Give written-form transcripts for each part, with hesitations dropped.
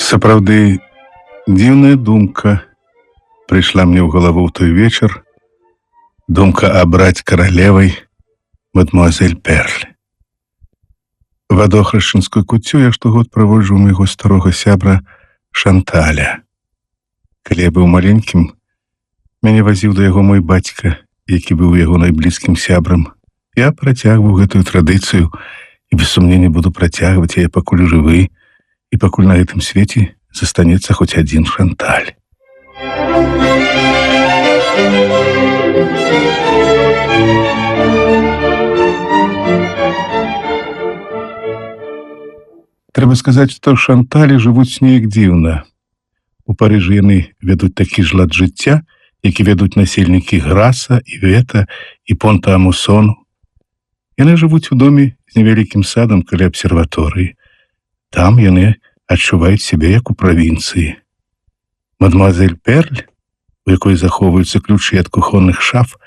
Сапраўды, дзіўная думка прыйшла мне ў галаву ў той вечар. Думка абраць каралевай мадмуазель Перль. Вадохрышчынскую куццю я штогод праводжу ў майго старога сябра Шанталя. Калі я быў маленькім, мяне вазіў да яго мой бацька, які быў яго найблізкім сябрам. Я працягваў гэтую традыцыю і без сумнення буду працягваць яе, пакуль жывы, і пакуль на гэтым свеце застанецца хоць адзін Шанталь. Трэба сказаць, што Шанталі жывуць неяк дзіўна. У Парыжы яны вядуць такі ж лад жыцця, які вядуць насельнікі Граса, Івета і Понта-а-Мусону. Яны жывуць у доме з невялікім садам каля абсерваторыі. Там яны адчуваюць сябе як у правінцыі. Мадмуазель Перль, у якой захоўваюцца ключы ад кухонных шаф,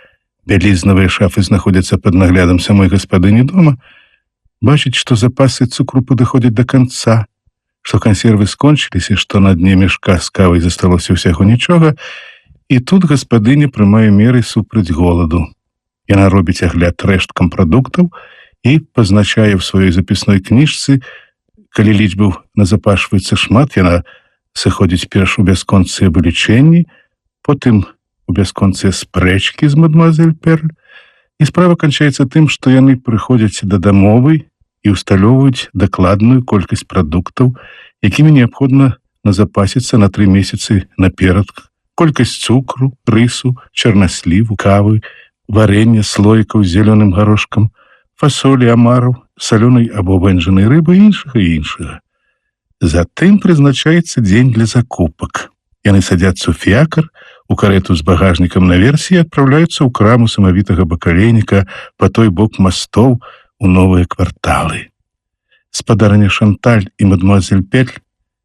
бялізнавыя шафы знаходзяцца пад наглядам самой гаспадыні дома, бачыць, што запасы цукру падыходзяць да канца, што кансервы скончыліся, што на дне мяшка з кавай засталося ўсяго нічога, і тут гаспадыня прымае меры супраць голаду. Яна робіць агляд рэшткам прадуктаў і пазначае ў сваёй запісной кніжцы. Калі лічбаў назапашваецца шмат, яна сыходзіць перш у бясконцыя вылічэнні, потым у бясконцыя спрэчкі з мадмуазель Перль, і справа канчаецца тым, што яны прыходзяць да дамовы і ўсталёўваюць дакладную колькасць прадуктаў, якімі неабходна назапасіцца на 3 месяцы наперад. Колькасць цукру, рысу, чарнасліву, кавы, варэння, слоікаў з зялёным гарошкам, фасолі, амараў, салёнай або вэнджанай рыбы і іншага. Затым прызначаецца дзень для закупак. Яны садзяцца ў фіякар, у карету з багажнікам наверсе і адпраўляюцца ў краму самавітага бакалейніка па той бок мастоў у новыя кварталы. Спадарыня Шанталь і мадмуазель Перль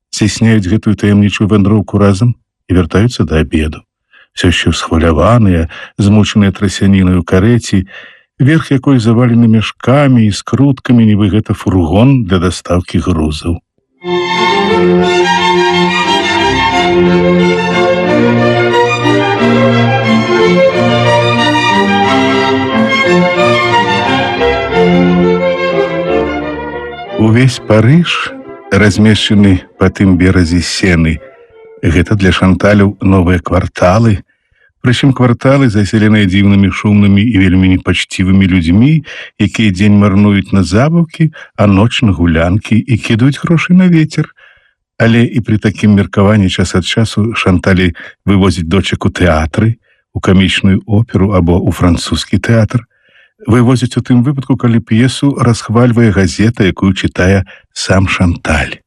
здзяйсняюць гэтую таямнічую вандроўку разам і вяртаюцца да абеду. Все ще схваляваныя, змучаныя трасянінай у кареце, верх якой завалены мяшкамі і скруткамі, нібы гэта фургон для дастаўкі грузаў. Увесь Парыж размешчаны па тым беразе Сены. Гэта для Шанталяў новыя кварталы, прычым кварталы, заселеныя дзіўнымі, шумнымі і вельмі непачцівымі людзьмі, якія дзень марнуюць на забаўкі, а ноч на гулянкі і кідаюць грошы на вецер. Але і пры такім меркаванні час ад часу Шанталі вывозіць дочак у тэатры, у камічную оперу або ў французскі тэатр. Вывозіць у тым выпадку, калі п'есу расхвальвае газета, якую чытае сам Шанталь.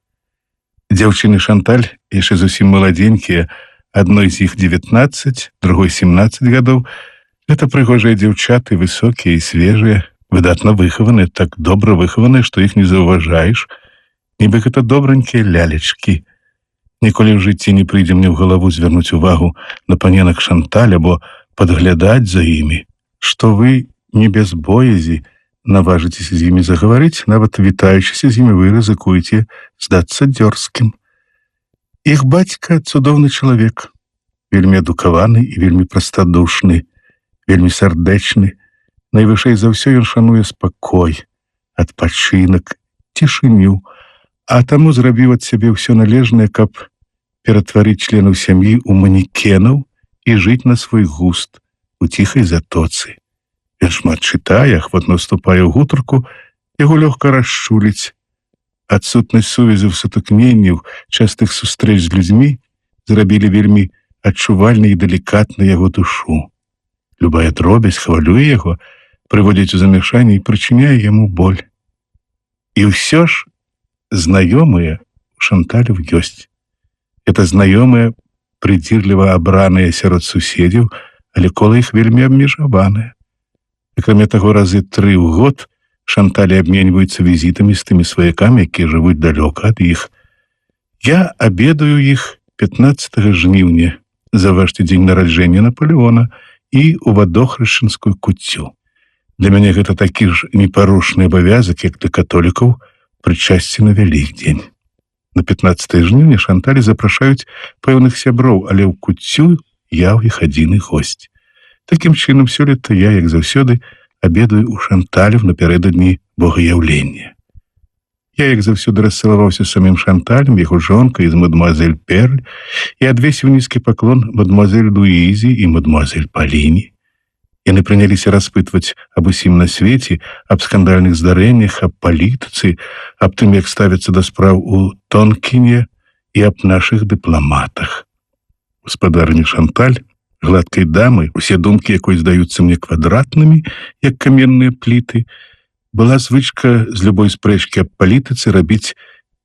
Дзяўчыны Шанталь яшчэ зусім маладзенькія, адной з іх 19, другой 17 гадоў. Гэта прыгожыя дзяўчаты, высокія і свежыя, выдатна выхаваныя, так добра выхаваныя, што іх не заўважаеш, нібы гэта добранькія лялечкі. Ніколі ў жыцці не прыйдзе мне ў галаву звярнуць увагу на паненак Шанталь або падглядаць за імі, што вы не без боязі наважыцеся з імі загаварыць, нават вітаючыся з імі вы рызыкуеце здацца дзёрзкім. Іх бацька цудоўны чалавек, вельмі адукаваны і вельмі прастадушны, вельмі сардэчны. Найвышэй за ўсё ён шануе спакой, адпачынак, цішыню, а таму зрабіў ад сябе ўсё належнае, каб ператварыць членаў сям'і ў манекенаў і жыць на свой густ у ціхай затоцы. Ён шмат чытае, ахвотна ўступае ў гутарку, яго лёгка расчуліць. Адсутнасць сувязяў, сутыкненняў, частых сустрэч з людзьмі зрабілі вельмі адчувальна і далікатна яго душу. Любая дробязь хвалюе яго, прыводзіць у замяшанне і прычыняе яму боль. І ўсё ж знаёмыя у Шанталяў ёсць. Это знаёмыя, прыдзірліва абраныя сярод суседзяў, але кола іх вельмі абмежаванае. Акрамя таго, разы 3 ў год Шанталі абменьваюцца візітамі з тымі сваякамі, якія жывуць далёка ад іх. Я абедаю іх 15 жніўня, заўважце дзень нараджэння Напалеона, і ў Вадохрышчынскую куццю. Для мяне гэта такі ж непарушны абавязак, як для католікаў прычасці на Вялікдзень. На 15 жніўня Шанталі запрашаюць пэўных сяброў, але ў куццю я ў іх адзіны госць. Такім чынам, сёлета я, як заўсёды, абедаю ў Шанталю напярэдадні богаяўлення. Я, як заўсёды, расцалаваўся з самім Шанталем, яго жонкай і з мадмуазель Перль, і адвесіў нізкі паклон мадмуазель Луізі і мадмуазель Паліне. Яны прыняліся распытваць аб усім на свеце, аб скандальных здарэннях, аб палітыцы, аб тым, як ставяцца да спраў у Тонкіне і аб нашых дыпламатах. Гаспадарыня Шанталь, гладкай дамы, усе думкі якой здаюцца мне квадратнымі, як каменныя пліты, была звычка з любой спрэчкі аб палітыцы рабіць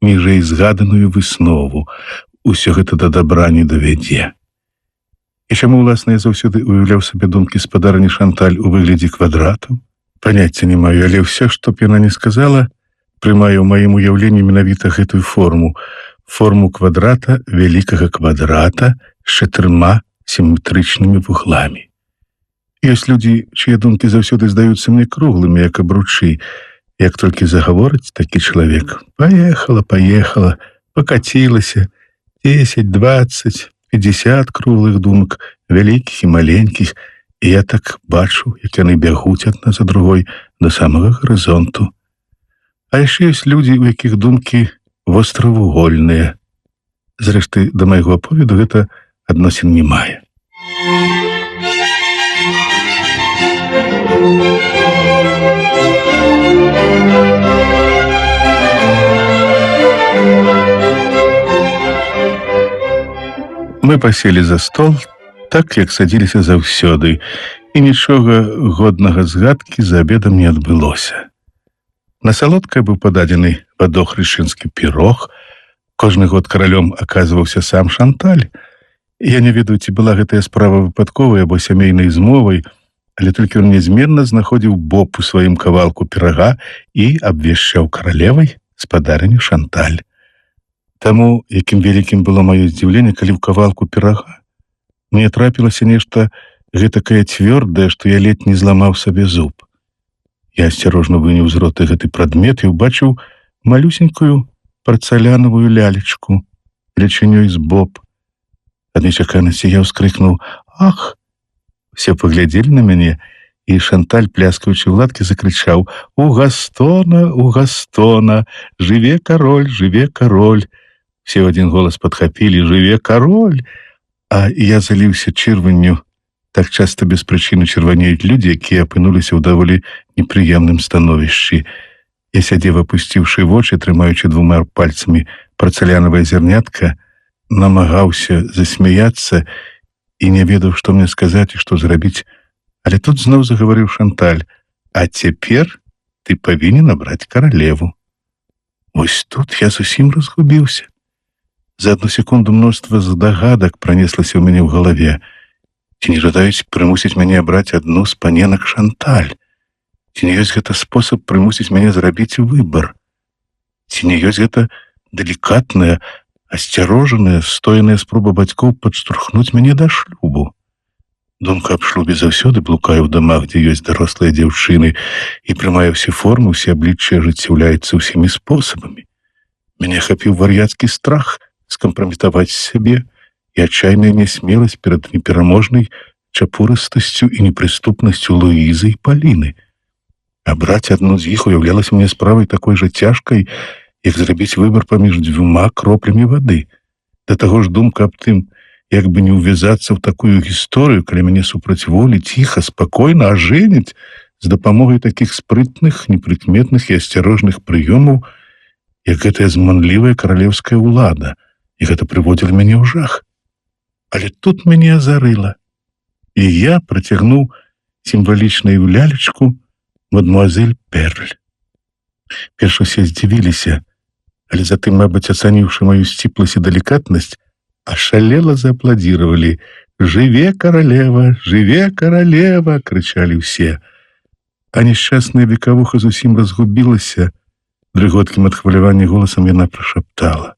ніжэй згаданую выснову. Усё гэта да дабра не давядзе. І чаму, уласна, я заўсёды уяўляў сабе думкі спадарыні Шанталь у выглядзе квадратаў? Паняцця не маю, але ўсё, што б яна не сказала, прымаю ў маім уяўленні менавіта гэтую форму. Форму квадрата, вялікага квадрата з 4 сіметрычнымі вугламі. Ёсць людзі, чые думкі заўсёды здаюцца мне круглымі, як абручы. Як толькі загаворыць такі чалавек: паехала, пакацілася, 10, 20, 50 круглых думак, вялікіх і маленькіх, і я так бачу, як яны бягуць адна за другой да самага гарызонту. А яшчэ ёсць людзі, у якіх думкі востравугольныя. Зрэшты, да майго аповеду гэта адносін не мае. Мы паселі за стол, так, як садзіліся заўсёды, і нічога годнага згадкі за абедам не адбылося. На салодкае быў пададзены вадохрышчынскі пірог. Кожны год каралём аказваўся сам Шанталь. Я не ведаю, ці была гэтая справа выпадковай або сямейнай змовай, але толькі ён нязменна знаходзіў боб у сваім кавалку пірага і абвешчаў каралевай спадарыню Шанталь. Таму, якім вялікім было маё здзіўленне, калі ў кавалку пірага мне трапілася нешта гэтакае цвёрдае, што я ледзь не зламаў сабе зуб. Я асцярожна выняў з рота гэты прадмет і ўбачыў малюсенькую парцалянавую лялечку велічынёй з боб. Ад нечаканасці я ўскрыкнуў: «Ах!» Все паглядзелі на мяне, і Шанталь, пляскаючы ў ладкі, закрычаў: у Гастона, жыве кароль, жыве кароль!» Все в один голос подхапілі: «Жыве кароль!» А я заліўся чырванню. Так часта без прычыны чырванеюць людзі, якія апынуліся ў даволі непрыемным становішчы. Я сядзеў, апусціўшы вочы, трымаючы 2 пальцамі парцалянавае зярнятка, намагаўся засмяяцца і не ведаў, што мне сказаць і што зрабіць. Але тут зноў загаварыў Шанталь: «А цяпер ты павінен абраць каралеву». Вось тут я зусім разгубіўся. За одну секунду мноства здагадак пронеслася ў мяне ў галаве. Ці не жадаюць прымусіць мяне абраць адну з паненак Шанталь? Ці не ёсць гэта спосаб прымусіць мяне зрабіць выбар? Ці не ёсць гэта далікатная, асцярожаная, стояная спроба бацькоў падштурхнуць мяне да шлюбу? Думка аб шлюбе заўсёды блукае ў дамах, дзе ёсць дарослыя дзяўчыны, і прымае ўсе формы, усе абліччы ажыццяўляецца ўсімі спосабамі. Мяне ахапіў вар'яцкі страх скампраметаваць сябе і адчайная нясмеласць перад непераможнай чапурыстасцю і непрыступнасцю Луізы і Паліны. Абраць адну з іх уяўлялася мне справай такой жа цяжкай, як зрабіць выбар паміж 2 кроплямі вады. Да таго ж думка аб тым, як бы не ўвязацца ў такую гісторыю, калі мяне супраць волі ціха, спакойна ажэняць з дапамогай такіх спрытных, непрыкметных і асцярожных прыёмаў, як гэтая зманлівая каралеўская ўлада, і гэта прыводзіла мяне ў жах. Але тут мяне азарыла, і я працягнуў сімвалічную лялечку мадмуазель Перль. Перш усе здзівіліся, але затым, мабыць, ацаніўшы маю сціпласць і далікатнасць, ашалела зааплодзіравалі: «Жыве каралева, жыве каралева!» крычалі ўсе. А несчасная векавуха зусім разгубілася. Дрыготкім ад хвалявання голасам яна прашаптала: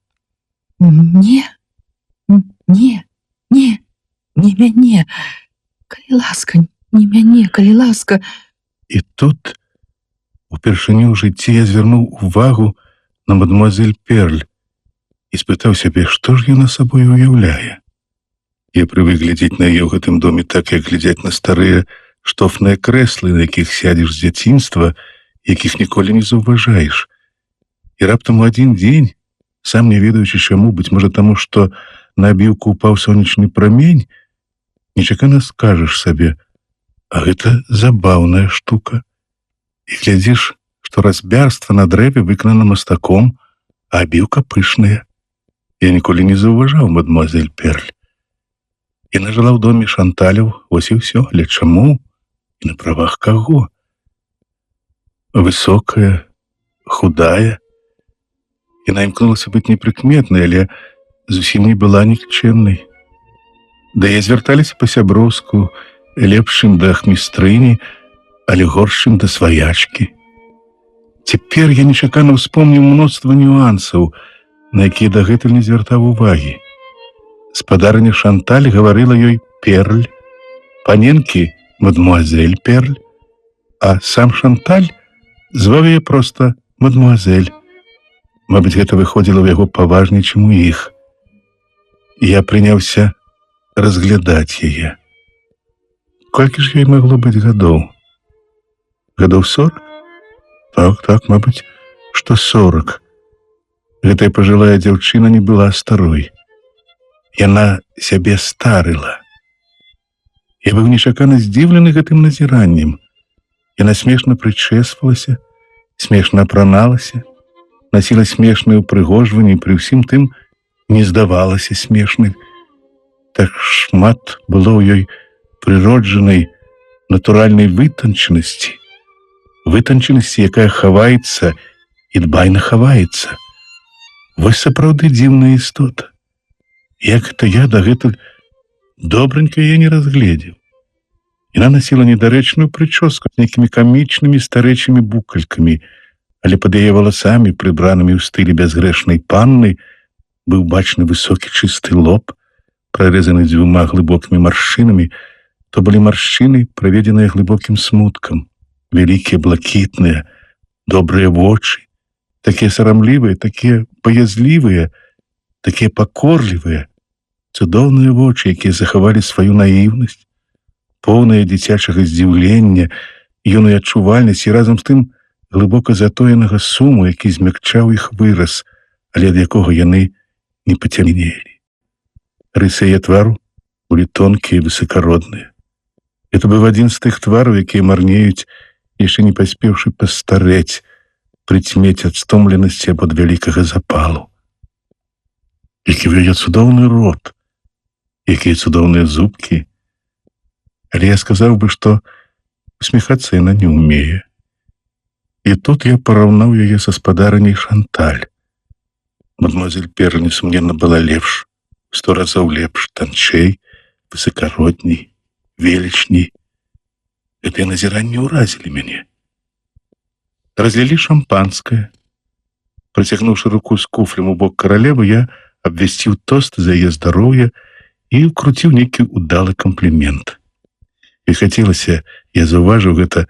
Не мяне, калі ласка, не мяне, калі ласка. І тут упершыню ў жыцці я звярнуў увагу на мадмуазель Перль. і спытаў сябе, што ж яна сабой уяўляе. Я прывык глядзець на яе ў гэтым доме так, як глядзяць на старыя штофныя крэслы, на якіх сядзеш з дзяцінства, якіх ніколі не заўважаеш. І раптам у адзін дзень, сам не ведаючы чаму, быць можа таму, што на абіўку ўпаў сонечны прамень, нечакана скажаш сабе: а гэта забаўная штука. І глядзіш, што разьбярства на дрэве выканана мастаком, а абіўка пышная. Я ніколі не заўважаў мадмуазель Перль. Яна жыла ў доме Шанталяў, вось і ўсё, але чаму і на правах каго? Высокая, худая. Яна імкнулася быць непрыкметнай, але зусім не была нікчэмнай. Да яе звярталіся па-сяброўску, лепшым да ахмістрыні, але горшым да сваячкі. Цяпер я нечакана ўспомніў мноства нюансаў, на якія дагэтуль не звяртаў увагі. Спадарыня Шанталь гаварыла ёй Перль, паненкі мадмуазель Перль, а сам Шанталь зваў яе проста мадмуазель. Мабыць, гэта выходзіла ў яго паважней, чым у іх. Я прыняўся разглядаць яе. Колькі ж ёй магло быць гадоў? Гадоў 40? Так, мабыць, што 40. Гэтая пажылая дзяўчына не была старой. Яна сябе старыла. Я быў нечакана здзіўлены гэтым назіраннем. Яна смешна прычэсвалася, смешна апраналася, насіла смешнае ўпрыгожванне і пры ўсім тым не здавалася смешнай. Так шмат было ў ёй прыроджанай натуральнай вытанчанасці, якая хаваецца і дбайна хаваецца. Вось сапраўды дзіўная істота. Як гэта я дагэтуль добранька яе не разгледзеў. Яна насіла недарэчную прычоску з нейкімі камічнымі старэчымі букалькамі, але пад яе валасамі, прыбранымі ў стылі бязгрэшнай панны, быў бачны высокі чысты лоб, прарэзаны дзвюма глыбокімі маршчынамі. То былі маршчыны, праведзеныя глыбокім смуткам, вялікія блакітныя, добрыя вочы, такія сарамлівыя, такія баязлівыя, такія пакорлівыя, цудоўныя вочы, якія захавалі сваю наіўнасць, поўныя дзіцячага здзіўлення, юнай адчувальнасці і разам з тым глыбока затоенага суму, які змякчаў іх выраз, але ад якога яны не пацямнелі. Рысы яе твару былі тонкія і высакародныя. Это быў адзін з тых твараў, якія марнеюць, яшчэ не паспеўшы пастарэць, прыцьмець ад стомленасці або ад вялікага запалу. Які ў яе цудоўны рот, якія цудоўныя зубкі. Але я сказаў бы, што усміхацца яна не ўмее. І тут я параўнаў яе са спадарыняй Шанталь. Мадмуазель Перль, несумненна, была лепш, 100 разоў лепш, танчэй, высакародней, велічней. Гэтыя назіранні ўразілі мяне. Разлілі шампанскае. Працягнуўшы руку з куфлем у бок каралевы, я абвясціў тост за яе здароўе і ўкруціў нейкі ўдалы камплімент. І хацелася, я заўважыў гэта,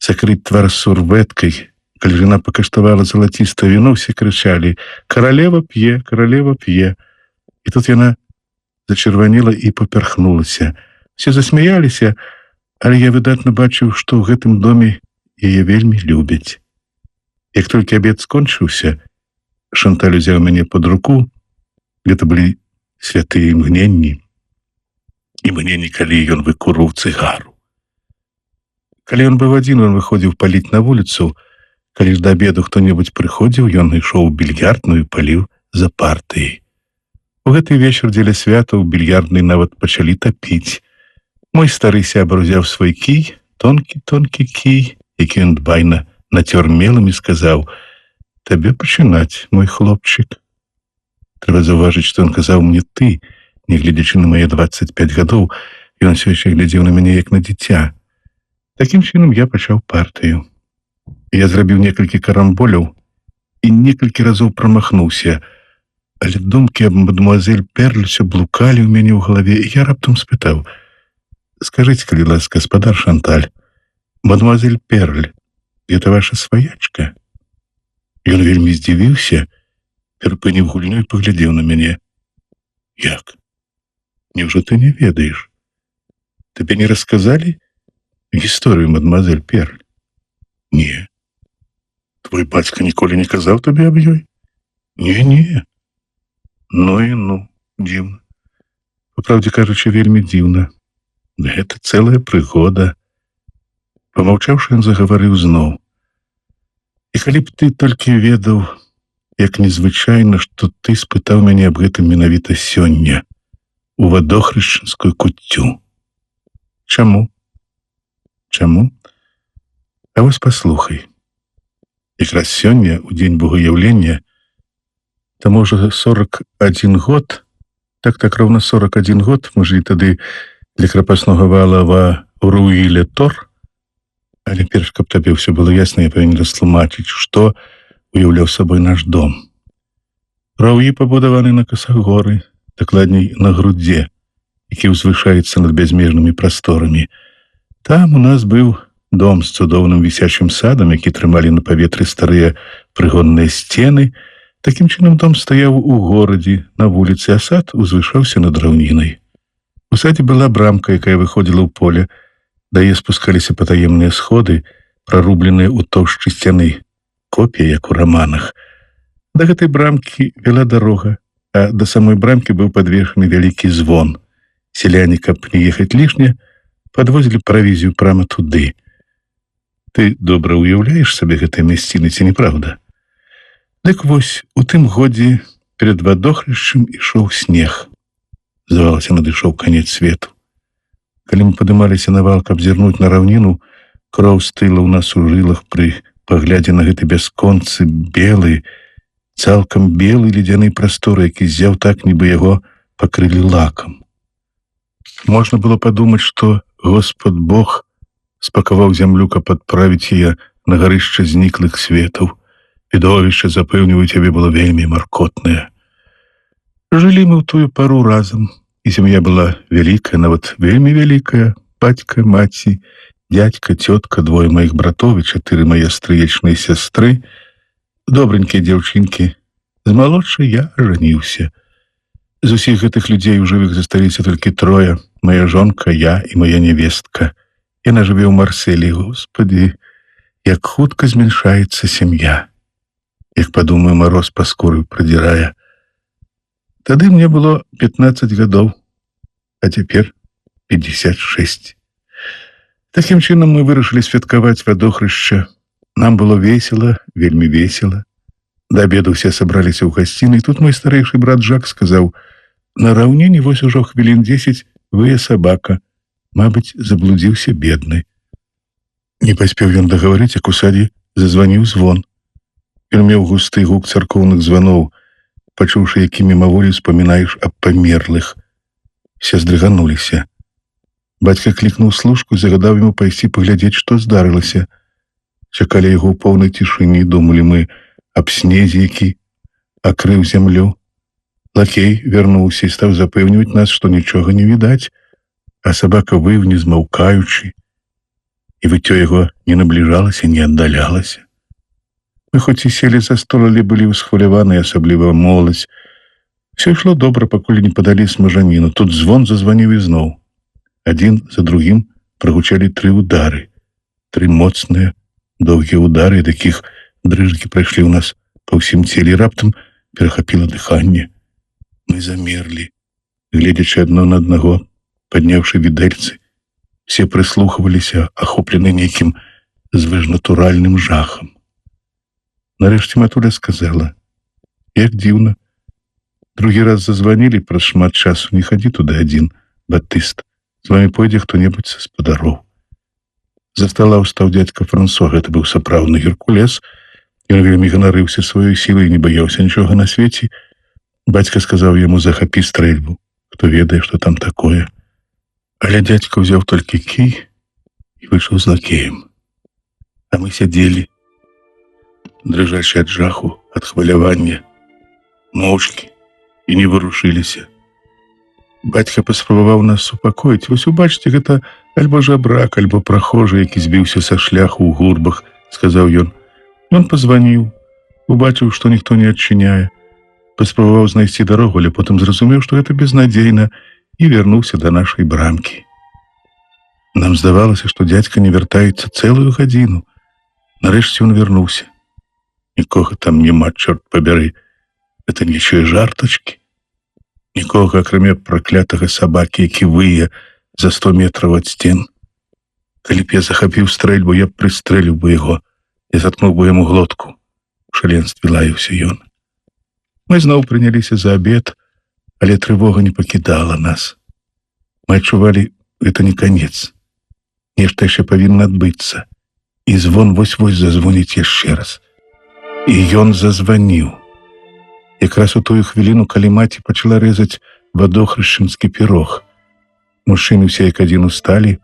закрыць твар сурвэткай. Калі ж яна пакаштавала залацістае віно, ўсе крычалі: «Каралева п'е, каралева п'е». І тут яна зачырванела і папярхнулася. Все засмяяліся, але я выдатна бачыў, што ў гэтым доме яе вельмі любяць. Як толькі абед скончыўся, Шанталь узяў мяне пад руку. Гэта былі святыя імгненні, калі ён выкурваў цыгару. Калі ён быў адзін, ён выходзіў паліць на вуліцу. Калі ж да абеду хто-небудзь прыходзіў, ён ішоў у більярдную і паліў за партыяй. У гэты вечар дзеля свята ў більярднай нават пачалі тапіць. Мой стары сябар узяў свой кій, тонкі кій, які ён дбайна нацёр мелам і сказаў: «Табе пачынаць, мой хлопчык». Трэба заўважыць, што ён казаў мне «ты», нягледзячы на мае 25 гадоў, ён усё яшчэ глядзеў на мяне як на дзіця. Такім чынам я пачаў партыю. Я зрабіў некалькі карамболяў і некалькі разоў прамахнуўся, але думкі аб мадмуазель Перль усё блукалі ў мяне ў галаве, і я раптам спытаў: «Скажыце, калі ласка, гаспадар Шанталь, мадмуазель Перль, гэта ваша сваячка?» Ён вельмі здзівіўся перапыніў гульню і паглядзеў на мяне. Як? Неужо ты не ведаеш? Табе не расказалі гісторыю, мадемуазель Перль? Не. Твой бацька ніколі не казаў табе аб ёй? Не. Ну і ну, дзіўна. Па праўдзе кажучы, вельмі дзіўна. Гэта цэлая прыгода. Памаўчаўшы, ён загаварыў зноў. І калі б ты толькі ведаў, як незвычайна, што ты спытаў мяне аб гэтым менавіта сёння, у вадохрышчынскую куццю. Чаму? А вось паслухай. Якраз сёння, у дзень богаяўлення, таму ўжо 41 год, так роўна 41 год, мы жылі тады для крапаснога вала ва Руі-ле-Тор, але перш, каб табе ўсё было ясна, я павінен растлумачыць, што уяўляў сабой наш дом. Раўі пабудаваны на касагоры, дакладней на грудзе, які ўзвышаецца над бязмежнымі прасторамі. Там у нас быў дом з цудоўным вісячым садам, які трымалі на паветры старыя прыгонныя сцены. Такім чынам дом стаяў у горадзе, на вуліцы, а сад узвышаўся над раўнінай. У садзе была брамка, якая выходзіла ў поле, да яе спускаліся патаемныя сходы, прарубленыя ў тоўшчы сцяны, копія, як у раманах. Да гэтай брамкі вела дарога, а да самой брамкі быў падвешаны вялікі звон. Селяне, каб не ехаць лішне, падвозілі правізію прама туды. Ты добра ўяўляеш сабе гэтай мясціны, ці не праўда? Дык вось, у тым годзе перад вадохрышчам ішоў снег. Здавалася, надышоў канец свету. Калі мы падымаліся на вал, каб зірнуць на раўніну, кроў стыла ў нас у жылах пры паглядзе на гэты бясконцы белы, цалкам белы ледзяны прастор, які ззяў так, нібы яго пакрылі лакам. Можна было падумаць, што Господ Бог спакаваў зямлю, каб адправіць яе на гарышча зніклых светаў. Відовішча, запэўніваю, цябе было вельмі маркотнае. Жылі мы ў тую пару разам, і сям'я была вялікая, нават вельмі вялікая. Бацька, маці, дядька, цётка, двое маіх братоў і 4 мае стрыечныя сястры, добренькія дзяўчынкі. З малодшай я ажаніўся. З усіх гэтых людзей у жывых засталіся толькі 3: моя жонка, я і моя невестка. Яна жыве ў Марселі. Господі, як хутка змяншаецца сям'я. Як падумаю, мароз па скуры прадзірае. Тады мне было 15 гадоў, а цяпер 56. Такім чынам мы вырашылі святкаваць вадохрышча. Нам было весела, вельмі весела. Да абеду ўсе сабраліся ў гасцінай. Тут мой старэйшы брат Жак сказаў: на раўніне вось ужо хвілін 10 вые сабака. Мабыць, заблудзіўся бедны. Не паспеў ён дагаварыць, як у садзе зазваніў звон. Ён меў густы гук царкоўных званоў, пачуўшы, які мімаволі успамінаеш аб памерлых. Все здрыгануліся. Бацька клікнуў служку і загадаў яму пайсці паглядзець, што здарылася. Чакалі яго ў поўнай цішыні, думалі мы аб снезе, які акрыў зямлю. Лакей вярнуўся і стаў запэўніваць нас, што нічога не відаць, а сабака выў, не змаўкаючы, і выццё яго не набліжалася, не аддалялася. Мы хоць і селі за стол, але былі ўсхваляваныя, асабліва моладзь. Все ішло добра, пакуль не падалі смажаніну. Тут звон зазваніў ізноў. Адзін за другім прагучалі 3 удары. 3 моцныя, доўгія удары, такіх дрыжкі прайшлі ў нас па ўсім целе, і раптам перахапіла дыханне. Мы замерлі, гледзячы адно на аднаго, падняўшы відэльцы. Все прыслухваліся, ахоплены нейкім звыжнатуральным жахам. Нарэшце матуля сказала: як дзіўна. Другі раз зазванілі, праз шмат часу: не хадзі туды адзін, Баптыст, з вамі пойдзе хто-небудзь са спадароў. За стала ўстаў дзядзька Франсуа, гэта быў сапраўдны геркулес. Ён вельмі ганарыўся сваёй сілай і не баяўся нічога на свеце. Бацька сказаў яму: захапі стрэльбу, хто ведае, што там такое. Але дзядзька ўзяў толькі кій і выйшаў з лакеем. А мы сядзелі, дрыжачы ад жаху, ад хвалявання, моўчкі, і не варушыліся. Бацька паспрабаваў нас супакоіць: вось убачце, гэта альбо жабрак, альбо прахожы, які збіўся са шляху ў гурбах, сказаў ён. Ён пазваніў, убачыў, што ніхто не адчыняе. паспрабаваў знайсці дарогу, але потым зразумеў, што гэта безнадзейна, і вярнуўся да нашай брамкі. Нам здавалася, што дзядзька не вяртаецца цэлую гадзіну. Нарэшце ён вярнуўся. Нікога там няма, чорт пабяры. Это нечыя жартачкі. Нікога, акрамя праклятага сабакі, які вые за 100 метраў ад сцен. Калі б я захапіў стрэльбу, я б прыстрэліў бы яго і заткнуў бы яму глотку. У шаленстве лаяўся ён. Мы зноў прыняліся за абед, але трывога не пакідала нас. Мы адчувалі, гэта не канец. Нешта яшчэ павінна адбыцца. І звон вось-вось зазвоніць яшчэ раз. І ён зазваніў. Якраз у тую хвіліну, калі маці пачала рэзаць вадохрышчынскі пірог. Мужчыны ўсе як адзін усталі.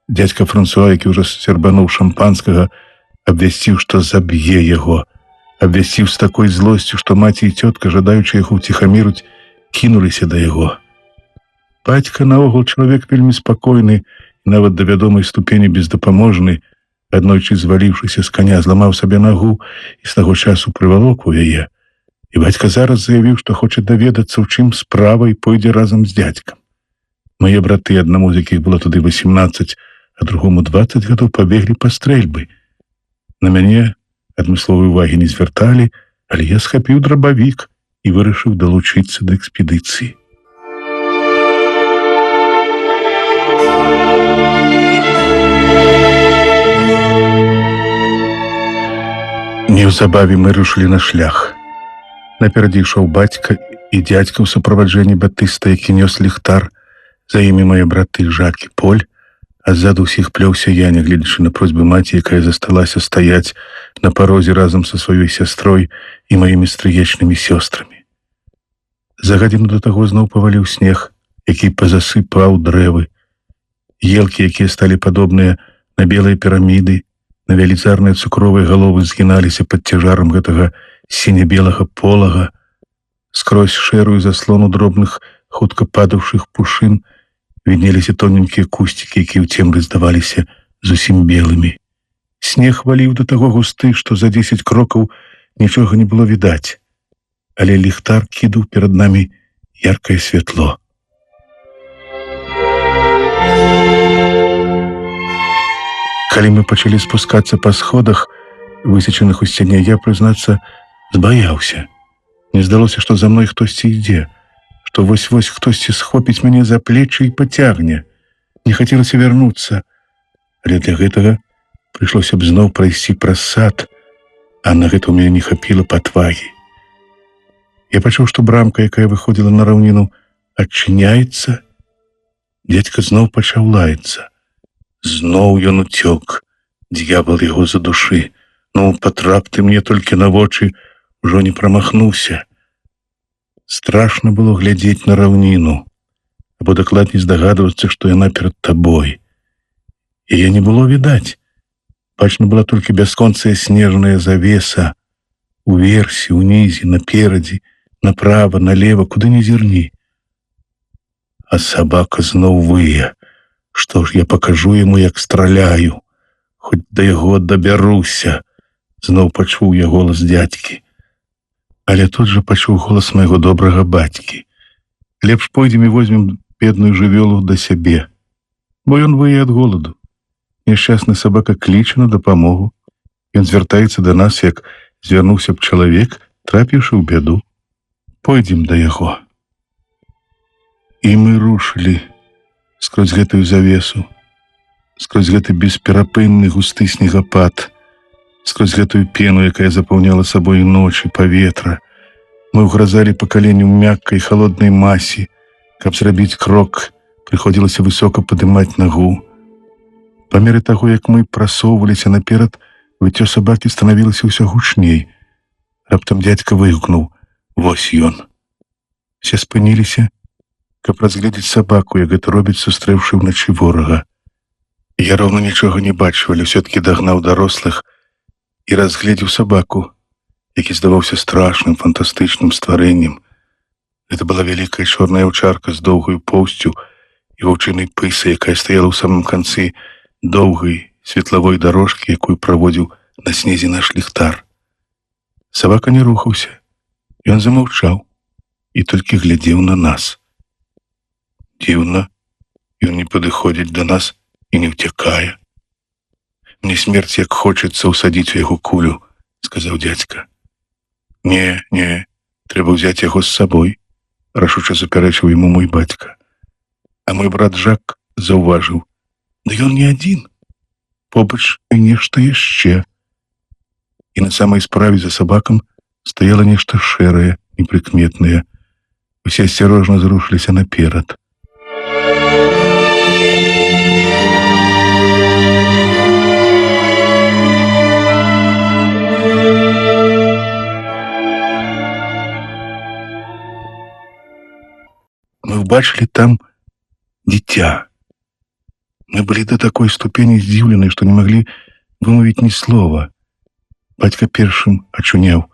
Дзядзька Франсуа, які ўжо сцярбануў шампанскага, абвясціў, што заб'е яго. Абвясціў з такой злосцю, што маці і цётка, жадаючы яго ўціхамірыць, кінуліся да яго. Бацька наогул чалавек вельмі спакойны і нават да вядомай ступені бездапаможны, аднойчы зваліўшыся з каня, зламаў сабе нагу і з таго часу прывалокваў яе. І бацька зараз заявіў, што хоча даведацца, у чым справа, і пойдзе разам з дзядзькам. Мае браты, аднаму з якіх было тады 18, а другому 20 гадоў, пабеглі па стрэльбы. На мяне адмысловай увагі не звярталі, але я схапіў драбавік і вырашыў далучыцца да экспедыцыі. Неўзабаве мы рушылі на шлях. Наперадзе ішоў бацька і дзядзька ў суправаджэнні батыста, які нёс ліхтар. За імі мае браты Жак і Поль, а ззаду ўсіх плёўся я, нягледзячы на просьбы маці, якая засталася стаяць на парозе разам са сваёй сястрой і маімі стрыечнымі сёстрамі. За гадзіну да таго зноў паваліў снег, які пазасыпаў дрэвы. Елкі, якія сталі падобныя на белыя піраміды, на велізарныя цукровыя галовы згіналіся пад цяжарам гэтага сіне-белага полага. Скрозь шэрую заслону дробных, хутка падаўшых пушын віднеліся тоненькія кусцікі, якія ў цемры здаваліся зусім белымі. Снег валіў да таго густы, што за 10 крокаў нічога не было відаць, але ліхтар кідаў перад намі яркае святло. Калі мы пачалі спускацца па сходах, высечаных у сцяне, я, прызнацца, збаяўся. Мне здалося, што за мной хтосьці ідзе, што вось-вось хтосьці схопіць мяне за плечы і пацягне. Не хацелася вярнуцца, але для гэтага прыйшлося б зноў прайсці праз сад, а на гэта ў мяне не хапіла патвагі. Я пачуў, што брамка, якая выходзіла на раўніну, адчыняецца. Дзядзька зноў пачаў лаяцца. Зноў ён уцёк, д'ябал яго задушы. Ну, патрап ты мне толькі на вочы, ужо не прамахнуўся. Страшна было глядзець на раўніну, або дакладней здагадвацца, што яна перад табой. Яе не было відаць. Бачна была толькі бясконцая снежная завеса. Уверсе, унізе, наперадзе, направа, налева, куды не зірні. А сабака зноў вые. Што ж, я пакажу яму, як страляю. Хоць да яго дабяруся. Зноў пачуў я голас дзядзькі. Але тут жа пачуў голас майго добрага бацькі. Лепш пойдзем і возьмем бедную жывёлу да сябе, бо ён вые ад голаду. Няшчасны сабака кліча на дапамогу. Ён звяртаецца да нас, як звярнуўся б чалавек, трапіўшы ў бяду. Пойдзем да яго. І мы рушылі скрозь гэтую завесу, скрозь гэты бесперапынны густы снегапад, скрозь гэтую пену, якая запаўняла сабой ноч і паветра. Мы ўгразалі па каленю мяккай халоднай масі. Каб зрабіць крок, прыходзілася высока падымаць нагу. Па меры таго, як мы прасоўваліся наперад, выццё сабакі станавілася ўсё гучней. Раптам дзядзька выгукнуў: «Вось ён!» Все спыніліся, каб разгледзець сабаку, як гэта робіць сустрэўшы ўначы ворага. Я роўна нічога не бачыў, але ўсё-ткі дагнаў дарослых і разгледзеў сабаку, які здаваўся страшным, фантастычным стварэннем. Гэта была вялікая чорная аўчарка з доўгаю поўсцю і ваўчынай пысай, якая стаяла ў самым канцы доўгай светлавой дарожкі, якую праводзіў на снезе наш ліхтар. Сабака не рухаўся. Ён замаўчаў, і толькі глядзеў на нас. Дзіўна, ён не падыходзіць да нас і не ўцякае. Мне смерць як хочацца ўсадзіць у яго кулю, сказаў дзядзька. Не, трэба ўзяць яго з сабой, рашуча запярэчыў яму мой бацька. А мой брат Жак заўважыў: да ён не адзін, побач і нешта яшчэ. І на самай справе за сабакам стаяла нешта шэрае, непрыкметнае. Усе асцярожна зрушыліся наперад. Мы убачили там дитя. Мы были до такой ступени здзіўлены, што не могли вымовіць ні слова. Бацька першым ачуняў.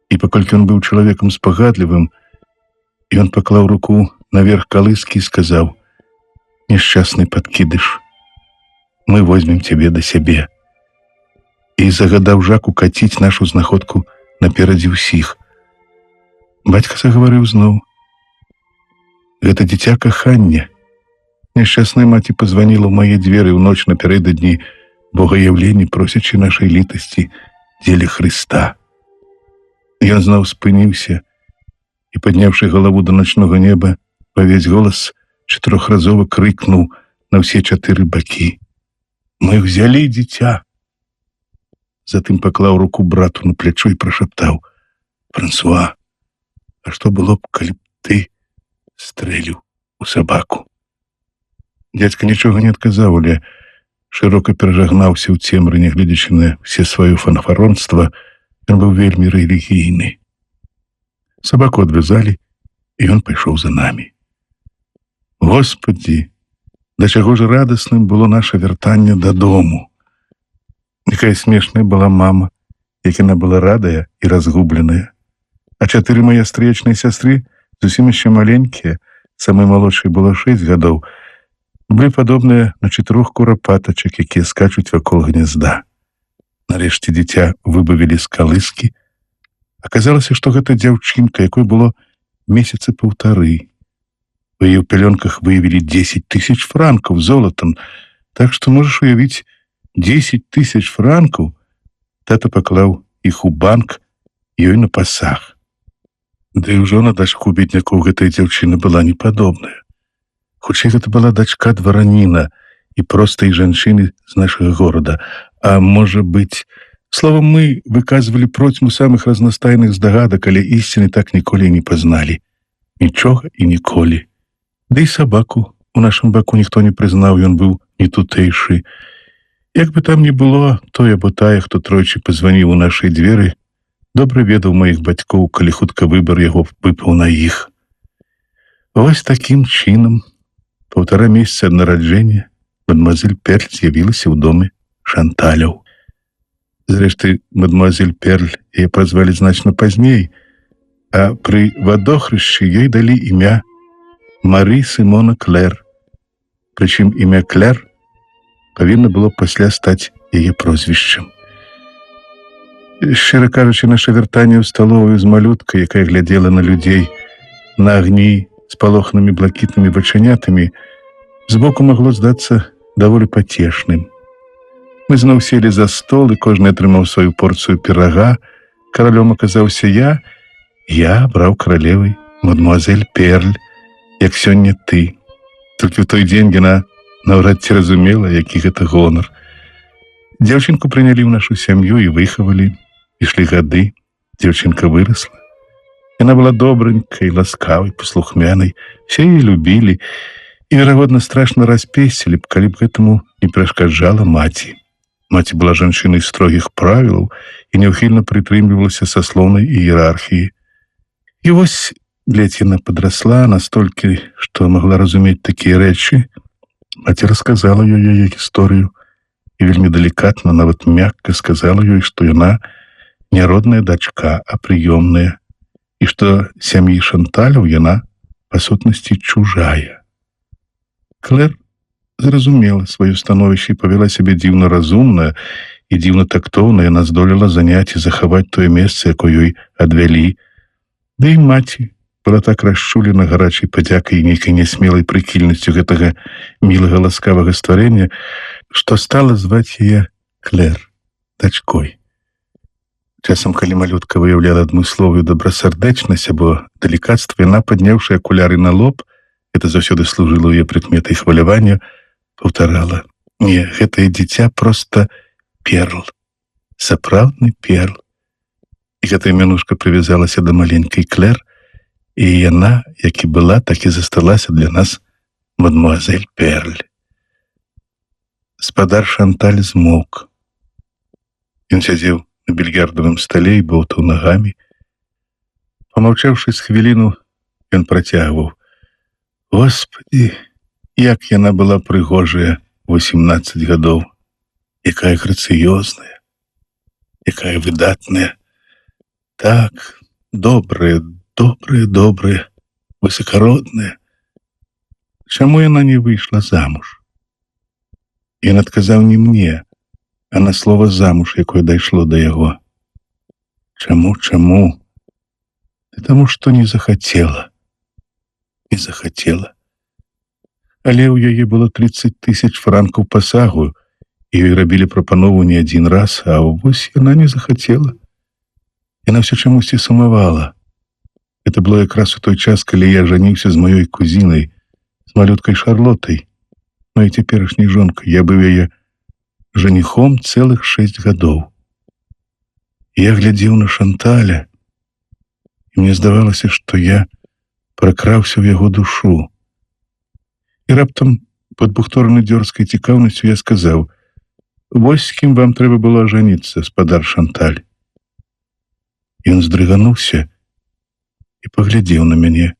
І паколькі ён быў чалавекам спагадлівым, ён паклаў руку наверх калыскі і сказаў: «Няшчасны падкідыш, мы возьмем цябе да сябе». І загадаў Жаку каціць нашу знаходку наперадзе ўсіх. Бацька загаварыў зноў. Гэта дзіця кахання. Няшчасная маці пазваніла ў мае дзверы ў ноч напярэдадні богаяўлення, просячы нашай літасці дзеля Хрыста. Ён зноў спыніўся і, падняўшы галаву да начнога неба, павесь голас чатырохразова крыкнуў на ўсе 4 бакі: «Мы взялі дзіця!» Затым паклаў руку брату на плячо і прашаптаў: «Франсуа, а што было б, калі б ты стрэліў у сабаку?» Дзядзька нічога не адказаў, але шырока перажагнаўся ў цемры, нягледзячы на ўсе сваё фанфаронства. Ён быў вельмі рэлігійны. Сабаку адвязалі, і ён пайшоў за намі. Господі, да чаго ж радасным было наша вяртанне дадому. Якая смешная была мама, як яна была радая і разгубленая. А 4 мае стрыечныя сястры, зусім яшчэ маленькія, самай малодшай было 6 гадоў, былі падобныя на 4 курапатачак, якія скачуць вакол гнязда. Нарэшце дзіця выбавілі з калыскі. Аказалася, што гэта дзяўчынка, якой было месяца 1,5. У яе ў пялёнках выявілі 10 000 франкаў золатам, так што можаш уявіць, 10 000 франкаў. Тата паклаў іх у банк, ёй на пасаг. Да і ўжо на дачку беднякоў гэтая дзяўчына была не падобная. Хутчэй, гэта была дачка двараніна і простай жанчыны з нашага горада. А можа быць, словом, мы выказвалі процьму самых разнастайных здагадак, але ісціны так ніколі не пазналі. Нічога і ніколі. Ды і сабаку у нашым баку ніхто не прызнаў, ён быў не тутэйшы. Як бы там ні было, той або тая, хто тройчы пазваніў у нашай дзверы, добра ведаў маіх бацькоў, калі хутка выбар яго выпаў на іх. Вось такім чынам, 1,5 месяца ад нараджэння, мадемуазель Перль з'явілася ў доме Шанталяў. Зрэшты, мадемуазель Перль яе празвалі значна пазней, а пры вадохрышчы ёй далі імя Мары Сімона Клэр. Прычым імя Клэр павінна было пасля стаць яе прозвішчам. Шчыра кажучы, наша вяртанне ў сталовую з малюткай, якая глядзела на людзей, на агні з палохнымі блакітнымі вачанятамі, збоку магло здацца даволі пацешным. Мы зноў селі за стол, і кожны атрымаў сваю порцыю пірага. Каралём аказаўся я браў каралевай мадемуазель Перль, як сёння ты. Толькі ў той дзень яна наўрад ці разумела, які гэта гонар. Дзяўчынку прынялі ў нашу сям'ю і выхавалі. Ішлі гады, дзяўчынка вырасла. Яна была добранькай, ласкавай, паслухмянай, все яе любілі і, верагодна, страшна распесцілі б, калі б гэтаму не перашкаджала маці. Маці была жанчынай строгіх правілаў і няўхільна прытрымлівалася саслоўнай іерархіі. І вось, глядзь, яна падрасла настолькі, што магла разумець такія рэчы. Маці расказала ёй яе гісторыю і вельмі далікатна, нават мякка сказала ёй, што яна не родная дачка, а прыёмная, і што сям'і Шанталяў яна, па сутнасці, чужая. Клэр зразумела сваё становішча і павяла сябе дзіўна разумна і дзіўна тактоўна. Яна здолела заняць і захаваць тое месца, якое ёй адвялі. Ды і маці была так расчулена гарачай падзякай і нейкай нясмелай прыкільнасцю гэтага мілага ласкавага стварэння, што стала зваць яе Клэр, дачкой. Часам, калі малютка выяўляла адмысловую добрасардэчнасць або далікацтва, яна, падняўшы акуляры на лоб, это заўсёды служыла ў яе прыкметай хвалявання, паўтарала: «Не, гэтае дзіця проста перл, сапраўдны перл». І гэтая мянушка прывязалася да маленькай Клэр, і яна, як і была, так і засталася для нас мадмуазель Перль. Спадар Шанталь змоўк. Ён сядзеў на більярдавым стале і боўтаў нагамі. Памаўчаўшы з хвіліну, ён працягваў: «Господі, як яна была прыгожая 18 гадоў, якая грацыёзная, якая выдатная, так, добрая, высакародная. Чаму яна не выйшла замуж?» Ён адказаў не мне, а на слова «замуж», якое дайшло да яго. Чаму? Таму што не захацела. Але ў яе было 30 000 франкаў пасагу, і ёй рабілі прапанову не адзін раз, а вось яна не захацела. Яна ўсё чамусьці сумавала. Это было якраз у той час, калі я жаніўся з маёй кузінай, з малюткай Шарлотай, моей цяперашняй жонкай. Я быў яе жаніхом цэлых 6 гадоў. Я глядзеў на Шанталя, і мне здавалася, што я пракраўся ў яго душу. І раптам, падбухтораны дзёрзкай цікаўнасцю, я сказаў: «Вось з кім вам трэба было ажаніцца, спадар Шанталь». Ён здрыгануўся і паглядзеў на мяне.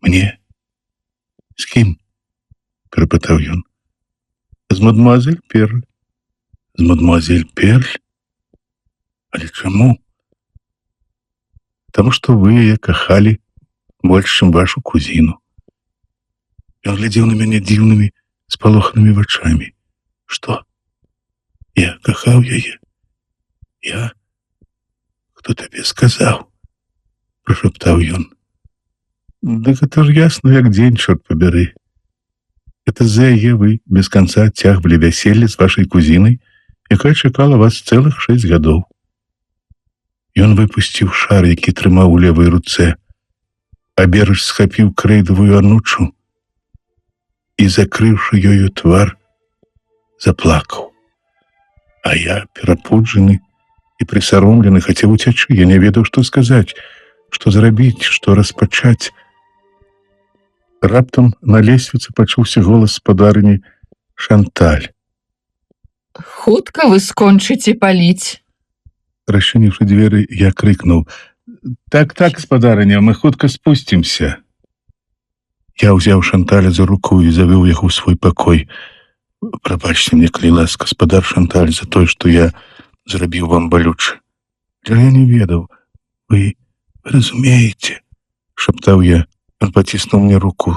«Мне? З кім?» — перапытаў ён. «З мадмуазель Перль». «З мадмуазель Перль? Але чаму?» «Таму што вы яе кахалі больш, чым вашу кузіну». Ён глядзеў на мяне дзіўнымі, спалоханымі вачамі. «Што? Я кахаў яе? Я? Хто табе сказаў?» — прашаптаў ён. «Дык гэта ж ясна, як дзень, чорт пабяры. Это з-за яе вы без канца адцягвалі вяселле з вашай кузінай, якая чакала вас цэлых 6 гадоў». Ён выпусціў шар, які трымаў у левай руцэ, а берач схапіў крэйдавую анучу і, закрыўшы ёю твар, заплакаў. А я, перапуджаны і прысаромлены, хацеў уцячы. Я не ведаў, што сказаць, што зрабіць, што распачаць. Раптам на лесвіцы пачуўся голас спадарыні Шанталь. «Хутка вы скончыце паліць?» Расчыніўшы дзверы, я крыкнуў: «Так, спадарыня, мы хутка спусцімся». Я ўзяў Шанталя за руку і завёў яго ў свой пакой. «Прабачце мне, калі ласка, спадар Шанталь, за тое, што я зрабіў вам балюча. Але я не ведаў. Вы разумееце?» — шаптаў я. Ён паціснуў мне руку.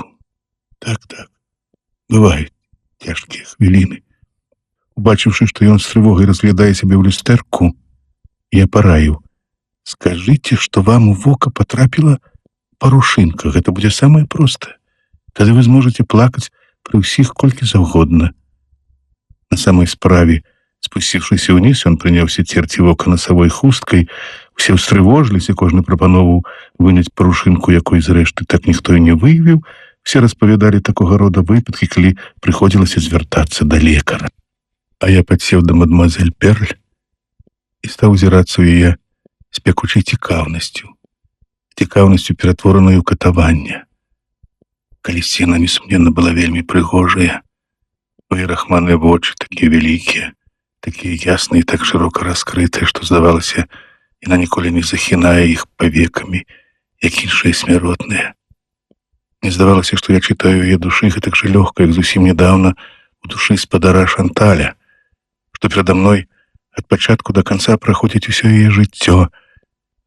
Так, бываюць цяжкія хвіліны». Убачыўшы, што ён з трывогай разглядае сябе ў люстэрку, я параіў: «Скажыце, што вам у вока патрапіла парушынка. Гэта будзе самае простае. Тады вы зможаце плакаць пры ўсіх колькі заўгодна». На самай справе, спусціўшыся ўніз, ён прыняўся церці вока насавой хусткай. Усе ўстрывожыліся, кожны прапановаў выняць парушынку, якой, зрэшты, так ніхто і не выявіў. Все распавядалі такога рода выпадкі, калі прыходзілася звяртацца да лекара. А я падсеў да мадмуазель Перль і стаў узірацца ў яе з пекучай цікаўнасцю ператворанай у катаванне. Калісьці яна, несумненна, была вельмі прыгожая. Мае рахманыя вочы, такія вялікія, такія ясныя і так шырока раскрытыя, што, здавалася, яна ніколі не захінае іх павекамі, як іншыя смяротныя. Мне здавалася, што я чытаю яе душы гэтак жа лёгка, як зусім нядаўна у душы спадара Шанталя, што перада мной ад пачатку да канца праходзіць усё яе жыццё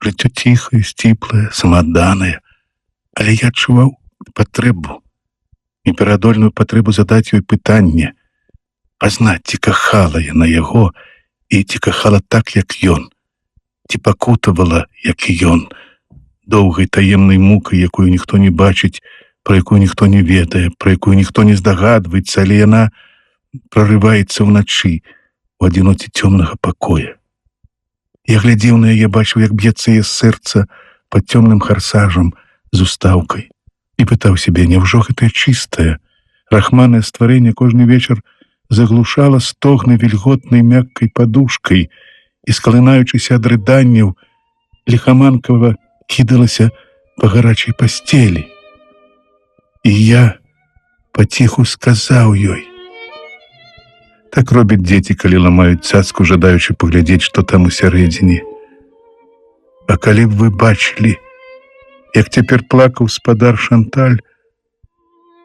ціхае, сціплае, самаадданае. Але я адчуваў патрэбу, непераадольную патрэбу задаць ёй пытанне, пазнаць, ці кахала яна яго і ці кахала так, як ён, ці пакутавала, як і ён, доўгай таемнай мукай, якую ніхто не бачыць, пра якую ніхто не ведае, пра якую ніхто не здагадваецца, але яна прорываецца ўначы у адзіноце цёмнага пакоя. Я глядзеў на яе, бачыў, як б'ецца яе сэрца пад цёмным харсажам з устаўкай, і пытаў сябе, няўжо гэтае чыстае, рахманае стварэнне кожны вечар заглушала стогны вільготнай мяккай падушкай і, скалынаючыся ад рыданняў, ліхаманкава кідалася па гарачай пасцелі. І я паціху сказаў ёй: так робяць дзеці, калі ламаюць цацку, жадаючы паглядзець, што там усярэдзіне. А калі б вы бачылі, як цяпер плакаў спадар Шанталь,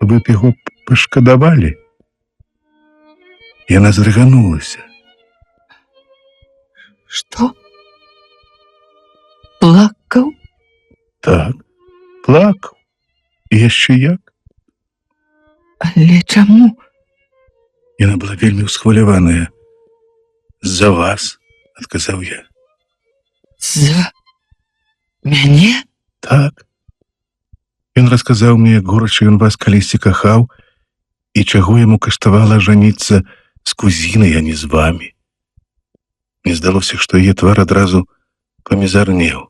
вы б яго пашкадавалі? Яна здрыганулася. Што? Плакаў? Так, плакаў. І яшчэ як. Але чаму? Яна была вельмі ўсхваляваная. «З-за вас», — адказаў я. За мяне? Так. Ён расказаў мне, як горача ён вас калісьці кахаў і чаго яму каштавала жаніцца з кузінай, а не з вамі. Мне здалося, што яе твар адразу памізарнеў.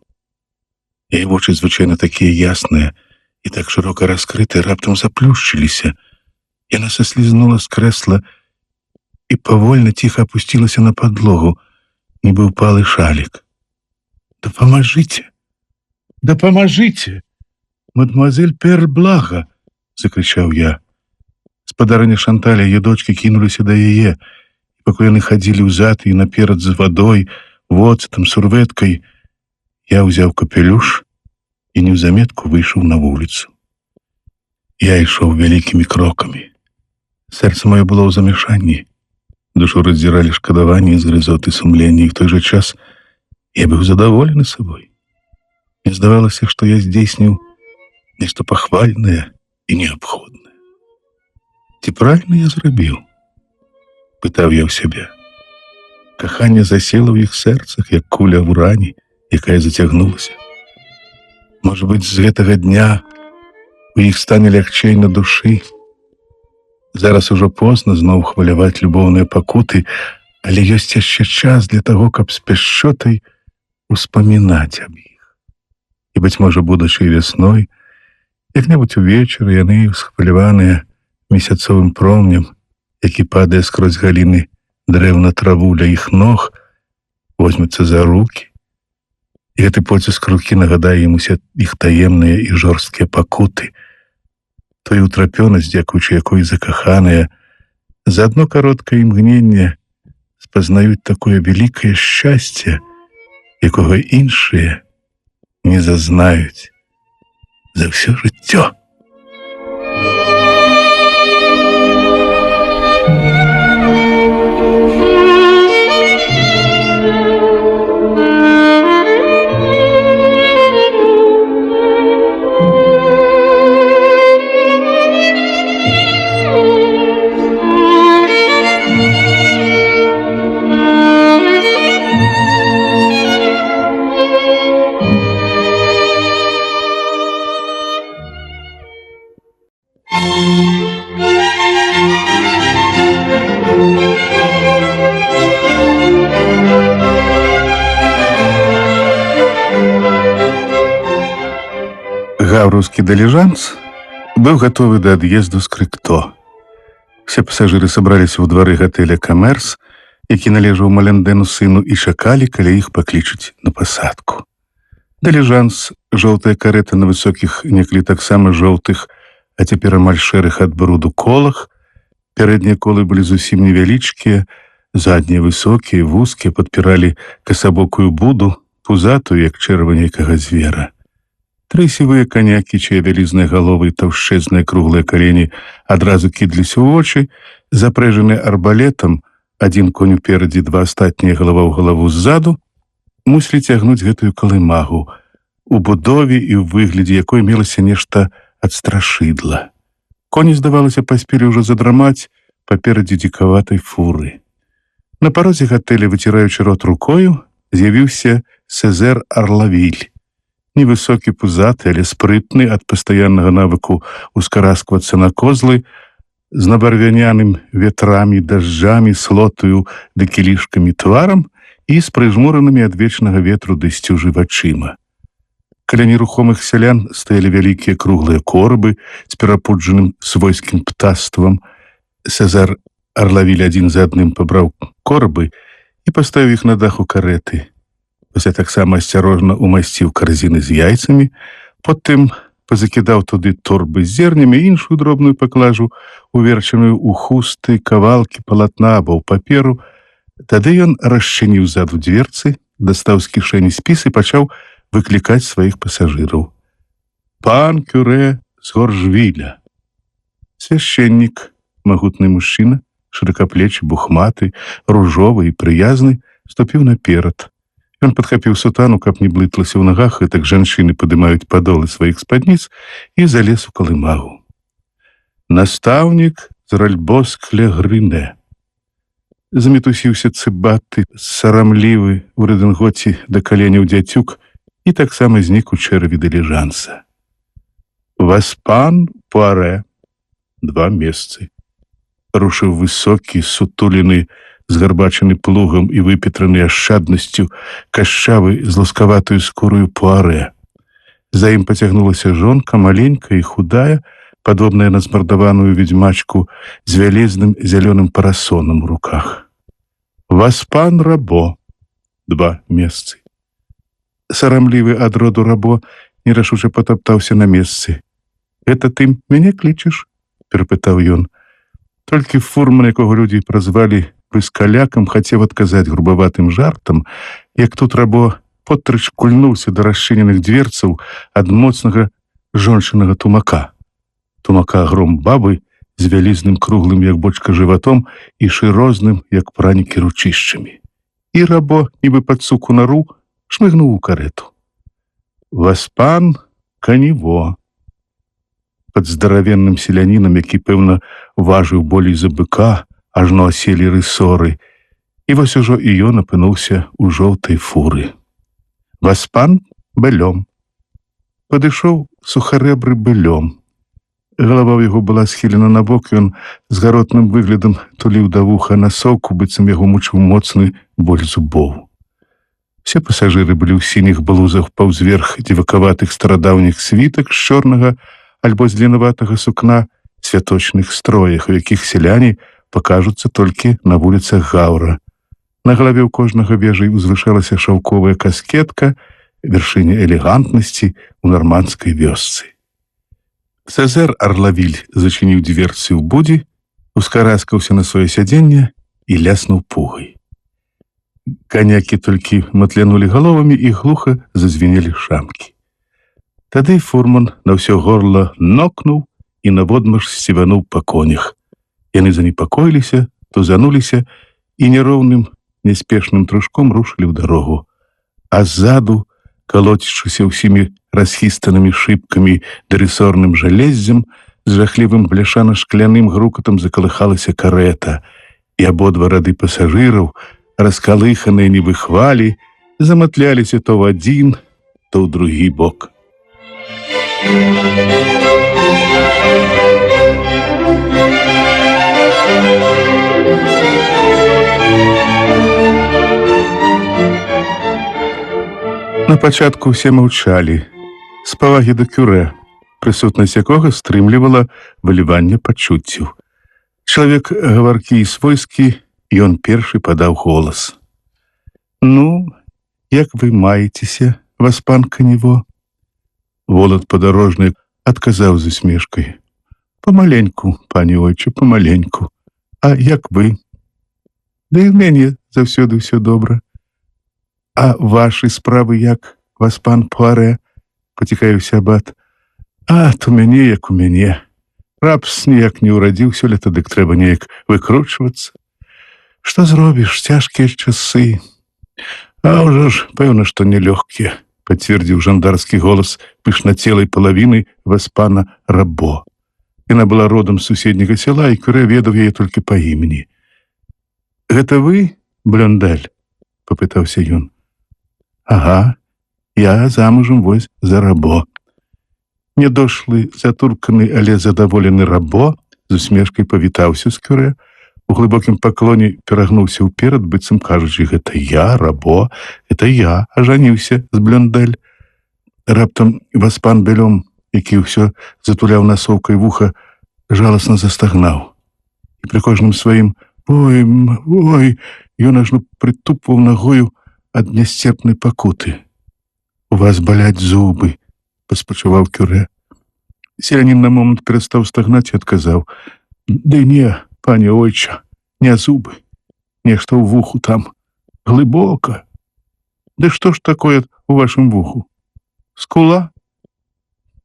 Яе вочы звычайна такія ясныя і так шырока раскрытыя раптам заплюшчыліся. Яна саслізнула з крэсла і павольна ціха апусцілася на падлогу, нібы ўпалы шалік. «Дапамажыце! Дапамажыце! Мадемуазель Перл блага!» — закричаў я. Спадарыня Шанталь і яе дочкі кінуліся да яе, і пакуль яны хадзілі ўзад і наперад з вадой, воцатам, сурвэткай, я ўзяў капелюш і неўзаметку выйшаў на вуліцу. Я ішоў вялікімі крокамі. Сэрца маё было ў замяшанні. Душу раздзіралі шкадаванні, згрызоты, сумленні, і в той жа час я быў задаволены сабой. Мне здавалася, што я здзейсніў нешта пахвальнае і неабходнае. Ці правільна я зрабіў? Пытаў я ў сябе. Каханне засела ў іх сэрцах, як куля ў ране, якая зацягнулася. Можа быць, з гэтага дня у іх стане лягчэй на душы. Зараз ужо позна зноў хваляваць любоўныя пакуты, але ёсць яшчэ час для таго, каб з пяшчотай успамінаць аб іх. І, быць можа, будучай вясной, як-небудзь увечары яны, усхваляваныя месяцовым промнем, які падае скрозь галіны дрэў на траву ля іх ног, возьмуцца за рукі, і гэты поціск рукі нагадае ім усе іх таемныя і жорсткія пакуты, тую утрапёнасць, дзякуючы якой закаханыя, за адно кароткае імгненне спазнаюць такое вялікае шчасце, якога іншыя не зазнаюць за ўсё жыццё. Гаўраўскі дыліжанс быў гатовы да ад'езду з Крыкто. Усе пасажыры сабраліся ў двары гатэля «Камерс», які належаў Маляндену сыну, і чакалі, калі іх паклічуць на пасадку. Дыліжанс, жоўтая карэта на высокіх, некалі таксама жоўтых, а цяпер амаль шэрых ад бруду колах. Пярэднія колы былі зусім невялічкія, заднія высокія, вузкія, падпіралі касабокую буду, пузатую, як чэрва нейкага звера. Тры сівыя канякі, чыя вялізныя галовы і таўшчэзныя круглыя калені адразу кідаліся ў вочы, запрэжаныя арбалетам, адзін конь уперадзе, два астатнія галава ў галаву ззаду, мусілі цягнуць гэтую калымагу, у будове і ў выглядзе якой мелася нешта ад страшыдла. Коні, здавалася, паспелі ўжо задрамаць паперадзе дзікаватай фуры. На парозе гатэля, выціраючы рот рукою, з'явіўся Сезэр Арлавіль. Невысокі, пузаты, але спрытны ад пастаяннага навыку ускарасквацца на козлы, з набарвяняным ветрамі, дажджамі, слотаю ды кілішкамі тварам і з прыжмуранымі ад вечнага ветру дысцюжы вачыма. Каля нерухомых сялян стаялі вялікія круглыя корабы з перапуджаным свойскім птаствам. Цезар Арлавіль адзін за адным пабраў корабы і паставіў іх на даху карэты. Пасля таксама асцярожна умасціў карзіны з яйцамі, потым пазакідаў туды торбы з зернямі і іншую дробную паклажу, уверчаную ў хусты, кавалкі, палатна або ў паперу. Тады ён расчыніў ззаду дзверцы, дастаў з кішэні спіс і пачаў выклікаць сваіх пасажыраў. Пан Кюрэ з Горжвіля. Свяшчэннік, магутны мужчына, шыракаплечы, бухматы, ружовы і прыязны, ступіў наперад. Ён падхапіў сутану, каб не блытлася ў нагах, гэтак жанчыны падымаюць падолы сваіх спадніц, і залез у калымагу. Настаўнік з Ральбоск-ле-Грынэ. Замітусіўся цыбаты, сарамлівы, у рэдынгоце да каленяў дзяцюк, і таксама знік у чэраве дыліжанса. Васпан Пуарэ. 2 месцы. Рушыў высокі, сутуліны, згарбачаны плугам і выпетраны ашчаднасцю, кашчавы з лускаватую скурою Пуарэ. За ім пацягнулася жонка, маленькая і худая, падобная на змардаваную ведзьмачку з вялезным зялёным парасонам у руках. Васпан Рабо. 2 месцы. Сарамлівы ад роду Рабо нерашуча патаптаўся на месцы. «Это ты мяне клічаш?» – перапытаў ён. Толькі фурман, якога людзі празвалі прыскалякам, хацеў адказаць грубаватым жартам, як тут Рабо потрыч кульнуўся да расчыненых дзверцаў ад моцнага жончынага тумака. Тумака гром бабы з вялізным круглым, як бочка, жыватом і шырозным, як пранікі, ручышчамі. І Рабо, нібы пад суку нару, шмыгнуў у карэту. Васпан Каніво. Пад здаравенным селянінам, які, пэўна, важыў болей за быка, ажно аселі рысоры. І вось ужо і ён апынуўся ў жоўтай фуры. Васпан Бэлём. Падышоў сухарэбры Бэлём. Галава ў яго была схілена на бок, ён з гаротным выглядам туліў да вуха насоўку, быццам яго мучыў моцны боль зубоў. Все пасажыры былі ў сініх блузах паўзверх дзівакаватых старадаўніх світак з чорнага альбо з длінаватага сукна, святочных строях, у якіх селяне пакажуцца толькі на вуліцах Гаўра. На галаве ў кожнага вежай узвышалася шаўковая каскетка, вяршыня элегантнасці ў нармандскай вёсцы. Цезар Арлавіль зачыніў дзверцы ў будзе, ускараскаўся на сваё сядзенне і ляснуў пугай. Канякі толькі матлянулі галовамі і глуха зазвінелі шамкі. Тады фурман на ўсё горла нокнуў і наводмаш сцівануў па конях. Яны занепакоіліся, тузануліся і няроўным, няспешным трушком рушылі ў дарогу. А ззаду, калоцячыся ўсімі расхістанымі шыбкамі ды рысорным жалездзем, з жахлівым бляшана-шкляным грукатам закалыхалася карэта, і абодва рады пасажыраў, раскалыханыя нібы хвалі, заматляліся то ў адзін, то ў другі бок. На пачатку ўсе маўчалі, з павагі да Кюрэ, прысутнасць якога стрымлівала выліванне пачуццяў. Чалавек гаваркі і свойскі, ён першы падаў голас. «Ну, як вы маецеся, Васпан Каніво?» Волат падарожны адказаў з усмешкай. «Памаленьку, пані ойче, памаленьку. А як вы?» «Да і ў мяне заўсёды ўсё добра». «А вашы справы як, Васпан Пуарэ?» – пацікавіўся абат. «А, то мяне, як у мяне. Рапс ніяк не ўрадзіў сёлета, дык трэба неяк выкручвацца. Што зробіш, цяжкія часы. А ўжо ж, пэўна, што нелёгкія», – пацвердзіў жандарскі голас пышнацелай палавіны Васпана Рабо. Яна была родам з суседняга сяла, і Кюрэ ведаў яе толькі па імені. «Гэта вы, Блёндаль?» – папытаўся ён. «Ага, Я замужам вось за рабо. Нядошлы, затурканы, але задаволены рабо з усмешкай павітаўся з кюрэ, у глыбокім паклоне перагнуўся ўперад, быццам кажучы: гэта я, рабо, это я ажаніўся з Блёндэль. Раптам васпан Белём, які ўсё затуляў насоўкай вуха, жаласна застагнаў. І пры кожным сваім ой, ён ажно прытупваў нагою ад нясцерпнай пакуты. У вас баляць зубы, паспачуваў кюрэ. Селянін на момант перастаў стагнаць і адказаў: ды не, пане ойча, не зубы, нешта ў вуху там, глыбока. Ды што ж такое у вашым вуху? Скула?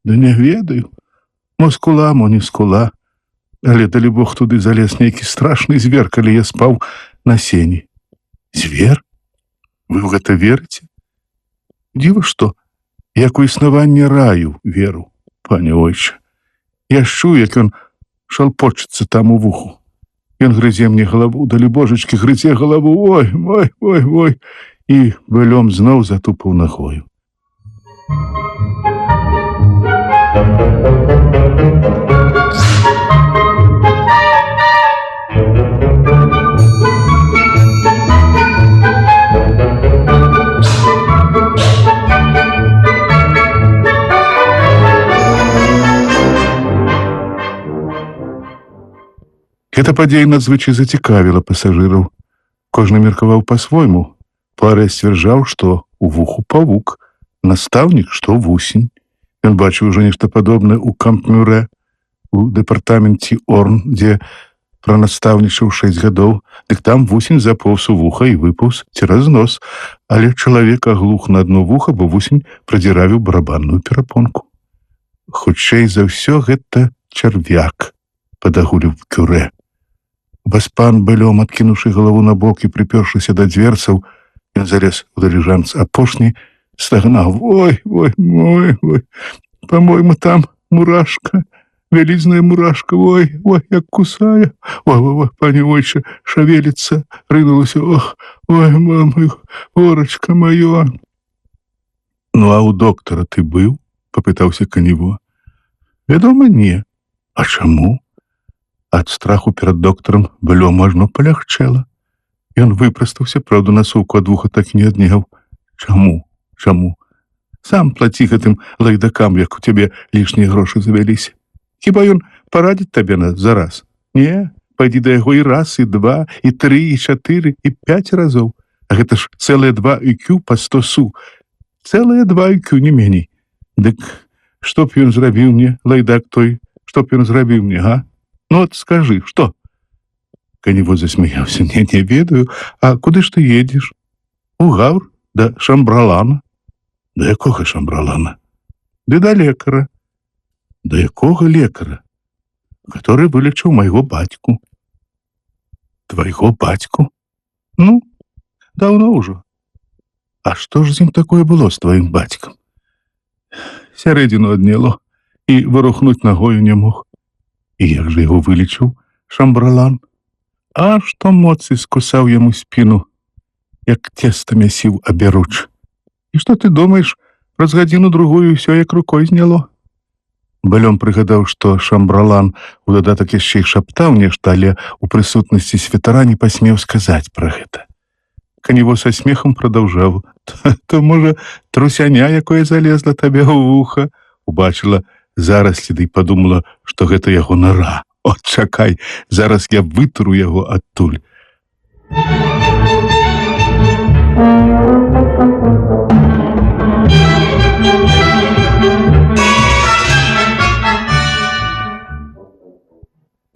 Да не ведаю, мо скула, мо не скула. Але далі Бог туды залез нейкі страшны звер, калі я спаў на сені. Звер? Вы ў гэта верыце? Дзіва што, як у існаванне раю веру, пане ойча. Я чую, як ён шалпочецца там у вуху. Ён грызе мне галаву, далі божачкі, грызе галаву, ой. І Белём зноў затупаў нагою. Гэта падзея надзвычай зацікавіла пасажыраў. Кожны меркаваў па-свойму. Парэ сцвярджаў, што у вуху павук, настаўнік, што вусень. Ён бачыў ужо нешта падобнае ў Камп-Мюрэ, у дэпартаменце Орн, дзе пранастаўнічаў 6 гадоў, дык там вусень запоўз у вуха і выпаўз цераз нос, але чалавек аглух на адно вуха, бо вусень прадзіравіў барабанную перапонку. Хутчэй за ўсё гэта чарвяк, падагуліў кюрэ. Васпан Белём, адкінуўшы галаву на бок і прыпёршыся да дзверцаў, ён залез у дыліжанс апошні, стагнаў: ой, па-мойму, там мурашка, вялізная мурашка, ой, як кусае, ой, пане ойча, шавеліцца, рынулася, ой, мама, горачка маё. Ну, а ў доктара ты быў? Папытаўся Канево. Вядома, не. А чаму? Ад страху перад доктарам Белёму ажно палягчэла. Ён выпрастаўся, праўда, насоўку ад вуха так і не адняў. Чаму? Сам плаці гэтым лайдакам, як у цябе лішнія грошы завяліся. Хіба ён парадзіць табе зараз? Не, пайдзі да яго і раз, і два, і тры, і чатыры, і 5 разоў. А гэта ж цэлыя 2 IQ па 100 су. Цэлыя 2 IQ, не меней. Дык што б ён зрабіў мне, лайдак той, што б ён зрабіў мне, га? Ну от скажы, што? Канево засмяяўся. Не ведаю. А куды ж ты едзеш? У Гавр, да Шамбралана. Да якога Шамбралана? Ды да лекара. Да якога лекара? Который вылечыў майго бацьку. Твайго бацьку? Ну, даўно ўжо. А што ж з ім такое было з тваім бацькам? Сярэдзіну адняло, і вырухнуць нагою не мог. І як жа яго вылечыў Шамбралан? А што моцы скусаў яму спіну, як цеста мясіў аберуч. І што ты думаеш, праз гадзіну-другую ўсё як рукой зняло? Белём прыгадаў, што Шамбралан у дадатак яшчэ і шаптаў нешта, але у прысутнасці святара не пасмеў сказаць пра гэта. Канево са смехам прадаўжаў: то, можа, трусяня, якое залезла табе ў вуха, убачыла зараслі, ды падумала, што гэта яго нара. От чакай, зараз я вытру яго адтуль.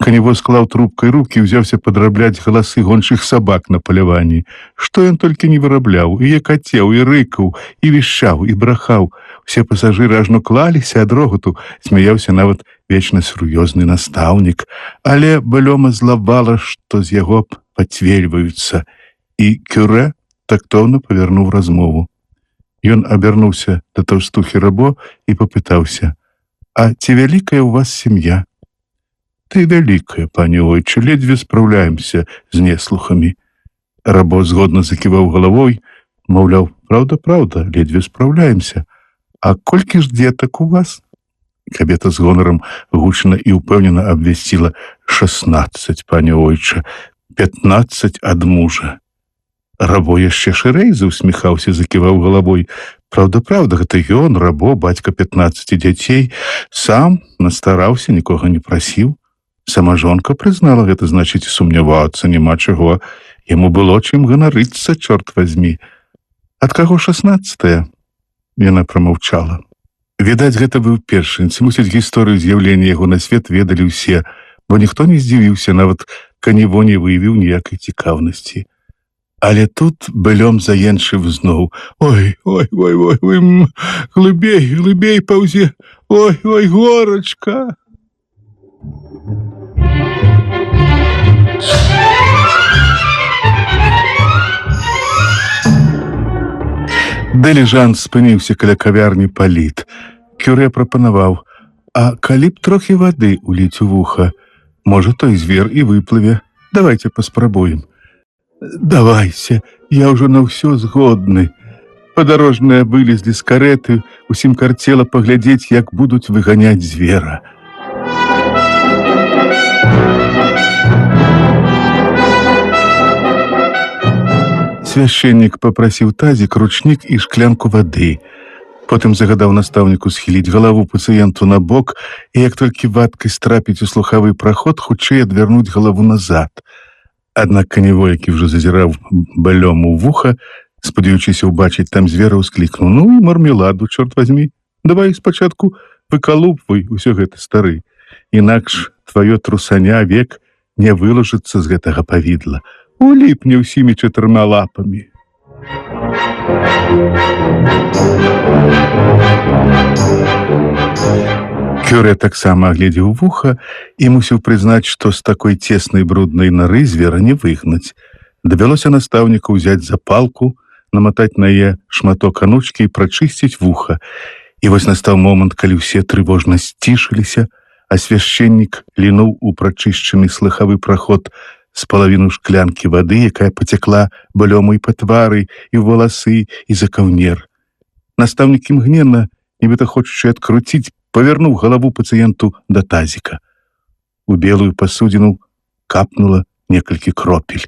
Канево склаў трубкай рукі і ўзяўся падрабляць галасы гончых сабак на паляванні. Што ён толькі не вырабляў, і якацеў, і рыкаў, і вішчаў, і брахаў. Усе пасажыры ажно клаліся ад рогату, смяяўся нават вечна сур'ёзны настаўнік. Але Белёма злавала, што з яго пацвельваюцца, і кюрэ тактоўна павярнуў размову. Ён абярнуўся да таўстухі рабо і папытаўся: а ці вялікая ў вас сям'я? Ты вялікая, пане ойча, ледзьве спраўляемся з неслухамі. Рабо згодна заківаў галавой, Маўляў, праўда, ледзьве спраўляемся. А колькі ж дзетак у вас? Кабета з гонарам гучна і ўпэўнена абвясціла: 16, пане ойча, 15 ад мужа. Рабо яшчэ шырэй заусміхаўся, заківаў галавой. Праўда, гэта ён, Рабо, бацька 15 дзяцей, сам настараўся, нікога не прасіў. Сама жонка прызнала гэта, значыць, сумнявацца няма чаго. Яму было чым ганарыцца, чорт вазьмі. Ад каго 16-е? Яна прамаўчала. Відаць, гэта быў першынц. Мусіць, гісторыю з'яўлення яго на свет ведалі ўсе, бо ніхто не здзівіўся, нават Канево не выявіў ніякай цікаўнасці. Але тут былём заенчыў зноў. Ой, глыбей паўзе, ой, горачка. Дыліжан спыніўся каля кавярні Паліт. Кюрэ прапанаваў: а калі б трохі вады уліць у вуха, можа, той звер і выплыве. Давайте паспрабуем. Давайся, я ўжо на ўсё згодны. Падарожныя вылезлі з карэты, усім карцела паглядзець, як будуць выганяць звера. Свяшчэннік папрасіў тазік, ручнік і шклянку вады. Потым загадаў настаўніку схіліць галаву пацыенту на бок і, як толькі вадкасць трапіць у слухавы праход, хутчэй адвярнуць галаву назад. Аднак Канево, які ўжо зазіраў Былём у вуха, спадзяючыся ўбачыць там звера, ўсклікнуў: ну і мармеладу, чорт вазьмі. Давай спачатку выкалупвай усё гэта, стары. Інакш тваё трусаня век не вылажыцца з гэтага павідла. Уліпне ўсімі 4 лапамі. Кюрэ таксама агледзеў вуха і мусіў прызнаць, што з такой цеснай бруднай нары звера не выгнаць. Давялося настаўніку ўзяць запалку, наматаць на яе шматок анучкі і прачысціць вуха. І вось настаў момант, калі ўсе трывожна сцішыліся, а свяшчэннік лінуў у прачышчаны слыхавы праход з палавіну шклянкі вады, якая пацякла Былёму і па твары, і ў валасы, і за каўнер. Настаўнік імгненна, нібыта хочучы адкруціць, павярнуў галаву пацыенту да тазіка. У белую пасудзіну капнула некалькі кропель.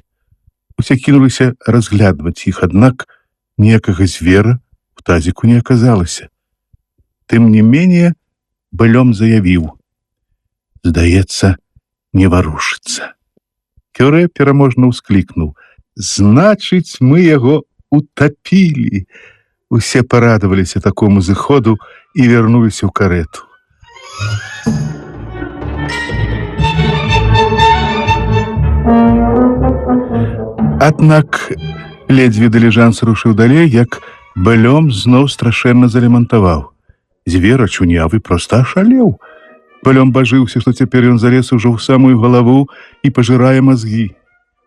Усе кінуліся разглядваць іх, аднак ніякага звера у тазіку не аказалася. Тым не менее, Былём заявіў: здаецца, не варушыцца. Кюрэ пераможна ўсклікнуў: значыць, мы яго утапілі. Усе парадаваліся такому зыходу і вярнуліся ў карэту. Аднак ледзьве Дыліжан рушыў далей, як Былём зноў страшэнна залямантаваў. Звер ачунявы проста ашалеў. Былём бажыўся, што цяпер ён залез ужо ў самую галаву і пажырае мазгі.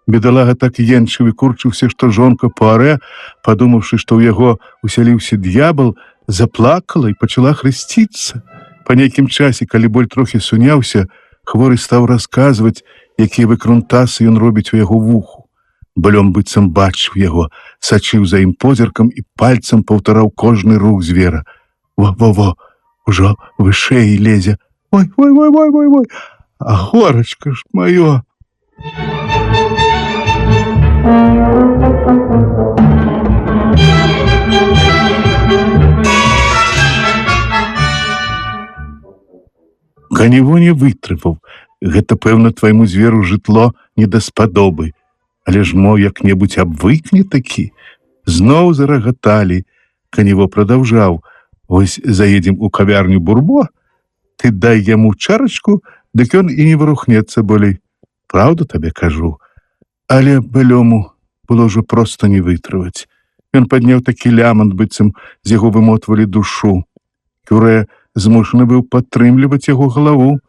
Бедалага так енчыў і курчыўся, што жонка Пуарэ, падумаўшы, што ў яго усяліўся д'ябал, заплакала і пачала хрысціцца. Па нейкім часе, калі боль трохі суняўся, хворы стаў расказваць, якія выкрунтасы ён робіць у яго вуху. Былём быццам бачыў яго, сачыў за ім позіркам і пальцам паўтараў кожны рух звера. Во, ужо вышэй лезе. Ой, а горачка ж маё. Канево не вытрываў. Гэта, пэўна, твайму зверу жытло не даспадобы. Але ж мо як-небудзь абвыкне такі. Зноў зарагаталі. Канево прадаўжаў: вось заедзем у кавярню Бурбо, ты дай яму чарачку, дык ён і не варухнецца болей. Праўда табе кажу. Але Былёму было ўжо проста не вытрываць. Ён падняў такі лямант, быццам з яго вымотвалі душу. Кюрэ змушаны быў падтрымліваць яго галаву.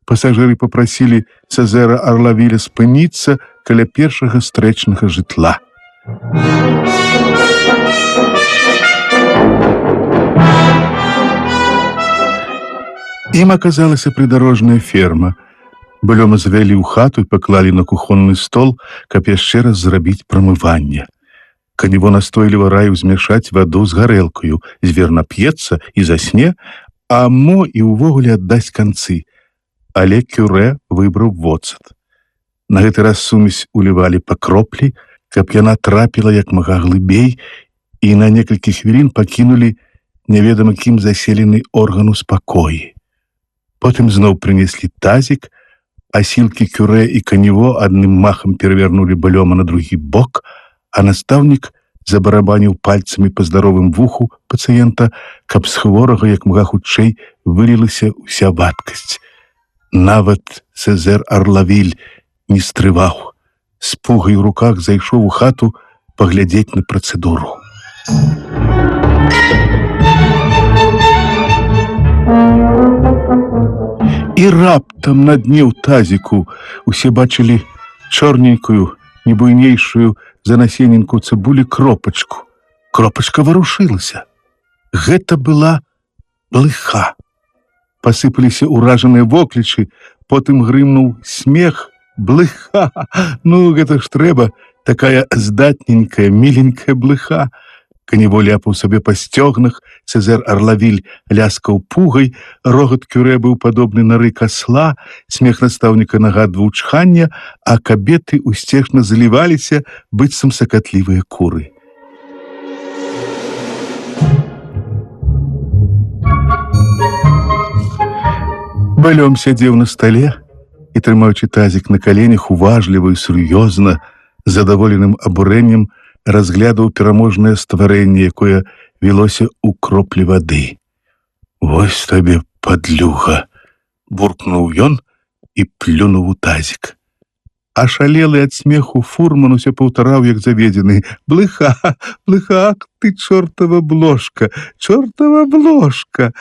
Пасажыры папрасілі Цэзэра Арлавіля спыніцца каля першага стрэчнага жытла. Ім аказалася прыдарожная ферма. Былёма завялі ў хату і паклалі на кухонны стол, каб яшчэ раз зрабіць прамыванне. Канево настойліва раіў змяшаць ваду з гарэлкаю, звер нап'ецца і засне, а мо і ўвогуле аддасць канцы. Але Кюрэ выбраў воцат. На гэты раз сумесь улівалі па кроплі, каб яна трапіла як мага глыбей, і на некалькі хвілін пакінулі неведама кім заселены орган у спакоі. Потым зноў прынеслі тазік, а сілкі Кюрэ і Канево адным махам перавярнулі Бальома на другі бок, а настаўнік забарабаніў пальцамі па здаровым вуху пацыента, каб з хворага як мага хутчэй вылілася ўся вадкасць. Нават Сезер Арлавіль не стрываў. З пугай у руках зайшоў у хату паглядзець на працэдуру. І раптам на дне ў тазіку усе бачылі чорненькую, небуйнейшую за насенінку цыбулі кропачку. Кропачка варушылася. Гэта была блыха. Пасыпаліся ўражаныя воклічы, потым грымнуў смех. Блыха! Ну, гэта ж трэба, такая здатненькая, міленькая блыха. Канево ляпаў сабе па сцёгнах, Сезер Арлавіль ляскаў пугай, рогат Кюрэ быў падобны на рык асла, смех настаўніка нагадваў чханне, а кабеты усцешна заліваліся, быццам сакатлівыя куры. Бальом сядзеў на стале і, трымаючы тазік на каленях, уважліва і сур'ёзна, з задаволеным абурэннем разглядаў пераможнае стварэнне, якое вілося ў кроплі вады. «Вось табе, падлюга!» – буркнуў ён і плюнуў у тазік. Ашалелы ад смеху фурман усё паўтараў, як заведзены: «Блыха! Блыха! Ах ты, чортава блошка! Чортава блошка!»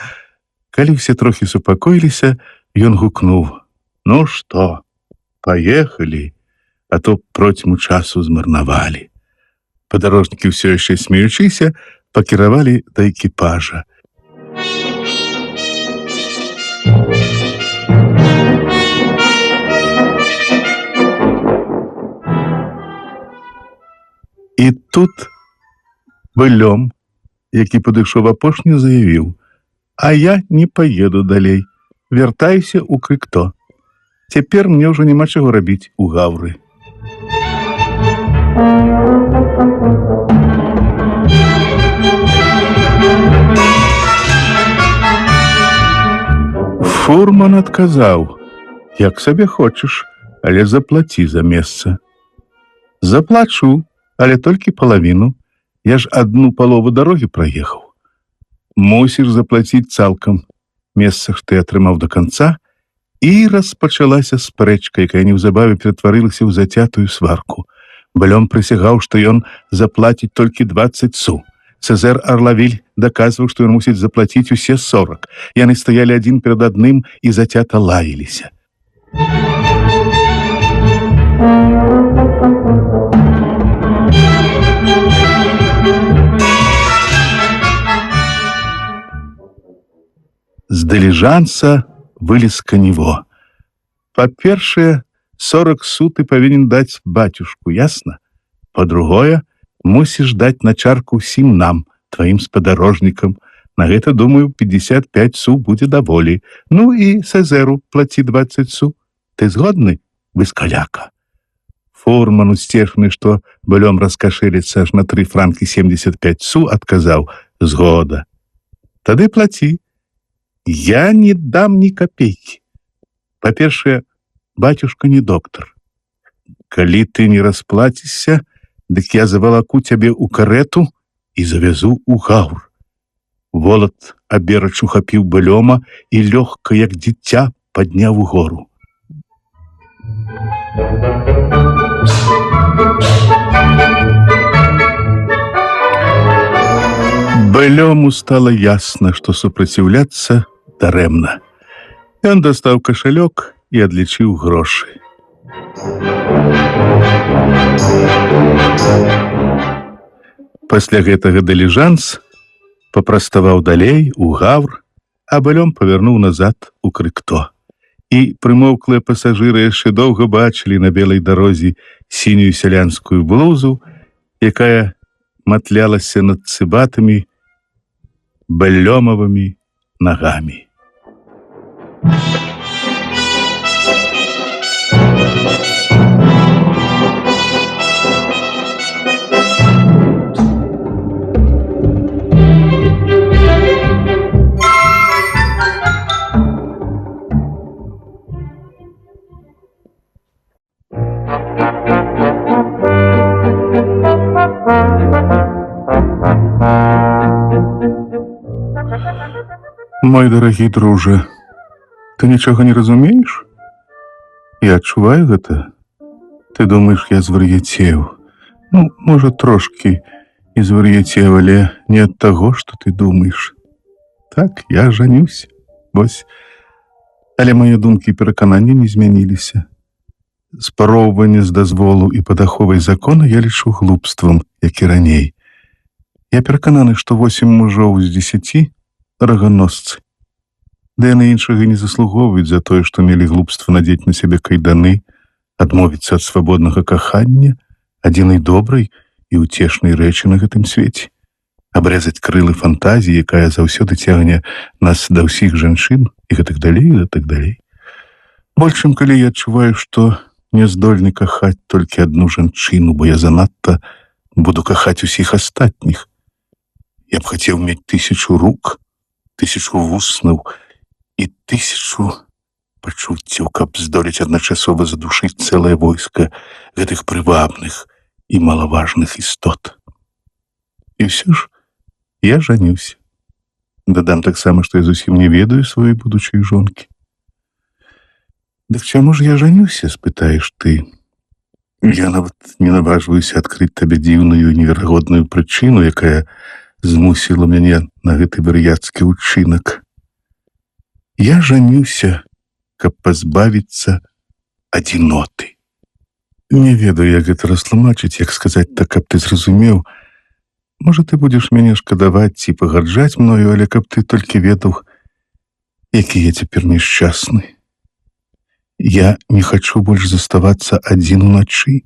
Калі ўсе трохі супакоіліся, ён гукнуў: «Ну што, паехалі, а то процьму часу змарнавалі». Падарожнікі, ўсё яшчэ смеючыся, пакіравалі да экіпажа. І тут Бальом, які падышоў апошні, заявіў: «А я не паеду далей, вяртаюся ў Крыкто. Цяпер мне ўжо няма чаго рабіць у Гаўры». Фурман адказаў: «Як сабе хочаш, але заплаці за месца». «Заплачу, але толькі палавіну. Я ж адну палову дарогі праехаў». «Мусіш заплаціць цалкам. Месца ж ты атрымаў да канца». І распачалася спрэчка, якая неўзабаве ператварылася ў зацятую сварку. Бальом прысягаў, што ён заплаціць толькі 20 су. Сезер Арлавіль даказваў, што ён мусіць заплаціць усе 40. Яны стаялі адзін перад адным і зацята лаяліся. З дыліжанса вылез Канево. Па-першае, 40 су ты павінен даць бацюшку, ясна? Па-другое, мусіш даць на чарку ўсім нам, тваім спадарожнікам. На гэта, думаю, 55 су будзе даволі. Ну і Сезеру плаці 20 су. Ты згодны, выскаляка?» Фурман, усцешны, што Бальом раскашэліцца аж на 3 франкі 75 су, адказаў: «Згода». «Тады плаці. Я не дам ні капейкі. Па-першае, бацюшка не доктар. Калі ты не расплацішся, дык я завалаку цябе ў карэту і завязу ў Гаўр». Волат аберач ухапіў Бальома і лёгка, як дзіця, падняў угору. Бальому стала ясна, што супраціўляцца дарэмна. Ён дастаў кашалёк і адлічыў грошы. Пасля гэтага дыліжанс папраставаў далей у Гаўр, а Бальом павярнуў назад у Крыкто. І прымоўклыя пасажыры яшчэ доўга бачылі на белай дарозе сінюю сялянскую блузу, якая матлялася над цыбатымі балёмавымі нагамі. Мой дарагі дружа, ты нічога не разумееш? Я адчуваю гэта. Ты думаеш, я звар'яцеў. Ну, можа, трошкі і звар'яцеў, але не ад таго, што ты думаеш. Так, я жанюся. Вось. Але мае думкі і перакананні не змяніліся. Спароўванне з дазволу і падаховай закона я лічу глупствам, як і раней. Я перакананы, што 8 мужоў з 10 раганосцы. Да яны іншага не заслугоўваюць за тое, што мелі глупства надзець на сябе кайданы, адмовіцца ад свабоднага кахання, адзінай добрай і ўцешнай рэчы на гэтым свеце, абрэзаць крылы фантазіі, якая заўсёды цягне нас да ўсіх жанчын, і гэтак далей, і гэтак далей. Больш, чым калі я адчуваю, што не здольны кахаць толькі адну жанчыну, бо я занадта буду кахаць усіх астатніх. Я б хацеў мець 1000 рук, 1000 вуснаў і 1000 пачуццяў, каб здолець адначасова задушыць цэлае войска гэтых прывабных і малаважных істот. І ўсё ж я жанюся. Дадам таксама, што я зусім не ведаю сваёй будучай жонкі. Дык чаму ж я жанюся, спытаеш ты? Я нават не наважваюся адкрыць табе дзіўную неверагодную прычыну, якая змусіла мяне на гэты вар'яцкі ўчынак. Я жанюся, каб пазбавіцца адзіноты. Не ведаю, як гэта растлумачыць, як сказаць так, каб ты зразумеў. Можа, ты будзеш мяне шкадаваць ці пагарджаць мною, але каб ты толькі ведаў, які я цяпер нешчасны. Я не хачу больш заставацца адзін уначы.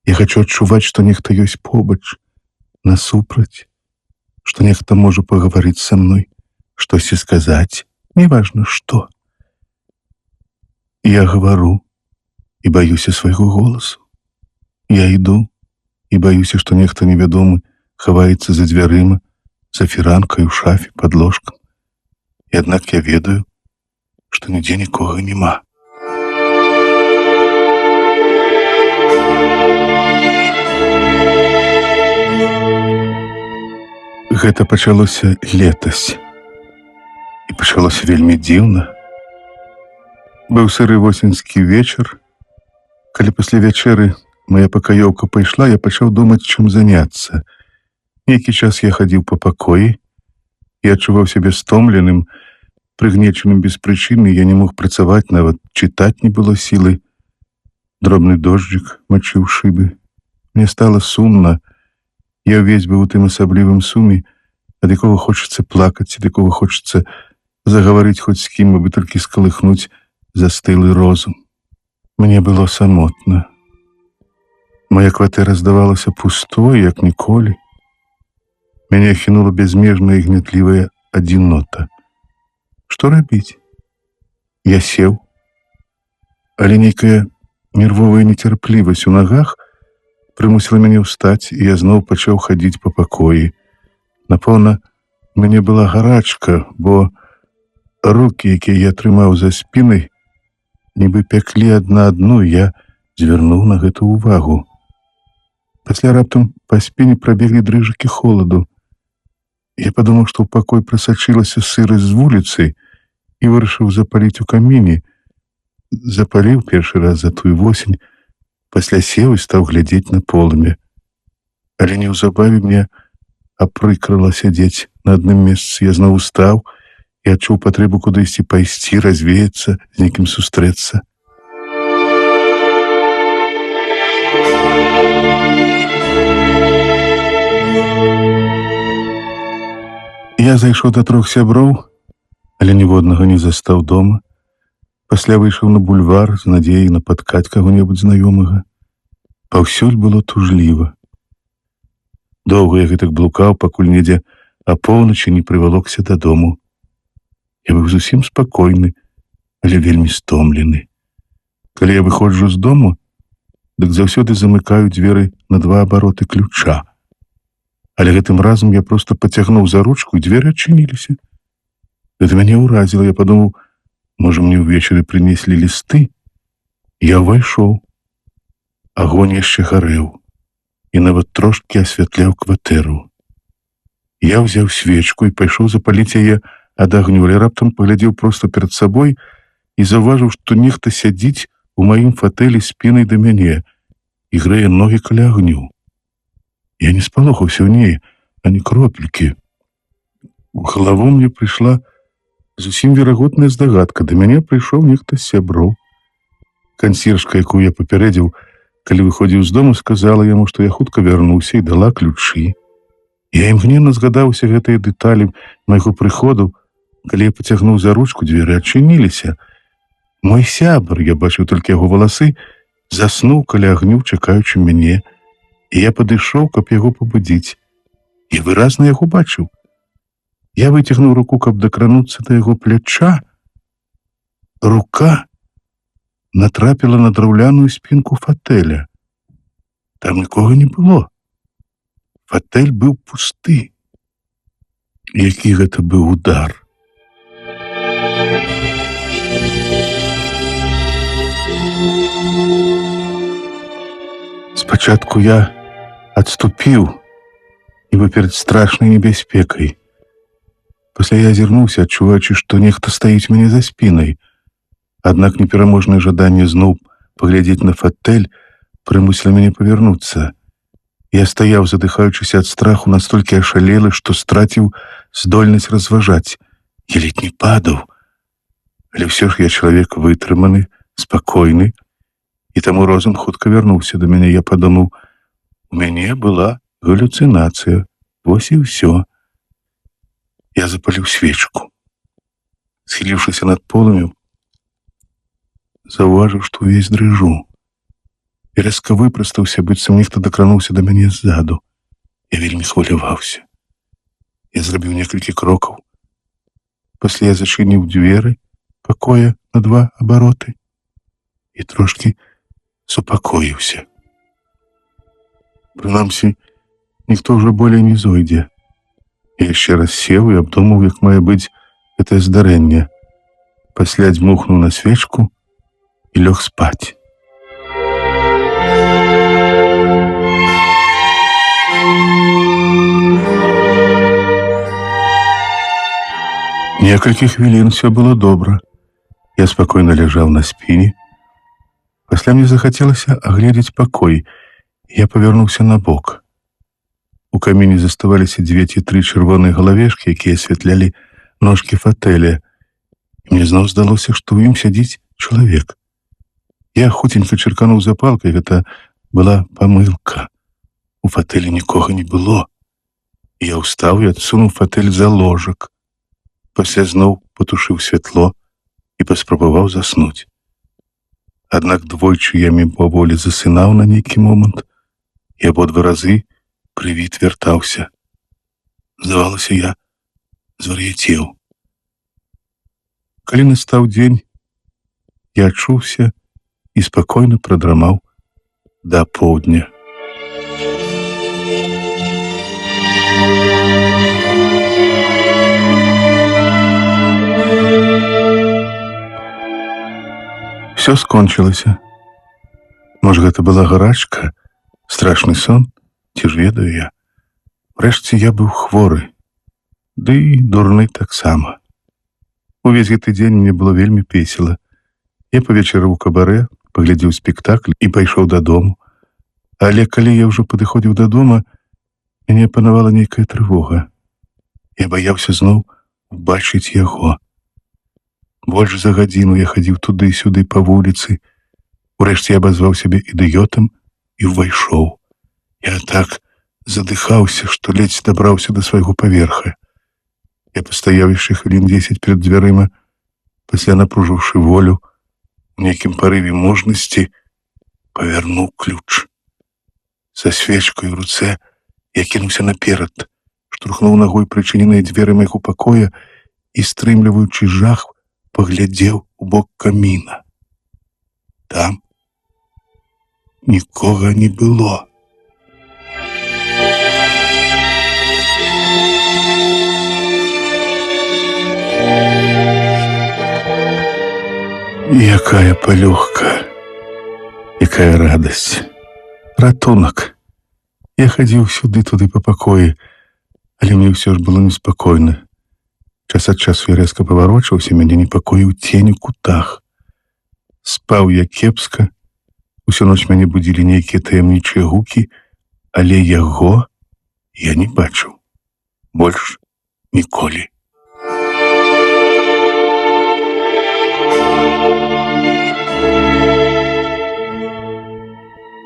Я хачу адчуваць, што нехта ёсць побач, насупраць, што нехта можа пагаварыць са мной, штосьці сказаць, неважна што. Я гавару і баюся свайго голасу. Я іду і баюся, што нехта невядомы хаваецца за дзвярыма, за фіранкай у шафе пад ложкам. І аднак я ведаю, што нідзе нікога няма. Гэта пачалося летась. І пачалося вельмі дзіўна. Быў сыры восеньскі вечар. Калі пасля вячэры моя пакаёўка пайшла, я пачаў думаць, чым заняцца. Нейкі час я хадзіў па пакоі і адчуваў сябе стомленым, прыгнечаным без прычыны, я не мог працаваць, нават чытаць не было сілы. Дробны дожджык мачыў шыбы. Мне стала сумна. Я ўвесь быў у тым асаблівым суме, ад якога хочацца плакаць, ад якога хочацца загаварыць хоць з кім, абы толькі скалыхнуць застылы розум. Мне было самотна. Моя кватэра здавалася пустой, як ніколі. Мяне ахінула бязмежная і гнятлівая адзінота. Што рабіць? Я сеў, але нейкая нервовая нецярплівасць у нагах прымусіла мяне ўстаць, і я зноў пачаў хадзіць па пакоі. Напэўна, мяне была гарачка, бо рукі, якія я трымаў за спінай, нібы пяклі адна адну, я звярнуў на гэту ўвагу. Пасля раптам па спіне прабеглі дрыжыкі холаду. Я падумаў, што ў пакой прасачылася сырасць з вуліцы і вырашыў запаліць у каміне. Запаліў першы раз за тую восень, пасля сеў і стаў глядзець на полымя. Але неўзабаве мне апрыкрала сядзець на адным месцы. Я зноў устаў і адчуў патрэбу кудысьці пайсці, развеяцца, з некім сустрэцца. Я зайшоў да 3 сяброў, але ніводнага не застаў дома. Пасля выйшаў на бульвар з надзеяй напаткаць каго-небудзь знаёмага. Паўсюль было тужліва. Доўга я гэтак блукаў, пакуль недзе апоўначы не прывалокся дадому. Я быў зусім спакойны, але вельмі стомлены. Калі я выходжу з дому, дык заўсёды замыкаю дзверы на 2 абароты ключа. Але гэтым разам я проста пацягнуў за ручку, і дзверы адчыніліся. Гэта мяне ўразіла. Я падумаў, можа, мне ўвечары прынеслі лісты? Я ўвайшоў. Агонь яшчэ гарэў і нават трошкі асвятляў кватэру. Я ўзяў свечку і пайшоў запаліць яе ад агню, але раптам паглядзеў проста перад сабой і заўважыў, што нехта сядзіць у маім фатэлі спінай да мяне і грэе ногі каля агню. Я не спалохаўся ў ней, ані кропелькі. У галаву мне прыйшла зусім верагодная здагадка. Да мяне прыйшоў нехта з сяброў. Кансьержка, якую я папярэдзіў, калі выходзіў з дому, сказала яму, што я хутка вярнуўся, і дала ключы. Я імгненна згадаўся гэтыя дэталі майго прыходу. Калі я пацягнуў за ручку, дзверы адчыніліся. Мой сябар, я бачыў толькі яго валасы, заснуў каля агню, чакаючы мяне, і я падышоў, каб яго пабудзіць. І выразна яго бачыў. Я выцягнуў руку, каб дакрануцца да яго пляча. Рука натрапіла на драўляную спінку фатэля. Там нікога не было. Фатэль быў пусты. Які гэта быў удар. Спачатку я адступіў, нібы перад страшнай небяспекай. Пасля я азірнуўся, адчуваючы, што нехта стаіць мяне за спінай. Аднак непераможнае жаданне зноў паглядзець на фатэль прымусіла мяне павярнуцца. Я стаяў, задыхаючыся ад страху, настолькі ашалелы, што страціў здольнасць разважаць. Я ледзь не падаў. Але ўсё ж я чалавек вытрыманы, спакойны, і таму розум хутка вярнуўся да мяне. Я падумаў, у мяне была галюцынацыя. Вось і ўсё. Я запаліў свечку. Схіліўшыся над полымем, заўважыў, што ўвесь дрыжу. І рэзка выпрастаўся, быццам нехта дакрануўся да мяне ззаду. Я вельмі хваляваўся. Я зрабіў некалькі крокаў. Пасля я зачыніў дзверы пакоя на 2 абароты і трошкі супакоіўся. Прынамсі, ніхто ўжо болей не зойдзе. Я яшчэ раз сеў і абдумаў, як мае быць гэтае здарэнне. Пасля дзьмухнуў на свечку і лёг спаць. Некалькі хвілін все было добра. Я спакойна ляжаў на спіне. Пасля мне захацелася агледзець пакой. Я павярнуўся на бок. У каміне заставаліся 2 ці 3 чырвоныя галавешкі, якія асвятлялі ножкі фатэля. І мне зноў здалося, што ў ім сядзіць чалавек. Я хуценька чыркануў запалкай, гэта была памылка. У фатэлі нікога не было. Я ўстаў і адсунуў фатэль за ложак. Пасля зноў патушыў святло і паспрабаваў заснуць. Аднак двойчы я мімаволі засынаў на нейкі момант, і абодва разы прывід вяртаўся. Здавалася, я звар'яцеў. Калі настаў дзень, я ачуўся і спакойна прадрамаў да поўдня. Всё скончылася. Можа, гэта была гарачка, страшны сон, ці ж ведаю я. Урэшце я быў хворы, ды і дурны таксама. Увесь гэты дзень мне было вельмі весела. Я павечарыў у кабарэ, паглядзеў спектакль і пайшоў дадому. Але калі я ўжо падыходзіў да дома, мяне панавала нейкая трывога. Я баяўся зноў убачыць яго. Больш за гадзіну я хадзіў туды-сюды па вуліцы. Урэшце я абазваў сябе ідыётам і ўвайшоў. Я так задыхаўся, што ледзь дабраўся да свайго паверха. Я пастаяў яшчэ хвілін 10 перад дзвярыма, пасля, напружыўшы волю, у нейкім парыве мужнасці павярнуў ключ. Са свечкай у руцэ Я кінуўся наперад, штурхнуў ногой прычыненыя дзверы майго пакоя і, стрымліваючы жах, паглядзеў у бок каміна. Там нікога не было. Якая палёгка, якая радасць, ратунак. Я хадзіў сюды-туды па пакоі, але мне ўсё ж было неспакойна. Час ад часу я рэзка паварочаўся, мяне непакоіў цень у кутах. Спаў я кепска, усю ноч мяне будзілі нейкія таямнічыя гукі, але яго я не бачыў. Больш ніколі.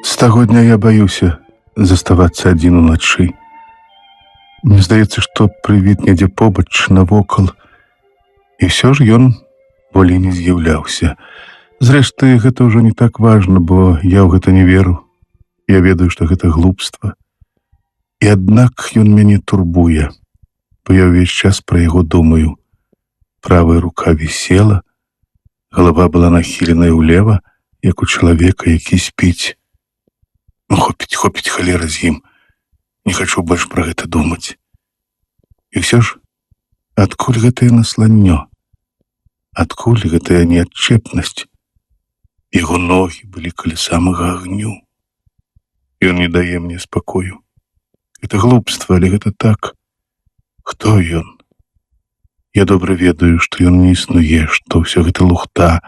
З таго дня я баюся заставацца адзін уначы. Мне здаецца, што прывід недзе побач навокал, і ўсё ж ён болей не з'яўляўся. Зрэшты, гэта ўжо не так важна, бо я ў гэта не веру. Я ведаю, што гэта глупства. І аднак ён мяне турбуе, бо я ўвесь час пра яго думаю. Правая рука вісела, галава была нахіленая ўлева, як у чалавека, які спіць. Ну, хопіць, халера з ім. Не хачу больш пра гэта думаць. І ўсё ж, адкуль гэтае насланнё? Адкуль гэтая неадчэпнасць? Яго ногі былі каля самага агню. Ён не дае мне спакою. Гэта глупства, але гэта так. Хто ён? Я добра ведаю, што ён не існуе, што ўсё гэта лухта.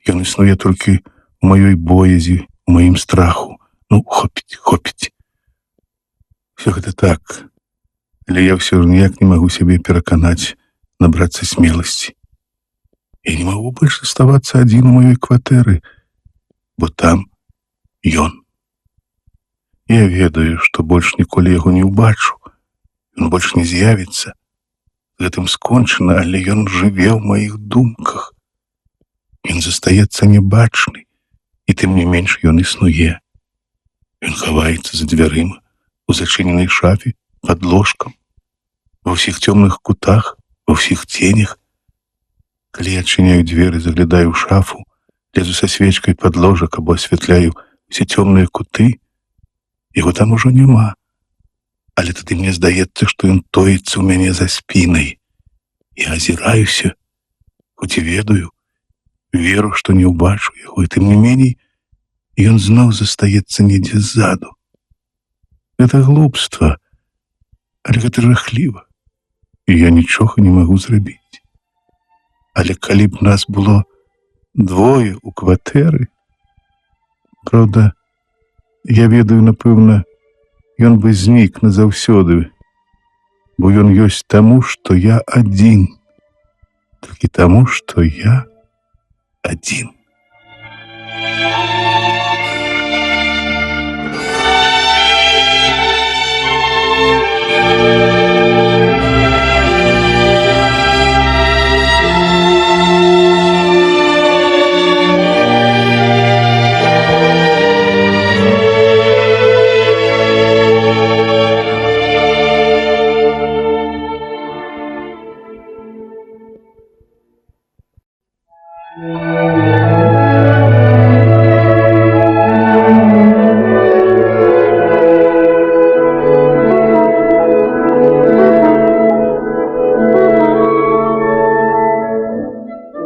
Ён існуе толькі ў маёй боязі, у маім страху. Ну, хопіць. Все гэта так, але я ўсё ж ніяк не магу сябе пераканаць, набрацца смеласці. Я не магу больш заставацца адзін у маёй кватэры, бо там ён. Я ведаю, што больш ніколі яго не ўбачу, ён больш не з'явіцца. Гэтым скончана, але ён жыве ў маіх думках. Ён застаецца небачны, і тым не менш ён існуе. Ён хаваецца за дзвярыма, у зачыненай шафе, пад ложкам, ва ўсіх цёмных кутах, ва ўсіх ценях. Калі я адчыняю дзверы, заглядаю ў шафу, лезу са свечкай пад ложак або асвятляю ўсе цёмныя куты, яго там ужо няма. Але тады мне здаецца, што ён тоіцца ў мяне за спінай. Я азіраюся, хоць і ведаю, веру, што не ўбачу яго, і тым не меней, ён зноў застаецца недзе ззаду. Гэта глупства, але гэта жахліва, і я нічога не магу зрабіць. Але калі б нас было двое ў кватэры, праўда, я ведаю, напэўна, ён бы знік назаўсёды, бо ён ёсць таму, што я адзін, толькі таму, што я адзін.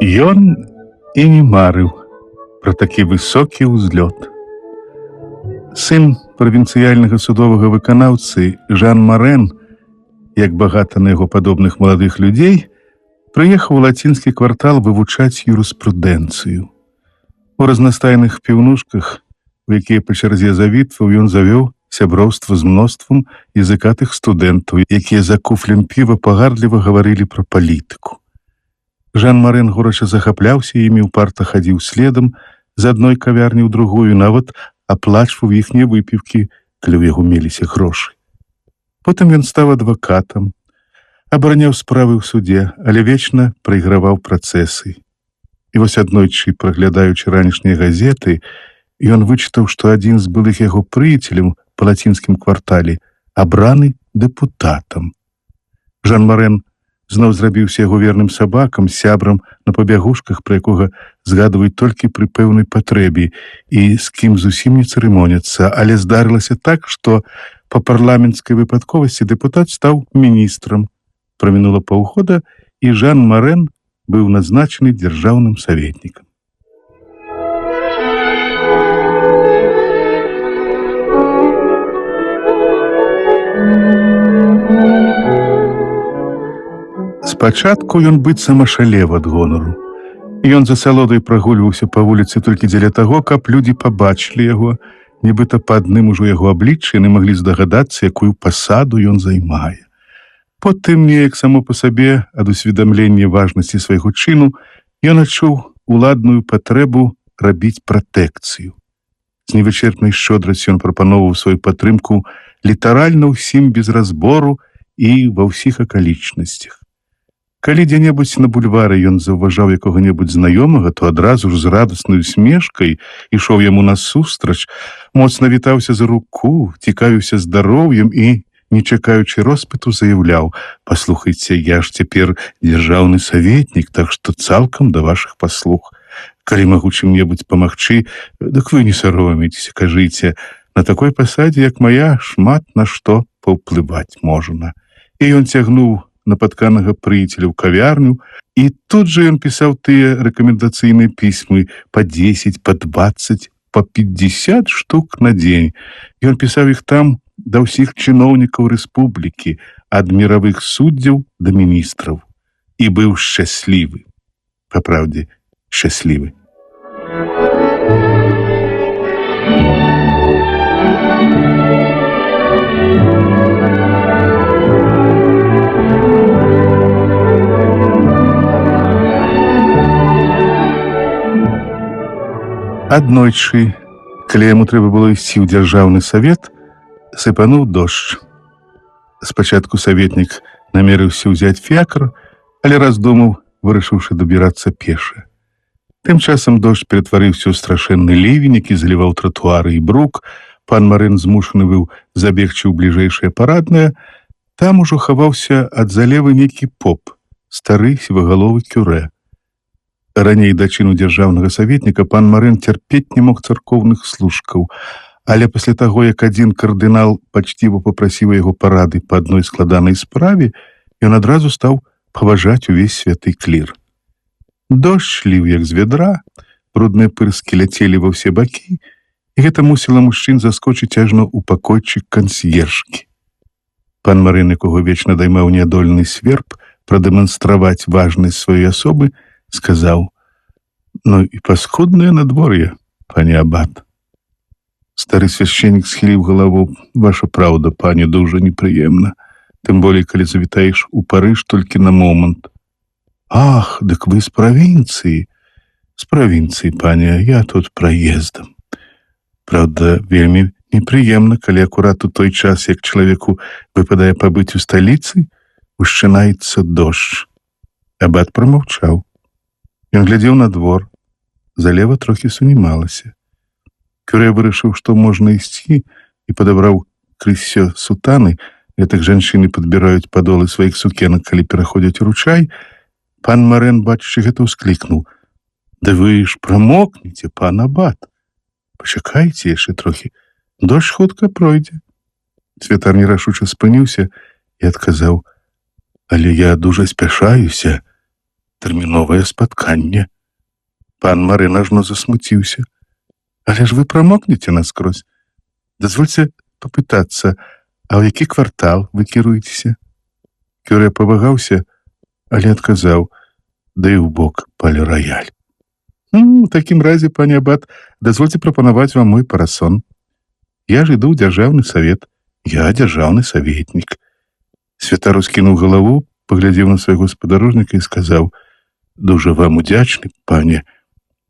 Ён і не марыў пра такі высокі ўзлёт. Сын правінцыяльнага судовага выканаўцы Жан Марэн, як багата на яго падобных маладых людзей, прыехаў у лацінскі квартал вывучаць юрыспрудэнцыю. У разнастайных піўнушках, у якія па чарзе завітваў, ён завёў сяброўства з мноствам языкатых студэнтаў, якія за куфлем піва пагардліва гаварылі пра палітыку. Жан Марэн горача захапляўся імі, упарта хадзіў следам з адной кавярні ў другую, нават аплачваў іхнія выпіўкі, калі ў яго меліся грошы. Потым ён стаў адвакатам, абараняў справы ў судзе, але вечна прайграваў працэсы. І вось аднойчы, праглядаючы ранішнія газеты, ён вычытаў, што адзін з былых яго прыяцеляў па лацінскім квартале абраны дэпутатам. Жан Марэн зноў зрабіўся яго верным сабакам, сябрам на пабягушках, пра якога згадваюць толькі пры пэўнай патрэбе і з кім зусім не цырымоняцца. Але здарылася так, што па парламенцкай выпадковасці дэпутат стаў міністрам. Прамінула паўгода, і Жан Марэн быў назначаны дзяржаўным саветнікам. Спачатку ён быццам ашалеў ад гонару. Ён за салодай прагульваўся па вуліцы толькі дзеля таго, каб людзі пабачылі яго, нібыта па адным ужо яго абліччы яны маглі здагадацца, якую пасаду ён займае. Потым неяк само па сабе ад усведамлення важнасці свайго чыну ён адчуў уладную патрэбу рабіць пратэкцыю. З невычэрпнай шчодрасцю ён прапаноўваў сваю падтрымку літаральна ўсім без разбору і ва ўсіх акалічнасцях. Калі дзе-небудзь на бульвары ён заўважаў якога-небудзь знаёмага, то адразу ж з радаснай усмешкай ішоў яму насустрач, моцна вітаўся за руку, цікавіўся здароўем і, не чакаючы роспыту, заяўляў: «Паслухайце, я ж цяпер дзяржаўны саветнік, так што цалкам да вашых паслуг. Калі магу чым-небудзь памагчы, дык вы не саромейцеся, кажыце, на такой пасадзе, як мая, шмат на што паўплываць можна». І ён цягнуў напатканага прыяцеля ў кавярню, і тут жа ён пісаў тыя рэкамендацыйныя пісьмы па 10, па 20, па 50 штук на дзень. Ён пісаў іх там да ўсіх чыноўнікаў рэспублікі, ад міравых суддзяў да міністраў. І быў шчаслівы. Па праўдзе, шчаслівы. Аднойчы, калі яму трэба было ісці ў дзяржаўны савет, сыпануў дождж. Спачатку саветнік намерыўся ўзяць фіакр, але раздумаў, вырашыўшы дабірацца пеша. Тым часам дождж ператварыўся ў страшэнны лівень, які заліваў тратуары і брук. Пан Марэн змушаны быў забегчы ў бліжэйшае параднае. Там ужо хаваўся ад залевы нейкі поп, стары сівагаловы кюрэ. Раней да чыну дзяржаўнага саветніка пан Марэн цярпець не мог царкоўных служкаў, але пасля таго, як адзін кардынал пачціва папрасіў яго парады па адной складанай справе, ён адразу стаў паважаць увесь святы клір. Дождж ліў як з вядра, брудныя пырскі ляцелі ва ўсе бакі, і гэта мусіла мужчын заскочыць ажно ў пакойчык кансьержкі. Пан Марэн, якога вечна даймаў нядольны сверб прадэманстраваць важнасць сваёй асобы, сказаў: «Ну і паскуднае надвор'е, пане абат». Стары свяшчэннік схіліў галаву: «Ваша праўда, пане, дужа непрыемна. Тым болей, калі завітаеш у Парыж толькі на момант». «Ах, дык вы з правінцыі». «З правінцыі, пане, я тут праездам. Праўда, вельмі непрыемна, калі акурат у той час, як чалавеку выпадае пабыць у сталіцы, ушчынаецца дождж». Абат прамаўчаў. Ён глядзеў на двор. Залева трохі сунімалася. Кюрэ вырашыў, што можна ісці, і падабраў крыссё сутаны. Гэтак жанчыны падбіраюць падолы сваіх сукенак, калі пераходзяць ручай. Пан Марэн, бачачы гэта, усклікнуў: «Да вы ж прамокнеце, пан абат. Пачакайце яшчэ трохі, дождж хутка пройдзе». Святар нерашуча спыніўся і адказаў: «Але я дужа спяшаюся. Тэрміновае спатканне». Пан Марэн ажно засмуціўся. «Але ж вы прамокнеце наскрозь. Дазвольце папытацца, а ў які квартал вы кіруецеся?» Кюрэ павагаўся, але адказаў: «Да і ў бок Пале-Раяль». «У такім разе, пане абат, дазвольце прапанаваць вам мой парасон. Я ж іду ў дзяржаўны савет. Я дзяржаўны саветнік». Святар ускінуў галаву, паглядзеў на свайго спадарожніка і сказаў: «Дужа вам удзячны, пане.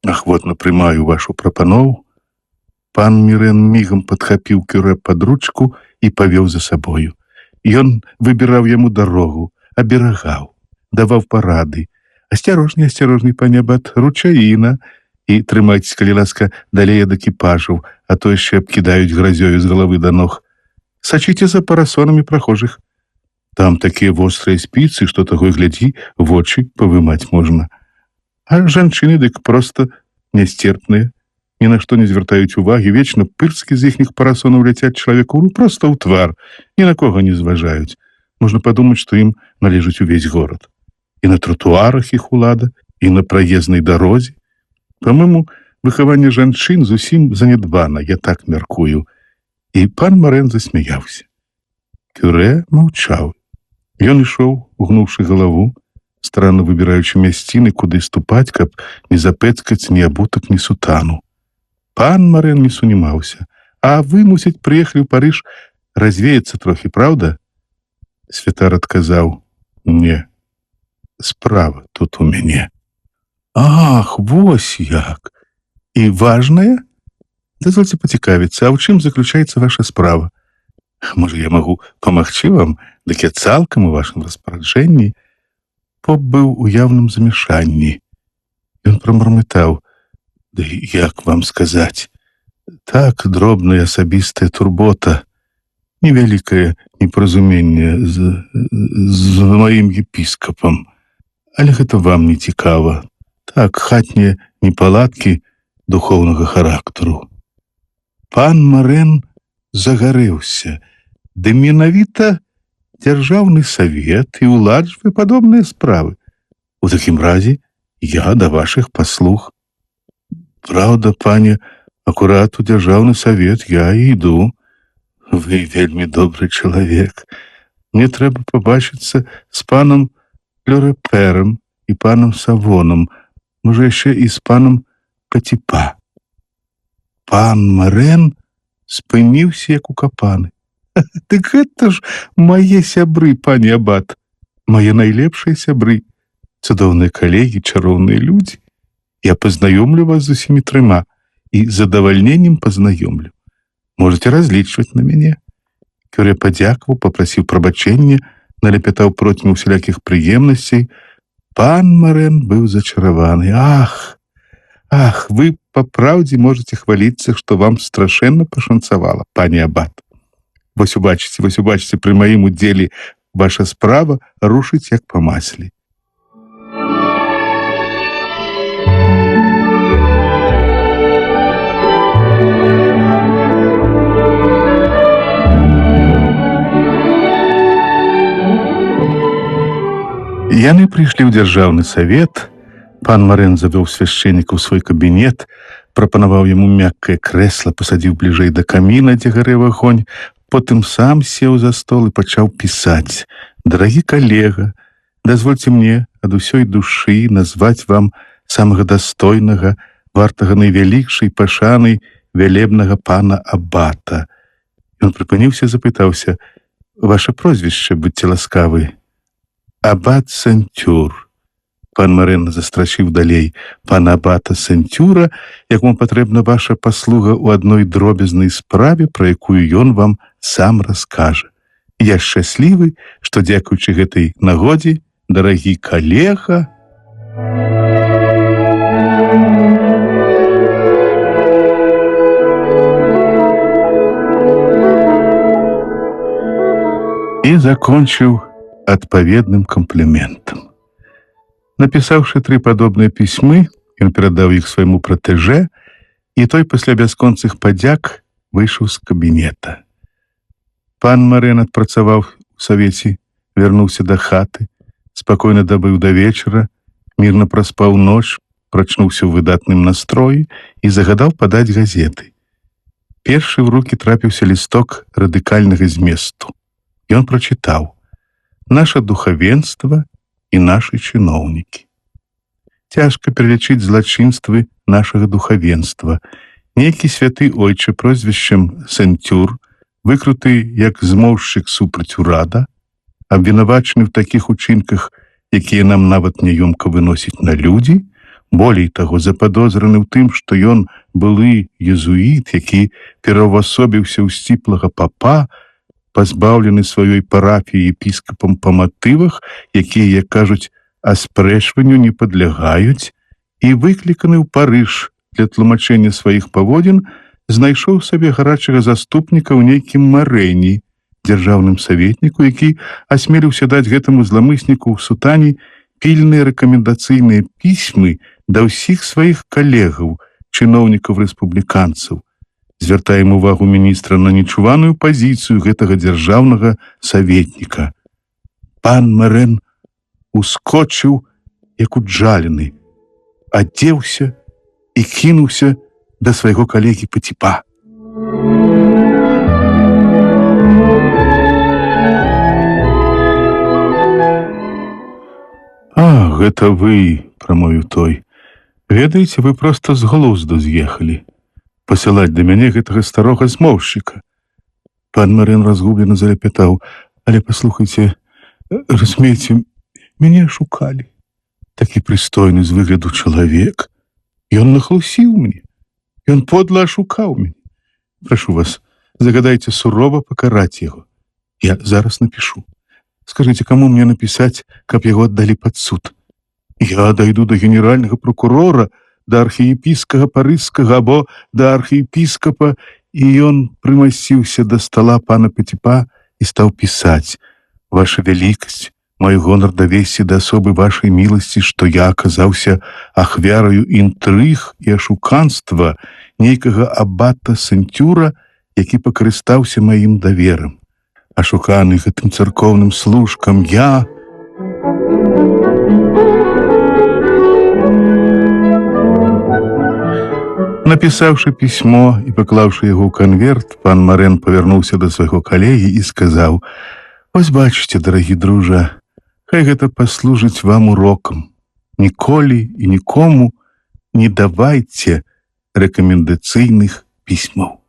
Ахвотна прымаю вашу прапанову». Пан Марэн мігам падхапіў кюрэ пад ручку і павёў за сабою. Ён выбіраў яму дарогу, аберагаў, даваў парады: «Асцярожней, асцярожней, пане абат, ручаіна, і трымайцеся, калі ласка, далей ад экіпажаў, а то яшчэ абкідаюць гразёю з галавы да ног». Сачыце за парасонамі прахожых. Там такія вострыя спіцы, што таго і глядзі, вочы павымаць можна. А жанчыны дык проста нясцерпныя, ні на што не звяртаюць увагі, вечна пырскі з іхніх парасонаў ляцяць чалавеку проста ў твар, ні на кога не зважаюць. Можна падумаць, што ім належыць увесь горад. І на тратуарах іх улада, і на праезнай дарозе. Па-мойму, выхаванне жанчын зусім занядбана, я так мяркую. І пан Марэн засмяяўся. Кюрэ маўчаў. Ён ішоў, угнуўшы галаву, старанна выбіраючы мясціны, куды ступаць, каб не запэцкаць ні абутак, ні сутану. Пан Марэн не сунімаўся. А вы, мусіць, прыехалі ў Парыж развеяцца трохі, праўда? Святар адказаў: не, справа тут у мяне. Ах, вось як! І важная? Дазвольце пацікавіцца, а ў чым заключаецца ваша справа? Можа, я магу памагчы вам, дык я цалкам у вашым распараджэнні? Поп быў у яўным замяшанні. Ён прамармытаў: да як вам сказаць? Так, дробная асабістая турбота, невялікае непаразуменне з маім епіскапам. Але гэта вам не цікава. Так, хатнія непаладкі духоўнага характару. Пан Марэн загарэўся. Ды менавіта дзяржаўны савет і ўладжвае падобныя справы. У такім разе я да вашых паслуг. Праўда, пане, акурат у дзяржаўны савет я і іду. Вы вельмі добры чалавек. Мне трэба пабачыцца з панам Лёрэперам і панам Савонам, можа, яшчэ і з панам Паціпа. Пан Марэн спыніўся, як укапаны. Дык гэта ж мае сябры, пане абат, мае найлепшыя сябры, цудоўныя калегі, чароўныя людзі. Я пазнаёмлю вас з усімі трыма і з задавальненнем пазнаёмлю. Можаце разлічваць на мяне. Кюрэ падзякаваў, папрасіў прабачэння, наляпятаў процьму усялякіх прыемнасцей. Пан Марэн быў зачараваны. Ах, вы па праўдзе можаце хваліцца, што вам страшэнна пашанцавала, пане абат. Вось убачыце, пры маім удзеле ваша справа рушыць як па масле. Яны прыйшлі ў дзяржаўны савет. Пан Марэн завёў свяшчэнніка ў свой кабінет, прапанаваў яму мяккае крэсла, пасадзіў бліжэй да каміна, дзе гарэў агонь, потым сам сеў за стол і пачаў пісаць. Дарагі калега, дазвольце мне ад усёй душы назваць вам самага дастойнага, вартага найвялікшай пашаны вялебнага пана абата. Ён прыпыніўся, запытаўся: ваше прозвішча, будьце ласкавы? Абат Сентюр. Пан Марэн застрачыў далей: пана абата Сентюра, якому патрэбна ваша паслуга ў адной дробязнай справе, пра якую ён вам сам раскажа. Я шчаслівы, што дзякуючы гэтай нагодзе, дарагі калега, і закончыў адпаведным кампліментам. Напісаўшы 3 падобныя пісьмы, ён перадаў іх свайму пратэжэ, і той пасля бясконцых падзяк выйшаў з кабінета. Пан Марэн адпрацаваў у савеце, вярнуўся да хаты, спакойна дабыў да вечара, мірна праспаў ноч, прачнуўся ў выдатным настроі і загадаў падаць газеты. Першы ў рукі трапіўся лісток радыкальнага зместу. Ён прачытаў: «Наша духавенства і нашы чыноўнікі». Цяжка пералічыць злачынствы нашага духавенства. Нейкі святы ойчы прозвішчам Сентюр, выкруты як змоўшчык супраць урада, абвінавачаны ў такіх учынках, якія нам нават няёмка выносіць на людзі, болей таго, западозраны ў тым, што ён былы езуіт, які пераўвасобіўся ў сціплага папа, пазбаўлены сваёй парафіі епіскапам па матывах, якія, як кажуць, аспрэчванню не падлягаюць, і выкліканы ў Парыж для тлумачэння сваіх паводзін, знайшоў сабе гарачага заступніка ў нейкім Марэні, дзяржаўным саветніку, які асмеліўся даць гэтаму зламысніку ў сутані пільныя рэкамендацыйныя пісьмы да ўсіх сваіх калегаў, чыноўнікаў-рэспубліканцаў, звяртаем увагу міністра на нечуваную пазіцыю гэтага дзяржаўнага саветніка. Пан Мэрэн ускочыў, як уджалены, адзеўся і кінуўся да свайго калегі Паціпа. «А, гэта вы, — прамовіў той. Ведаеце, вы проста з глузду з'ехалі. Пасылаць да мяне гэтага старога змоўшчыка». Пан Мэрэн разгублена заляпятаў: «Але паслухайце, разумееце, мяне шукалі. Такі прыстойны з выгляду чалавек. Ён нахлусіў мне. Ён подла ашукаў мяне. Прашу вас, загадайце сурова пакараць яго. Я зараз напишу. Скажыце, каму мне напісаць, каб яго аддалі пад суд? Я дайду да генеральнага прокурора, да архіепіскага парыжскага або да архіепіскапа». І ён прымасціўся да стала пана Паціпа і стаў пісаць: «Ваша вялікасць, мой гонар давесці да асобы вашай міласці, што я аказаўся ахвяраю інтрыг і ашуканства нейкага абата Сэнтюра, які пакарыстаўся маім даверам. Ашуканы гэтым царкоўным служкам я...» Напісаўшы пісьмо і паклаўшы яго ў канверт, пан Мэрэн павярнуўся да свайго калегі і сказаў: «Вось бачыце, дарагі дружа, хай гэта паслужыць вам урокам. Ніколі і нікому не давайце рэкамендацыйных пісьмаў».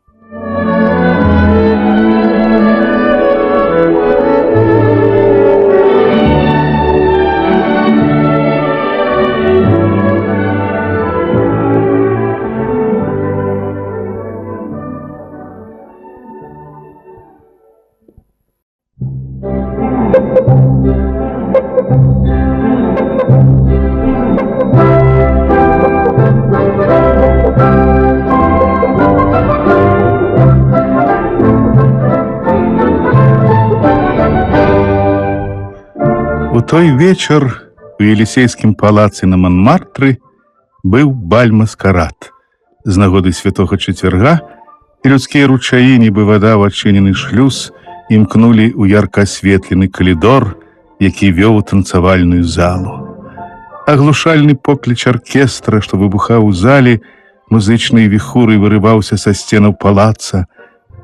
У той вечар у Елісейскім палацы на Манмартры быў баль-маскарад. З нагоды святога чацвярга і людскія ручаі, нібы вада ў адчынены шлюз, імкнулі ў ярка асветлены калідор, які вёў у танцавальную залу. Аглушальны покліч аркестра, што выбухаў у зале, музычнай віхурай вырываўся са сценаў палаца,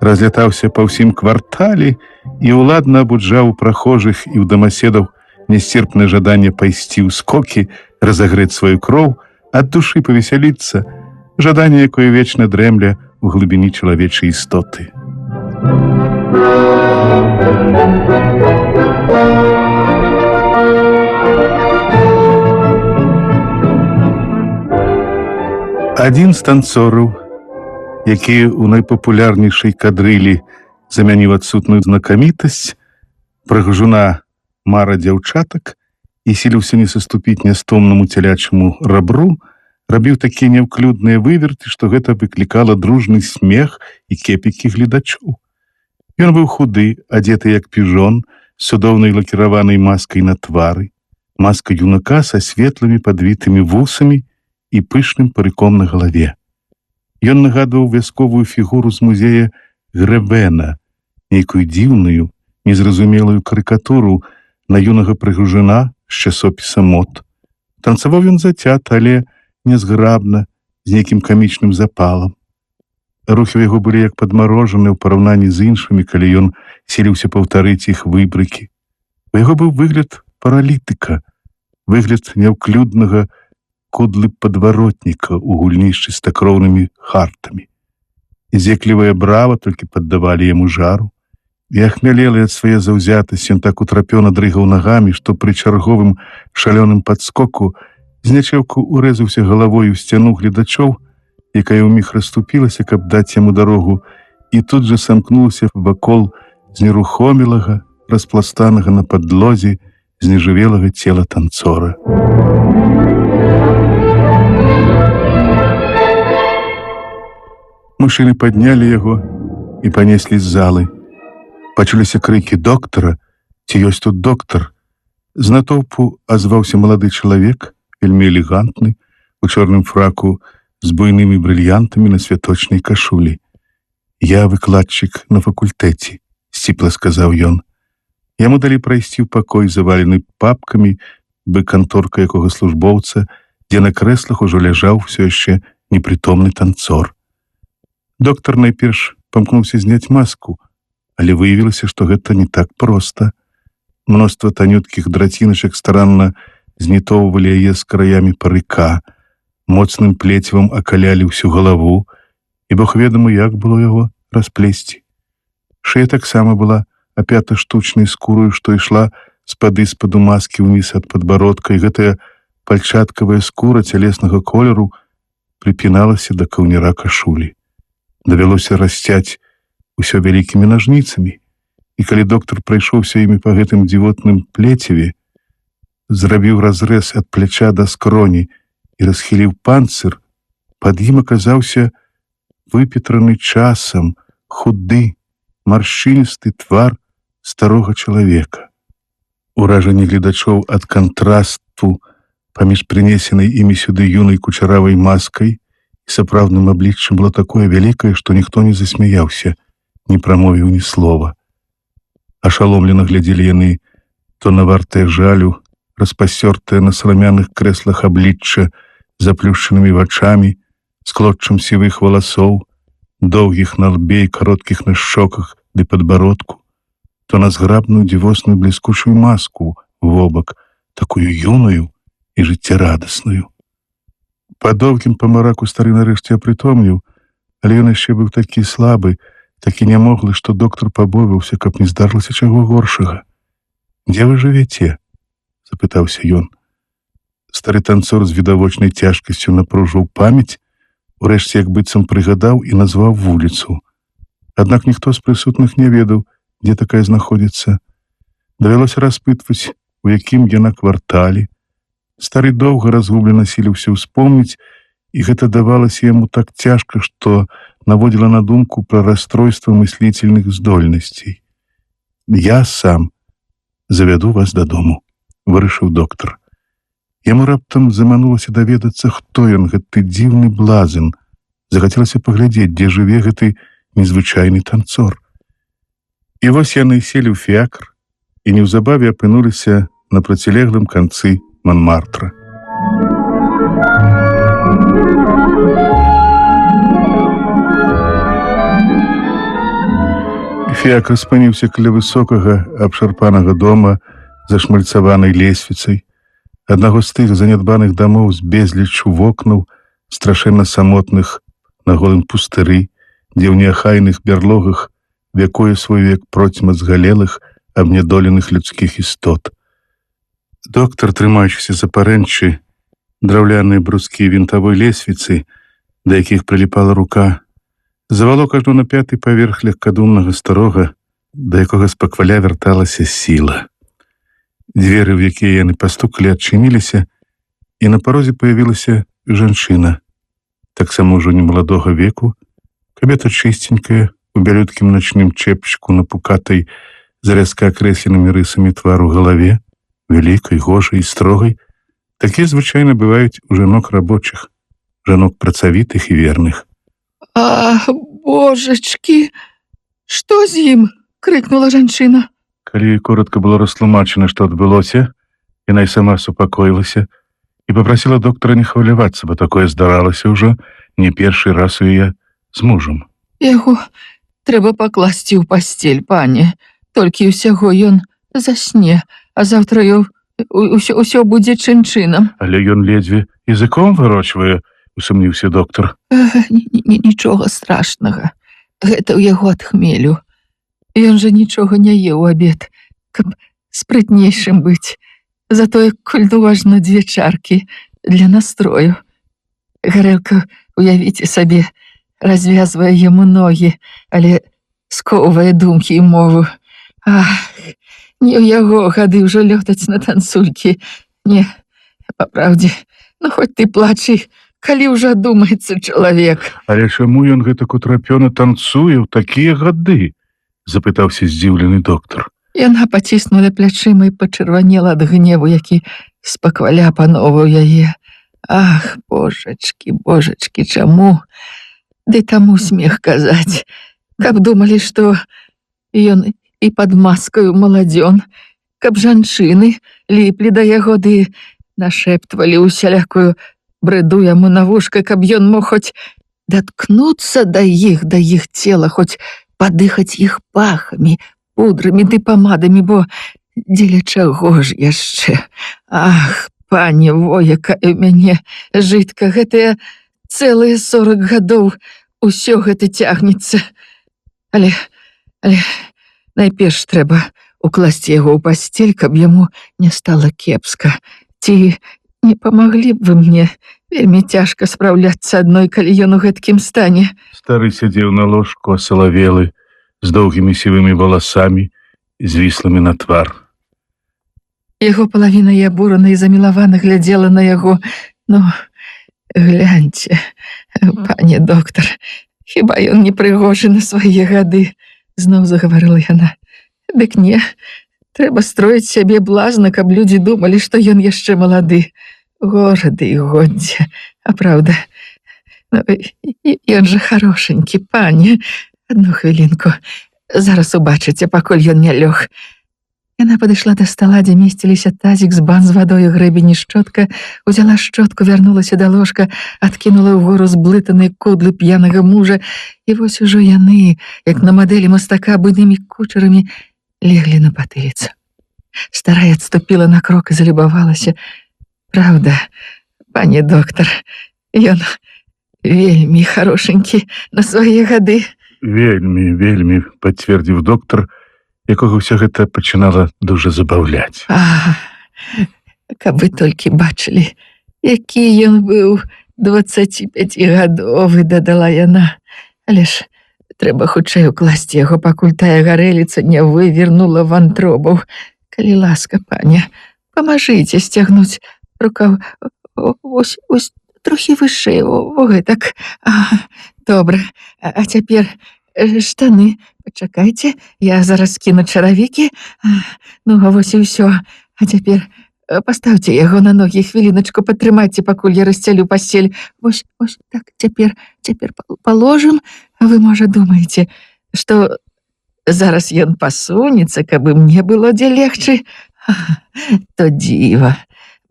разлятаўся па ўсім квартале і ўладна абуджаў у прахожых і ў дамаседаў нясцерпнае жаданне пайсці ў скокі, разагрэць сваю кроў, ад душы павесяліцца, жаданне, якое вечна дрэмля ў глыбіні чалавечай істоты. Адзін з танцораў, які ў найпапулярнейшай кадрылі замяніў адсутную знакамітасць, прыгажуна мара дзяўчатак, і сіліўся не саступіць нястомнаму цялячаму рабру, рабіў такія няўклюдныя выверты, што гэта выклікала дружны смех і кепікі гледачоў. Ён быў худы, адзеты як піжон, з цудоўнай лакіраванай маскай на твары, маска юнака са светлымі падвітымі вусамі і пышным парыком на галаве. Ён нагадваў вясковую фігуру з музея Грэбена, нейкую дзіўную, незразумелую карыкатуру на юнага прыгажуна з часопіса «Мод». Танцаваў ён зацята, але нязграбна, з нейкім камічным запалам. Рухі яго былі як падмарожаныя ў параўнанні з іншымі, калі ён сіліўся паўтарыць іх выбрыкі. У яго быў выгляд паралітыка, выгляд няўклюднага кудлы падваротніка ў гульні з чыстакроўнымі хартамі. Зеклівая брава толькі паддавалі яму жару. І ахмялелы ад свае заўзятасці, ён так утрапёна дрыгаў нагамі, што пры чарговым шалёным падскоку зняцеўку урэзаўся галавой у сцяну гледачоў, якая ўміг расступілася, каб даць яму дарогу, і тут жа самкнулася вакол знерухомелага, распластанага на падлозе знежывелага цела танцора. Мужчыны паднялі яго і панеслі з залы. Пачуліся крыкі доктара, ці ёсць тут доктар. З натоўпу азваўся малады чалавек, вельмі элегантны, у чорным фраку з буйнымі брыльянтамі на святочнай кашулі. «Я выкладчык на факультэце», – сціпла сказаў ён. Яму далі прайсці ў пакой, завалены папкамі, бы канторка якога службоўца, дзе на крэслах ужо ляжаў усё яшчэ непрытомны танцор. Доктар найперш памкнуўся зняць маску, але выявілася, што гэта не так проста. Мноства танюткіх драціначак старанна знітоўвалі яе з краямі парыка, моцным плецівам акалялі ўсю галаву, і бог ведама, як было яго расплесці. Шыя таксама была апята штучнай скурою, што ішла з-пад маскі ўніз ад падбародка, і гэтая пальчаткавая скура цялеснага колеру прыпіналася да каўняра кашулі. Давялося расцяць усё вялікімі нажніцамі, і калі доктар прайшоўся імі па гэтым дзівотным плеціве, зрабіў разрэз ад пляча да скроні і расхіліў панцыр, пад ім аказаўся выпетраны часам, худы, маршчыністы твар старога чалавека. Уражанне гледачоў ад кантрасту паміж прынесенай імі сюды юнай кучаравай маскай і сапраўдным абліччам было такое вялікае, што ніхто не засмяяўся, не прамовіў ні слова. Ашаломлена глядзелі яны то на вартае жалю, распасцёртае на саламяных крэслах аблічча, заплюшчанымі вачамі, з клоччам сівых валасоў, доўгіх на лбе і кароткіх на шчоках ды падбародку, то на зграбную дзівосную бліскучую маску вобак, такую юную і жыццярадасную. Па доўгім памараку стары нарэшце апрытомніў, але ён яшчэ быў такі слабы, такі нямоглы, што доктар пабоіўся, каб не здарылася чаго горшага. «Дзе вы жывяце?» – запытаўся ён. Стары танцор з відавочнай цяжкасцю напружыў памяць, урэшце як быццам прыгадаў і назваў вуліцу. Аднак ніхто з прысутных не ведаў, дзе такая знаходзіцца. Давялося распытваць, у якім яна квартале. Стары доўга разгублена сіліўся ўспомніць, і гэта давалася яму так цяжка, што наводзіла на думку пра расстройства мыслительных здольнасцей. «Я сам завяду вас дадому», – вырашыў доктар. Яму раптам заманулася даведацца, хто ён, гэты дзіўны блазен. Захацелася паглядзець, дзе жыве гэты незвычайны танцор. І вось яны селі ў фіакр і неўзабаве апынуліся на процілеглым канцы Монмартра. Фіакр спыніўся каля высокага абшарпанага дома за шмальцаванай лесвіцай, аднаго з тых занядбаных дамоў з безліччу вокнаў, страшэнна самотных на голым пустыры, дзе ў неахайных бярлогах вякуе свой век процьма згалелых, абнядоленых людскіх істот. Доктар, трымаючыся за парэнчы, драўляныя брускі вінтавой лесвіцы, да якіх прыліпала рука, завалок ажно на 5-й паверх легкадумнага старога, да якога спакваля вярталася сіла. Дзверы, в якія яны пастукалі, адчыніліся, і на парозе паявілася жанчына, таксама ўжо немаладога веку, кабета чыстенькая, у бялюткім начным чэпчыку на пукатай, заразка акрэсленымі рысамі твару галаве, вялікай, гожай і строгай. Такія звычайна бываюць у жанок рабочых, жанок працавітых і верных. «Ах, божачкі, што з ім?» – крыкнула жанчына. Калі коротка было растлумачана, што адбылося, яна і сама супакоілася і папрасіла доктара не хвалявацца, бо такое здаралася ўжо не першы раз у яе з мужам. «Яго трэба пакласці ў пасцель, пане. Толькі ўсяго ён засне, а заўтра ўсё будзе чын-чынам». Але ён ледзьве языком вырочвае, усумніўся доктар. Нічога страшнага. Гэта ў яго ад хмелю. Ён жа нічога не еў у абед, каб спрытнейшым быць. Затое кольну важна 2 чаркі для настрою. Гарэлка, уявіце сабе, развязвае яму ногі, але скоўвае думкі і мову. Ах, не ў яго гады ўжо лётаць на танцулькі. Не, па праўдзе, ну хоць ты плачы, калі ўжо думаецца чалавек. Але чаму ён гэтак утрапёна танцуе ў такія гады? запытаўся здзіўлены доктар. Яна паціснула плячыма і пачырванела ад гневу, які спакваля пановаў яе. Ах, божачкі, чаму? Ды таму смех казаць. Каб думалі, што ён і пад маскаю маладзён, каб жанчыны ліплі да яго ды нашэптвалі усялякую брэду яму на вушка, каб ён мог хоць даткнуцца да іх цела, хоць падыхаць іх пахамі, пудрамі ды памадамі, бо дзеля чаго ж яшчэ? Ах, пане, во якая ў мяне жытка, гэтыя цэлыя 40 гадоў усё гэта цягнецца. Але найперш трэба укласці яго ў пасцель, каб яму не стала кепска. Ці не памаглі б вы мне? Вельмі цяжка спраўляцца адной, калі ён у гэткім стане. Стары сядзеў на ложку, асалавелы, з доўгімі сівымі валасамі, звіслымі на твар. Яго палавіна і абурана і замілавана глядзела на яго. Ну, гляньце, пане доктар, хіба ён не прыгожы на свае гады? Зноў загаварыла яна. Дык не, трэба строіць сябе блазна, каб людзі думалі, што ён яшчэ малады. Горады і годзе, а праўда, ну, ён жа харошенькі, пане. Адну хвілінку, зараз убачыце, пакуль ён не лёг. Яна падышла да стала, дзе месціліся тазік з бан з вадою, грэбень і шчотка, узяла шчотку, вярнулася да ложка, адкінула ўгору зблытаныя кудлы п'янага мужа, і вось ужо яны, як на мадэлі мастака, буйнымі кучарамі леглі на патыліцу. Старая адступіла на крок і залюбавалася. Праўда, пане доктар, ён вельмі харошенькі на свае гады. Вельмі, пацвердзіў доктар, якога ўсё гэта пачынала дужа забаўляць. Каб вы толькі бачылі, які ён быў 25гадовы, дадала яна. Але ж трэба хутчэй укласці яго, пакуль тая гарэліца не вывернула вантробаў. Калі ласка, пане, памажыце сцягнуць рукав ось трохі вышэй, во гэтак. Добра, а цяпер штаны. Пачакайце, я зараз кіну чаравікі. Ну, вось і ўсё. А цяпер паставьте яго на ногі, хвіліначку патрымайце, пакуль я расцялю пасцель. Вось так, цяпер паложым. Вы, можа, думаеце, што зараз ён пасунецца, каб і мне было дзе легчы? То дзіва.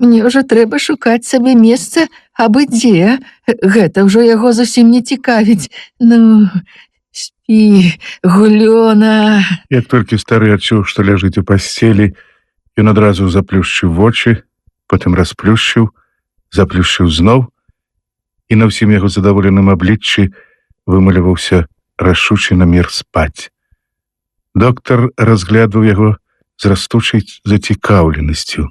Мне ўжо трэба шукаць сабе месца, абы дзе. Гэта ўжо яго зусім не цікавіць. Ну, спі, гулёна. Як толькі стары адчуў, што ляжыць у пасцелі, ён адразу заплюшчыў вочы, потым расплюшчыў, заплюшчыў зноў, і на ўсім яго задаволеным абліччы вымаляваўся рашучы намер спаць. Доктар разглядваў яго з растучай зацікаўленасцю.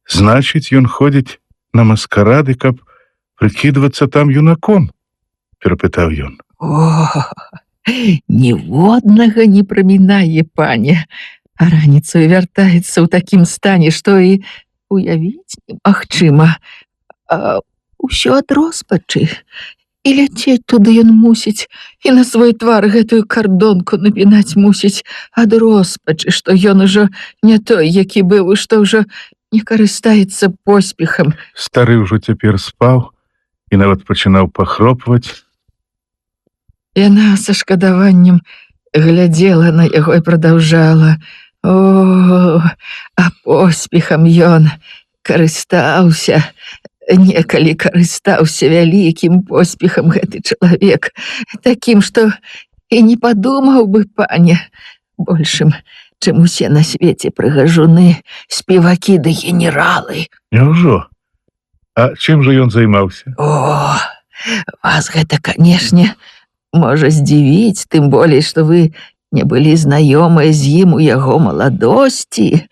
Значыць, ён ходзіць на маскарады, каб прыкідвацца там юнаком? Перапытаў ён. О, ніводнага не прамінае, пане. А раніцаю вяртаецца ў такім стане, што і уявіць немагчыма. Усё ад роспачы. І ляцець туды ён мусіць, і на свой твар гэтую кардонку напінаць мусіць ад роспачы, што ён ужо не той, які быў, і што ўжо не карыстаецца поспехам. Стары ўжо цяпер спаў і нават пачынаў пахропваць. Яна са шкадаваннем глядзела на яго і прадаўжала. О, а поспехам ён карыстаўся. Некалі карыстаўся вялікім поспехам гэты чалавек, такім, што і не падумаў бы, пане, большым, чым усе на свеце прыгажуны, спевакі ды генералы. Няўжо? А чым жа ён займаўся? О, вас гэта, канешне, можа здзівіць, тым болей, што вы не былі знаёмыя з ім у яго маладосці.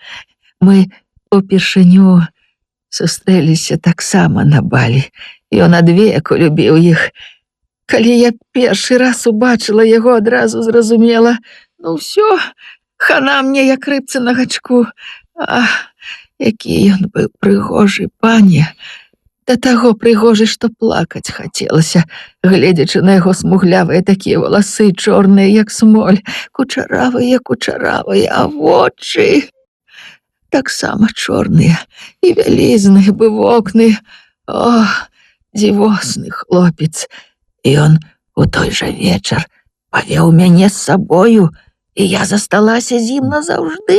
Мы упершыню сустрэліся таксама на балі. Ён адвеку любіў іх. Калі я першы раз убачыла яго, адразу зразумела, ну ўсё, хана мне, як рыбцы на гачку. Ах, які ён быў прыгожы, пане. да таго прыгожы, што плакаць хацелася, гледзячы на яго смуглявыя такія валасы, чорныя, як смоль, кучаравыя, а вочы таксама чорныя і вялізныя, бывокныя. О, дзівосны хлопец. І ён у той жа вечар павеў мяне з сабою, і я засталася з ім назаўжды.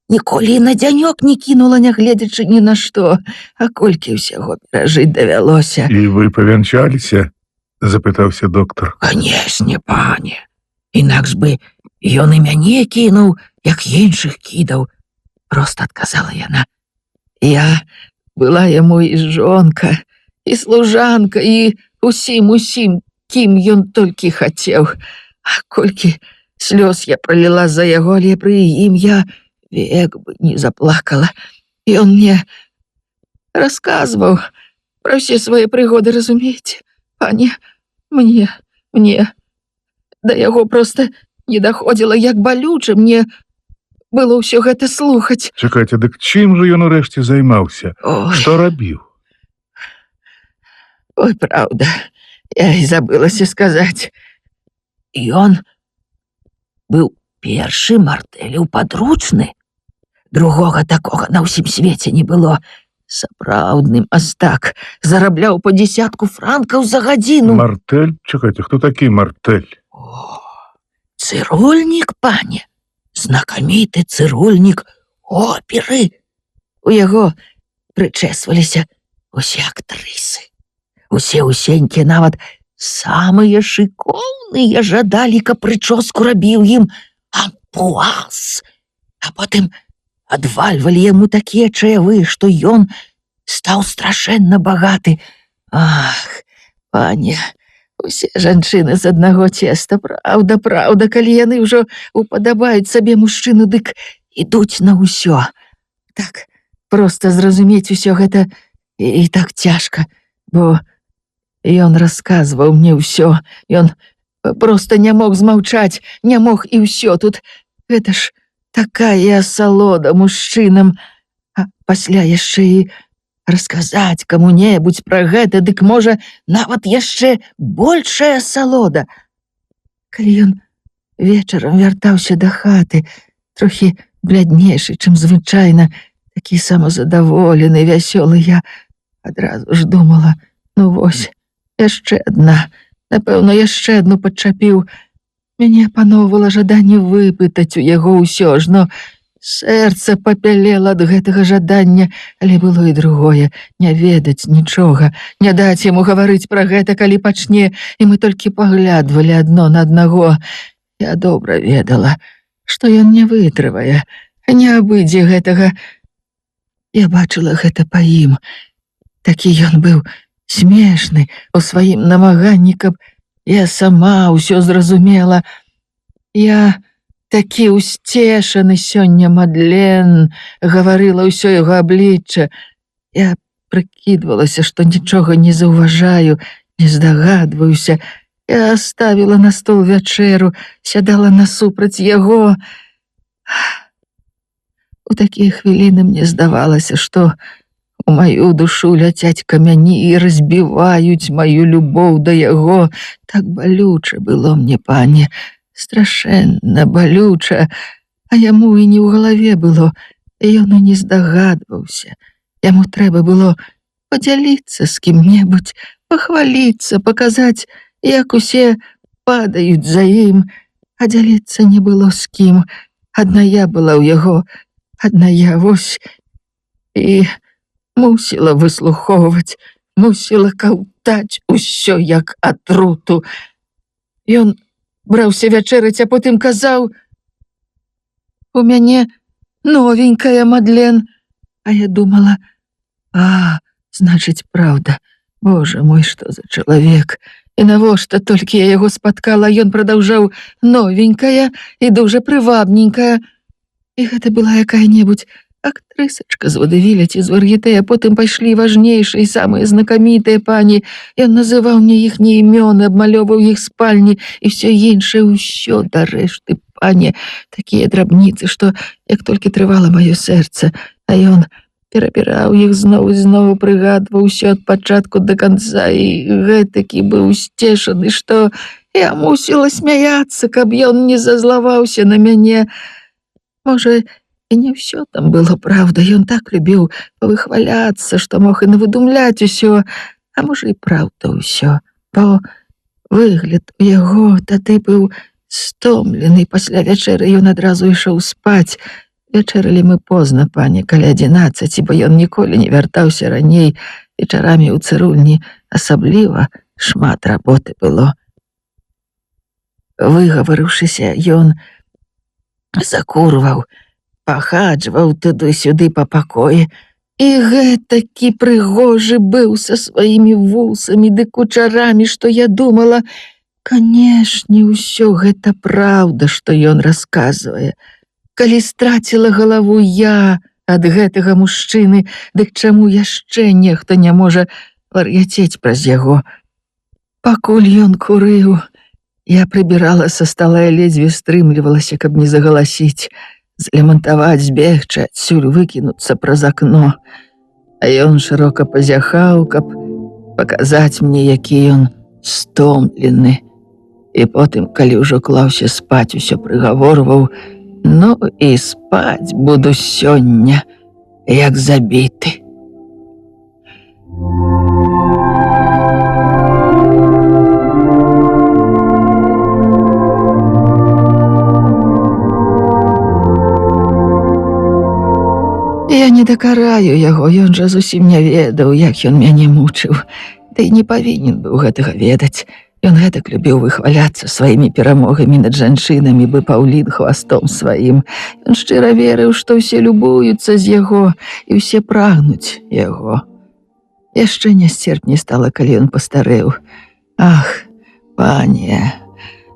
Ніколі на дзянёк не кінула, нягледзячы ні на што, а колькі ўсяго перажыць давялося. І вы павянчаліся? Запытаўся доктар. Канешне, пане. Інакш бы ён і мяне кінуў, як іншых кідаў. Проста адказала яна. Я была яму і жонка, і служанка, і усім, кім ён толькі хацеў. А колькі слёз я проліла за яго, але пры ім я век бы не заплакала. І он мне расказваў пра ўсе свае прыгоды, разумееце? Пане, мне да яго проста не даходзіла, як балюча мне было ўсё гэта слухаць. Чакайце, дык чым жа ён урэшце займаўся? Што рабіў? Ой, праўда, я і забылася сказаць. Ён быў першы мартэліў падручны. Другога такога на ўсім свеце не было. Сапраўдны мастак, зарабляў по 10 франкаў за гадзіну. Мартэль? Чакайце, хто такі мартэль? О, цырульнік, пане. Знакаміты цырульнік оперы. У яго прычэсваліся усе актрысы. Усе ўсенькія, нават самыя шыкоўныя жадалі, каб прычоску рабіў ім ампуаз. А потым адвальвалі яму такія чаявы, што ён стаў страшэнна багаты. Ах, пане, усе жанчыны з аднаго цеста, праўда, калі яны ўжо упадабаюць сабе мужчыну, дык ідуць на ўсё. Так, проста зразумець усё гэта і так цяжка, бо ён расказваў мне ўсё, ён проста не мог змаўчаць, не мог і ўсё тут. Гэта ж такая асалода мужчынам, а пасля яшчэ і расказаць каму-небудзь пра гэта, дык можа нават яшчэ большая асалода. Калі ён вечарам вяртаўся да хаты, трохі бляднейшы, чым звычайна, такі самазадаволены, вясёлы, я адразу ж думала, ну вось, яшчэ адна, напэўна, яшчэ адну падчапіў. Мяне апаноўвала жаданне выпытаць у яго ўсё ж, но сэрца папялела ад гэтага жадання, але было і другое, не ведаць нічога, не даць яму гаварыць пра гэта, калі пачне, і мы толькі паглядвалі адно на аднаго. Я добра ведала, што ён не вытрывае, не абыдзе гэтага. Я бачыла гэта па ім. Такі ён быў смешны у сваім намаганні, каб я сама ўсё зразумела. Я такі ўсцешаны сёння, Мадлен, гаварыла ўсё яго аблічча. Я прыкідвалася, што нічога не заўважаю, не здагадваюся. Я ставіла на стол вячэру, сядала насупраць яго. У такія хвіліны мне здавалася, што у маю душу ляцяць камяні і разбіваюць маю любоў да яго. Так балюча было мне, пане, страшэнна балюча, а яму і не ў галаве было, і ён і не здагадваўся. Яму трэба было падзяліцца з кім-небудзь, пахваліцца, паказаць, як усе падаюць за ім, а дзяліцца не было з кім. Адна я была ў яго, адна я, вось, і мусіла выслухоўваць, мусіла каўтаць усё як атруту. Ён браўся вячэраць, а потым казаў: «У мяне новенькая, Мадлен». А я думала: значыць, праўда. Боже мой, што за чалавек. І навошта толькі я яго спаткала, ён прадаўжаў: «Новенькая і дужа прывабненькая». І гэта была якая-небудзь актрысачка з вадэвіля ці з вар'етэ, а потым пайшлі важнейшыя і самыя знакамітыя пані. Ён называў мне іхнія імёны, абмалёваў іх спальні і ўсё іншае, ўсё да рэшты, пане, такія драбніцы, што як толькі трывала маё сэрца, а ён перабіраў іх зноў і зноў, прыгадваў усё ад пачатку да канца і гэтакі быў сцешаны, што я мусіла смяяцца, каб ён не зазлаваўся на мяне. Можа, і не ўсё там было праўда, ён так любіў павыхваляцца, што мог і навыдумляць усё, а можа, і праўда ўсё, бо выгляд у яго тады быў стомлены. Пасля вячэры ён адразу ішоў спаць. Вячэралі мы позна, пані, каля 11, бо ён ніколі не вяртаўся раней. Вечарамі ў цырульні асабліва шмат работы было. Выгаварыўшыся, ён закурваў, пахаджваў туды-сюды па пакоі, і гэтакі прыгожы быў са сваімі вусамі ды кучарамі, што я думала, канешне, ўсё гэта праўда, што ён расказвае. Калі страціла галаву я ад гэтага мужчыны, дык чаму яшчэ нехта не можа вар'яцець праз яго? Пакуль ён курыў, я прыбірала са стала і ледзьве стрымлівалася, каб не загаласіць, злямантаваць, збегчы адсюль, выкінуцца праз акно. А ён шырока пазяхаў, каб паказаць мне, які ён стомлены. І потым, калі ўжо клаўся спаць, усё прыгаворваў: «Ну і спаць буду сёння, як забіты». Я не дакараю яго, ён жа зусім не ведаў, як ён мяне мучыў. Ды не павінен быў гэтага ведаць. Ён гэтак любіў выхваляцца сваімі перамогамі над жанчынамі, бы паўлін хвастом сваім. Ён шчыра верыў, што ўсе любуюцца з яго і ўсе прагнуць яго. Яшчэ нясцерпней стала, калі ён пастарэў. Ах, пані,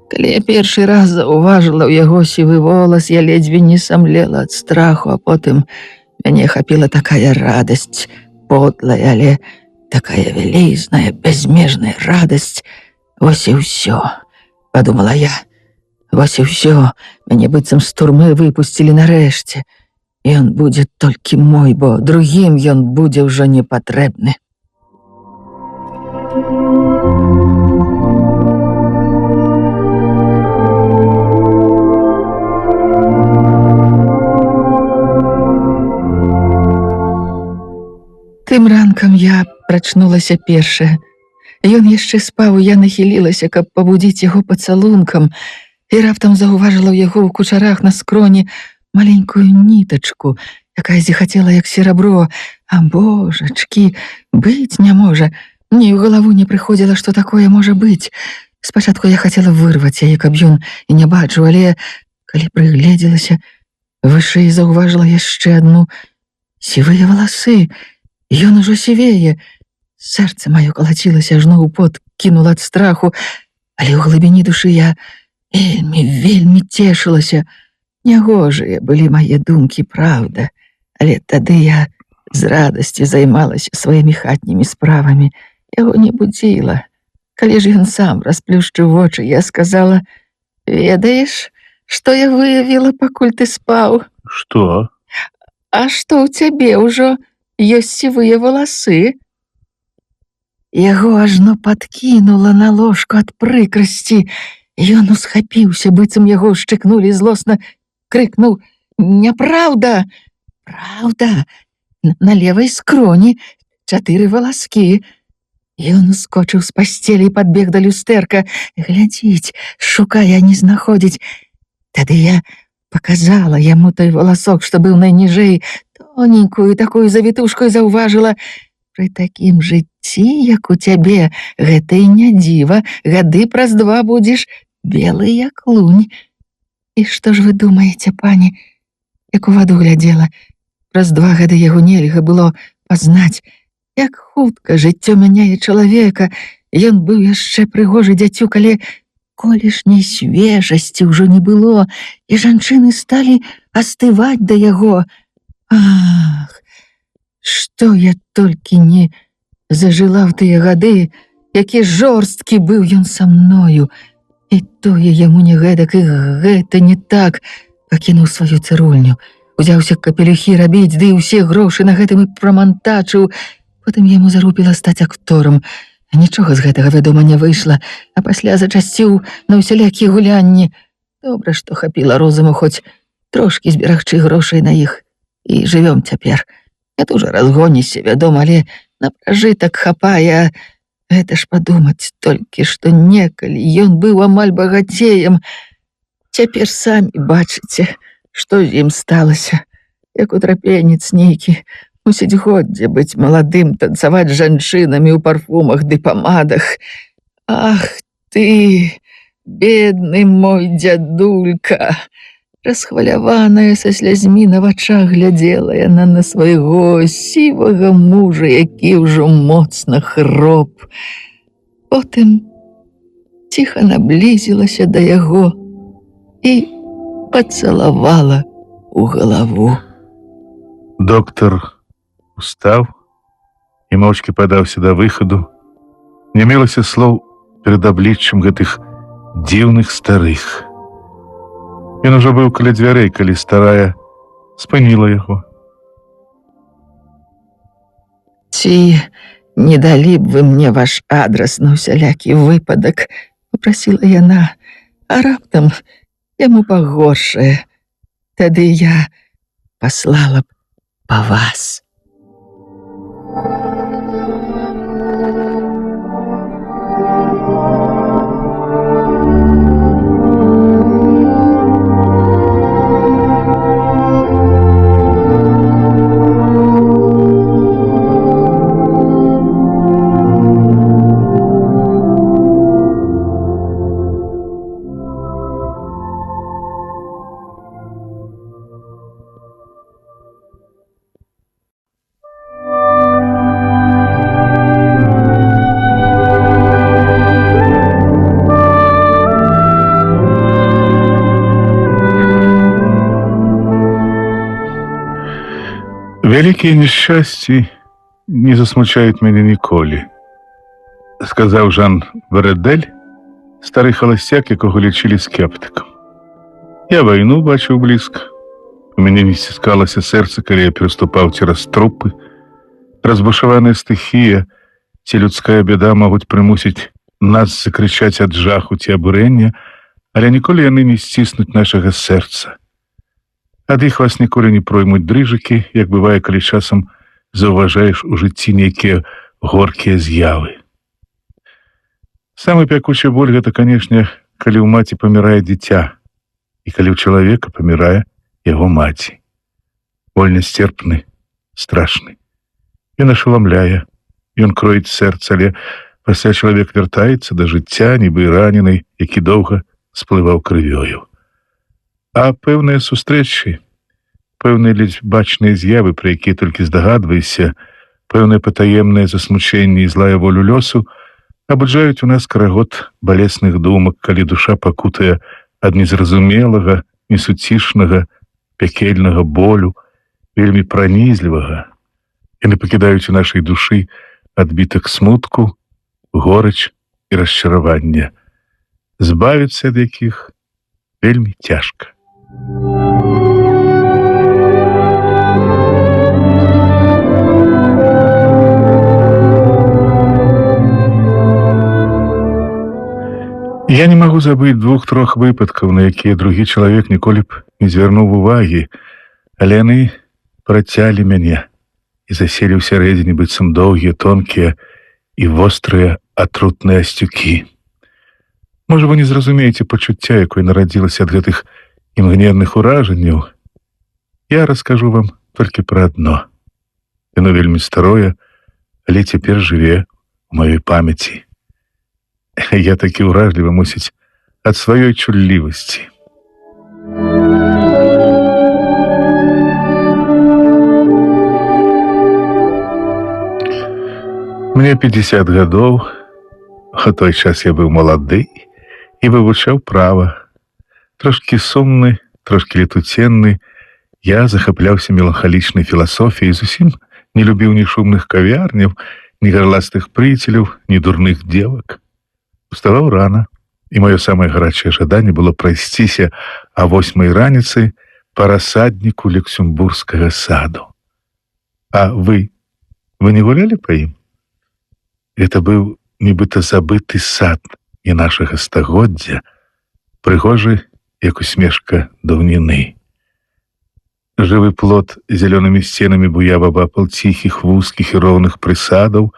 калі я першы раз заўважыла ў яго сівы волас, я ледзьве не самлела ад страху, а потым мяне хапіла такая радасць, подлая, але такая вялізная, бязмежная радасць. Вось і ўсё, падумала я. Вось і ўсё, мяне быццам з турмы выпусцілі нарэшце. Ён будзе толькі мой, бо другім ён будзе ўжо не патрэбны. Тым ранкам я прачнулася першая. Ён яшчэ спаў, і я нахілілася, каб пабудзіць яго пацалункам, і раптам заўважыла ў яго ў кучарах на скроні маленькую нітачку, якая зіхацела як серабро. А божачкі, быць не можа. Мне ў галаву не прыходзіла, што такое можа быць. Спачатку я хацела вырваць яе, каб ён і не бачыў, але калі прыгледзелася, вышэй заўважыла яшчэ адну: сівыя валасы. Ён ужо сівее. Сэрца маё калацілася, ажно ў пот кінула ад страху, але ў глыбіні душы я вельмі цешылася. Нягожыя былі мае думкі, праўда, але тады я з радасці займалася сваімі хатнімі справамі. Яго не будзіла. Калі ж ён сам расплюшчыў вочы, я сказала: «Ведаеш, што я выявіла, пакуль ты спаў?» Што? «А што ў цябе ўжо ёсць сівыя валасы?» Яго ажно падкінула на ложку ад прыкрасці. Ён усхапіўся, быццам яго шчыкнулі, злосна крыкнуў: «Няпраўда! Праўда! На левай скроні 4 валаскі!» Ён ускочыў з пасцелі і падбег да люстэрка. Глядзіць, шукае, а не знаходзіць. Тады я паказала яму той валасок, што быў найніжэй, тоненькую такую завітушку, і заўважыла: «Пры такім жыцці, як у цябе, гэта і не дзіва, гады праз 2 будзеш белы, як лунь». І што ж вы думаеце, пані, як у ваду глядзела? Праз 2 гады яго нельга было пазнаць. Як хутка жыццё мяняе чалавека. Ён быў яшчэ прыгожы дзяцюк, але колішняй свежасці ўжо не было, і жанчыны сталі астываць да яго. Ах, што я толькі не зажыла ў тыя гады, які жорсткі быў ён са мною. І тое яму не гэтак, і гэта не так. Пакінуў сваю цырульню, узяўся капелюхі рабіць, ды ўсе грошы на гэтым і прамантачыў. Потым яму зарупіла стаць акторам. Нічога з гэтага, вядома, не выйшла, а пасля зачасціў на ўсялякія гулянні. Добра, што хапіла розуму хоць трошкі зберагчы грошай на іх. І жывём цяпер. Не дужа разгонішся, вядома, але на пражытак хапае. Гэта ж падумаць толькі, што некалі ён быў амаль багацеем. Цяпер самі бачыце, што з ім сталася. Як утрапенец нейкі. Мусіць годзе быць маладым, танцаваць з жанчынамі ў парфумах ды памадах. Ах ты, бедны мой дзядулька! Расхваляваная са слязьмі на вачах глядзела яна на свайго сівага мужа, які ўжо моцна хроп. Потым ціха наблізілася да яго і пацалавала ў галаву. Доктор устаў і моўчкі падаўся да выхаду. Не мелася слоў перад абліччам гэтых дзіўных старых. Ён ужо быў каля дзвярэй, калі старая спыніла яго. Ці не далі б вы мне ваш адрас на ўсялякі выпадак, папрасіла яна, а раптам яму пагоршае. Тады я паслала б па вас. Вялікія няшчасці не засмучаюць мяне ніколі, сказаў Жан Вередель, стары халасцяк, якога лічылі скептыкам. Я вайну бачыў блізка. У мяне не сціскалася сэрца, калі я пераступаў цераз трупы. Разбушаваная стыхія ці людская бяда могуць прымусіць нас закрычаць ад жаху ці абурэння, але ніколі яны не сціснуць нашага сэрца. Ад іх вас ніколі не проймуць дрыжыкі, як бывае, калі часам заўважаеш у жыцці нейкія горкія з'явы. Самы пякучы боль гэта, канешне, калі ў маці памірае дзіця і калі ў чалавека памірае яго маці. Боль нясцерпны, страшны. Ён ашаламляе, ён кроіць сэрца, але пасля чалавек вяртаецца да жыцця, нібы ранены, які доўга сплываў крывёю. А пэўныя сустрэчы, пэўныя ледзь бачныя з'явы, пра якія толькі здагадваешся, пэўныя патаемныя засмучэнні і злая волю лёсу абуджаюць у нас карагод балесных думак, калі душа пакутае ад незразумелага, несуцішнага, пякельнага болю, вельмі пранізлівага. Яны пакідаюць у нашай душы адбітак смутку, горыч і расчаравання, збавіцца ад якіх вельмі цяжка. Я не магу забыць 2-3 выпадкаў, на якія другі чалавек ніколі б не звярнуў увагі, але яны працялі мяне і заселі ў сярэдзіне быццам доўгія, тонкія і вострыя атрутныя асцюкі. Можа, вы не зразумееце пачуцця, якое нарадзілася ад гэтых імгненных уражанняў. Я раскажу вам толькі пра адно. Яно вельмі старое, але цяпер жыве ў маёй памяці. Я такі ўражлівы, мусіць, ад сваёй чуллівасці. Мне 50 гадоў, а той час я быў малады і вывучаў права. Трошкі сумны, трошкі летуценны, я захапляўся меланхалічнай філасофіяй, зусім не любіў ні шумных кавярняў, ні гарластых прыцеляў, ні дурных дзевак. Уставаў рана, і маё самае гарачае жаданне было прайсціся а 8 раніцы по рассаднику Люксембургского саду. А вы не гуляли по ім? Это быў нібыта забыты сад і нашага стагоддзя, прыгожы, як усмешка даўніны. Жывы плот зялёнымі сценамі буяў абапал ціхіх, вузкіх і роўных прысадаў,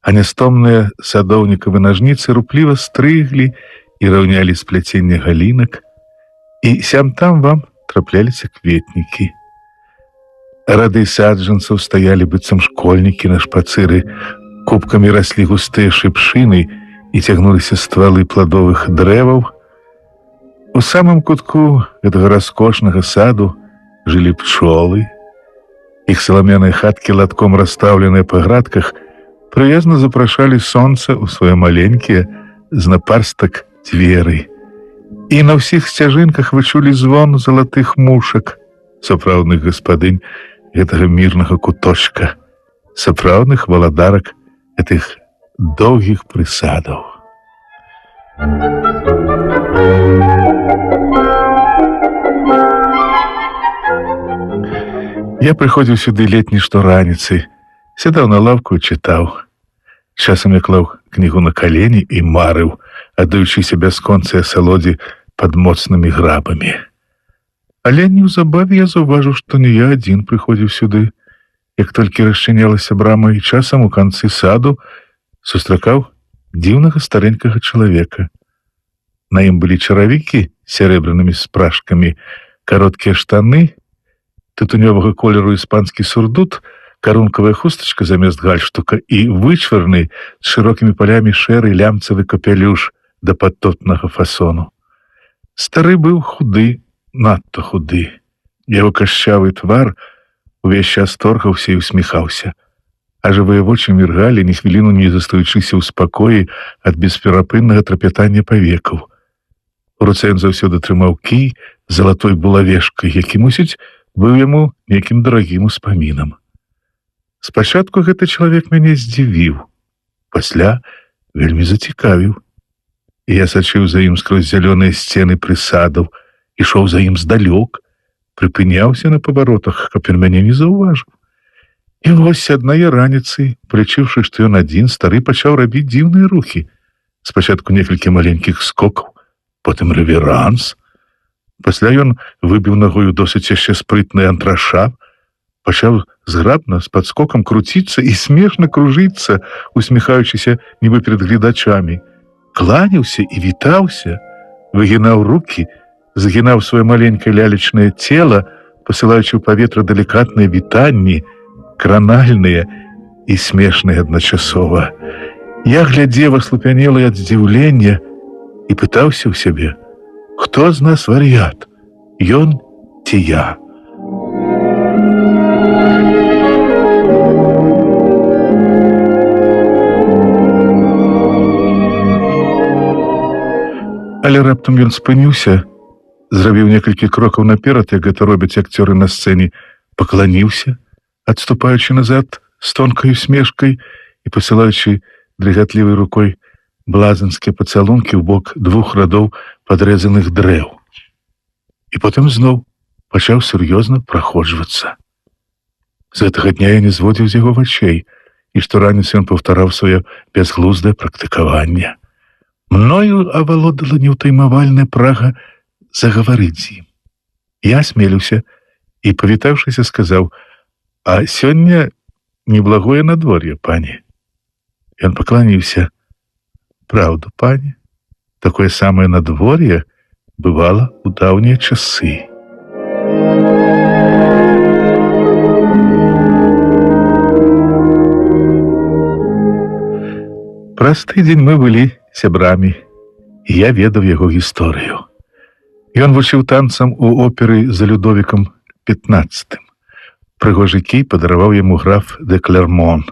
а нястомныя садоўнікавы нажніцы рупліва стрыглі і раўнялі спляценне галінак, і сям-там вам трапляліся кветнікі. Рады саджанцаў стаялі быццам школьнікі на шпацыры, кубкамі раслі густыя шыпшыны і цягнуліся ствалы пладовых дрэваў. У самым кутку гэтага раскошнага саду жылі пчолы. Іх саламяныя хаткі, латком расстаўленыя па градках, прыязна запрашалі сонца ў свае маленькія з напарстак дзверы. І на ўсіх сцяжынках вы чулі звон залатых мушак, сапраўдных гаспадынь гэтага мірнага куточка, сапраўдных валадарак гэтых доўгіх прысадаў. Я прыходзіў сюды летні штораніцы, сядаў на лавку і чытаў. Часам я клаў кнігу на калені і марыў, аддаючыся бясконцай асалодзе пад моцнымі грабамі. Але неўзабаве я заўважыў, што не я адзін прыходзіў сюды. Як толькі расчынялася брама, і часам у канцы саду сустракаў дзіўнага старэнькага чалавека. На ім былі чаравікі з сярэбранымі спражкамі, кароткія штаны, тытунёвага колеру іспанскі сурдут, карункавая хустачка замест гальштука і вычварны з шырокімі палямі шэры лямцавы капялюш да падтотнага фасону. Стары быў худы, надта худы. Яго кашчавы твар увесь час торгаўся і усміхаўся, а жывыя вочы міргалі, ні хвіліну не застаючыся ў спакоі ад бесперапыннага трапятання павекаў. У руцэ ён заўсёды трымаў кій з залатой булавешкай, які, мусіць, быў яму нейкім дарагім успамінам. Спачатку гэты чалавек мяне здзівіў, пасля вельмі зацікавіў. І я сачыў за ім скрозь зялёныя сцены прысадаў, ішоў за ім здалёк, прыпыняўся на паваротах, каб ён мяне не заўважыў. І вось аднае раніцы, прычыўшы, што ён адзін, стары пачаў рабіць дзіўныя рухі. Спачатку некалькі маленькіх скокаў, потым рэверанс. Пасля ён выбіў нагою досыць яшчэ спрытны антраша, пачаў зграбна з падскокам круціцца і смешна кружыцца, усміхаючыся нібы перад гледачамі. Кланяўся і вітаўся, выгінаў рукі, загінаў сваё маленькае лялечнае цела, пасылаючы ў паветра далікатныя вітанні, кранальныя і смешныя адначасова. Я глядзеў аслупянелы ад здзіўлення і пытаўся ў сябе, хто з нас вар'ят, ён ці я? Але раптам ён спыніўся, зрабіў некалькі крокаў наперад, як гэта робяць акцёры на сцэне, пакланіўся, адступаючы назад з тонкай усмешкай і пасылаючы дрыгатлівай рукой блазанскія пацалункі ў бок двух радоў падрэзаных дрэў. І потым зноў пачаў сур'ёзна праходжвацца. З гэтага дня я не зводзіў з яго вачэй, і штораніцы ён паўтараў сваё бязглуздае практыкаванне. Мною авалодала неўтаймавальная прага загаварыць з ім. Я асмеліўся і, павітаўшыся, сказаў: «А сёння неблагое надвор'е, пані». Ён пакланіўся: «Праўду, пані, такое самае надвор'е бывала ў даўнія часы». Праз тыдзень мы былі сябрамі, і я ведаў яго гісторыю. Ён вучыў танцам у оперы за Людовікам XV. Прыгожы кій падараваў яму граф де Клермон,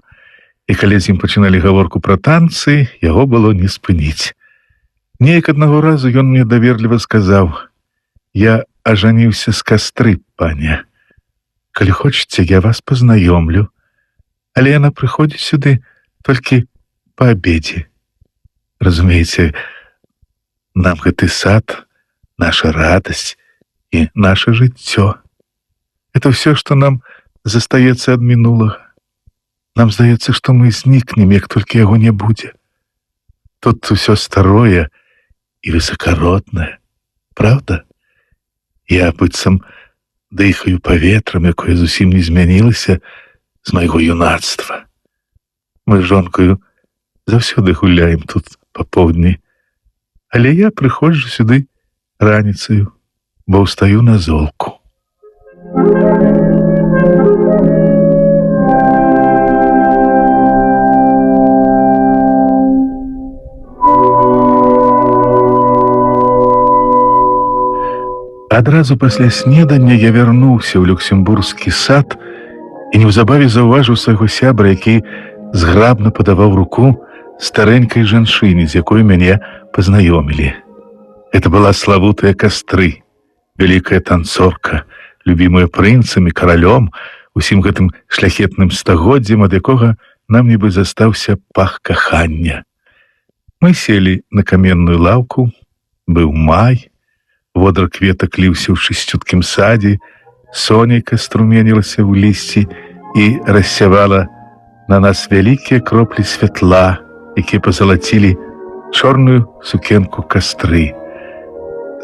і калі з ім пачыналі гаворку пра танцы, яго было не спыніць. Неяк аднаго разу ён мне даверліва сказаў: «Я ажаніўся з кастры, паня. Калі хочаце, я вас пазнаёмлю, але яна прыходзіць сюды толькі па абедзе. Разумееце, нам гэты сад, наша радасць и наше жыццё. Это все, что нам застаецца ад мінулага. Нам здаецца, што мы знікнем, як толькі яго не будзе. Тут усё старое і высакароднае. Правда? Я быццам дыхаю паветрам, якое зусім не змянілася з майго юнацтва. Мы з жонкаю заўсёды гуляем тут па поўдні, але я прыходжу сюды раніцаю, бо ўстаю на золку. Адразу пасля снедання я вярнуўся ў люксембургскі сад і неўзабаве заўважыў свайго сябра, які зграбна падаваў руку старэнькай жанчыне, з якой мяне пазнаёмілі. Это была славутая Кастры, вялікая танцорка, любімая прынцам і каралём, усім гэтым шляхетным стагоддзям, ад якога нам нібы застаўся пах кахання. Мы селі на каменную лаўку, быў май, водар кветак ліўся ў чысцюткім садзе, сонейка струменілася ў лісці і рассявала на нас вялікія кроплі святла, якія пазалацілі чорную сукенку Кастры.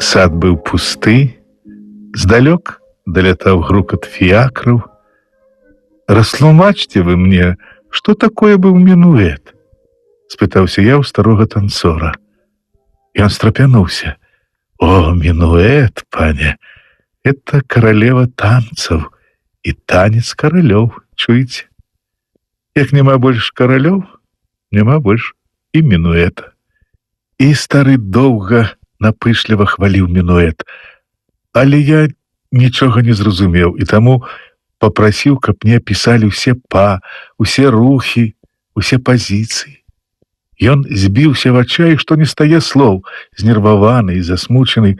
Сад быў пусты, здалёк далятаў грукат фіякраў. «Растлумачце вы мне, што такое быў мінуэт?» — спытаўся я ў старога танцора. Ён страпянуўся. «О, минуэт, пане, это королева танцев и танец королев, чуете? Як нема больше королев, нема больше и минуэта». И стары доўга напышліва хваліў мінуэт, але я нічога не зразумеў і таму папрасіў, каб мне апісалі ўсе усе рухі, усе пазіцыі. Ён збіўся в адчаі, што не стае слоў, знерваваны і засмучаны,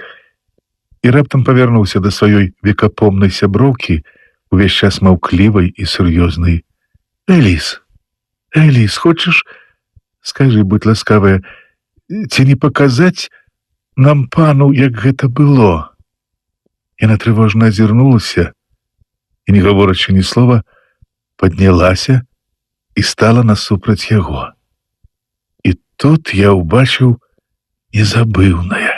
і раптам павярнуўся да сваёй векапомнай сяброўкі, увесь час маўклівай і сур'ёзнай. «Эліс, хочаш, скажы, будь ласкавая, ці не паказаць нам пану, як гэта было?» Яна трывожна азірнулася і, не гаворачы ні слова, паднялася і стала насупраць яго. Тут я ўбачыў незабыўнае.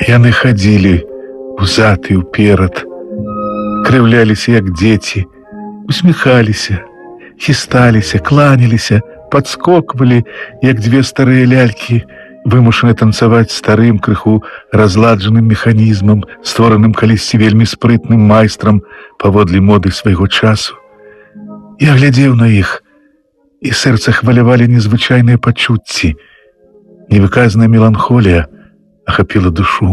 Яны хадзілі ўзад і ўперад, крыўляліся, як дзеці, усміхаліся, хісталіся, кланяліся, падскоквалі, як дзве старыя лялькі, вымушаны танцаваць старым, крыху разладжаным механізмам, створаным калісьці вельмі спрытным майстрам паводле моды свайго часу. Я глядзеў на іх, і сэрца хвалявалі незвычайныя пачуцці. Невыказная меланхолія ахапіла душу.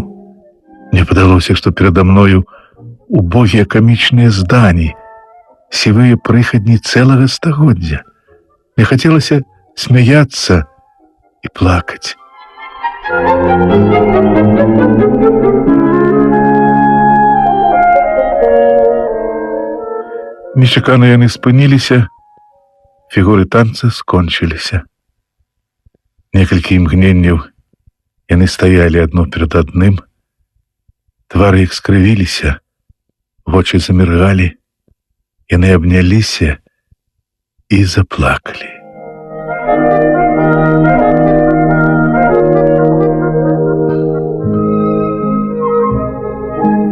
Мне падалося, што перада мною убогія камічныя здані, сівыя прыхадні цэлага стагоддзя. Мне хацелася смяяцца і плакаць. Нечакана яны спыніліся, фігуры танца скончыліся. Некалькі імгненняў яны стаялі адно перад адным, твары іх скрывіліся, вочы заміргалі, яны абняліся і заплакалі.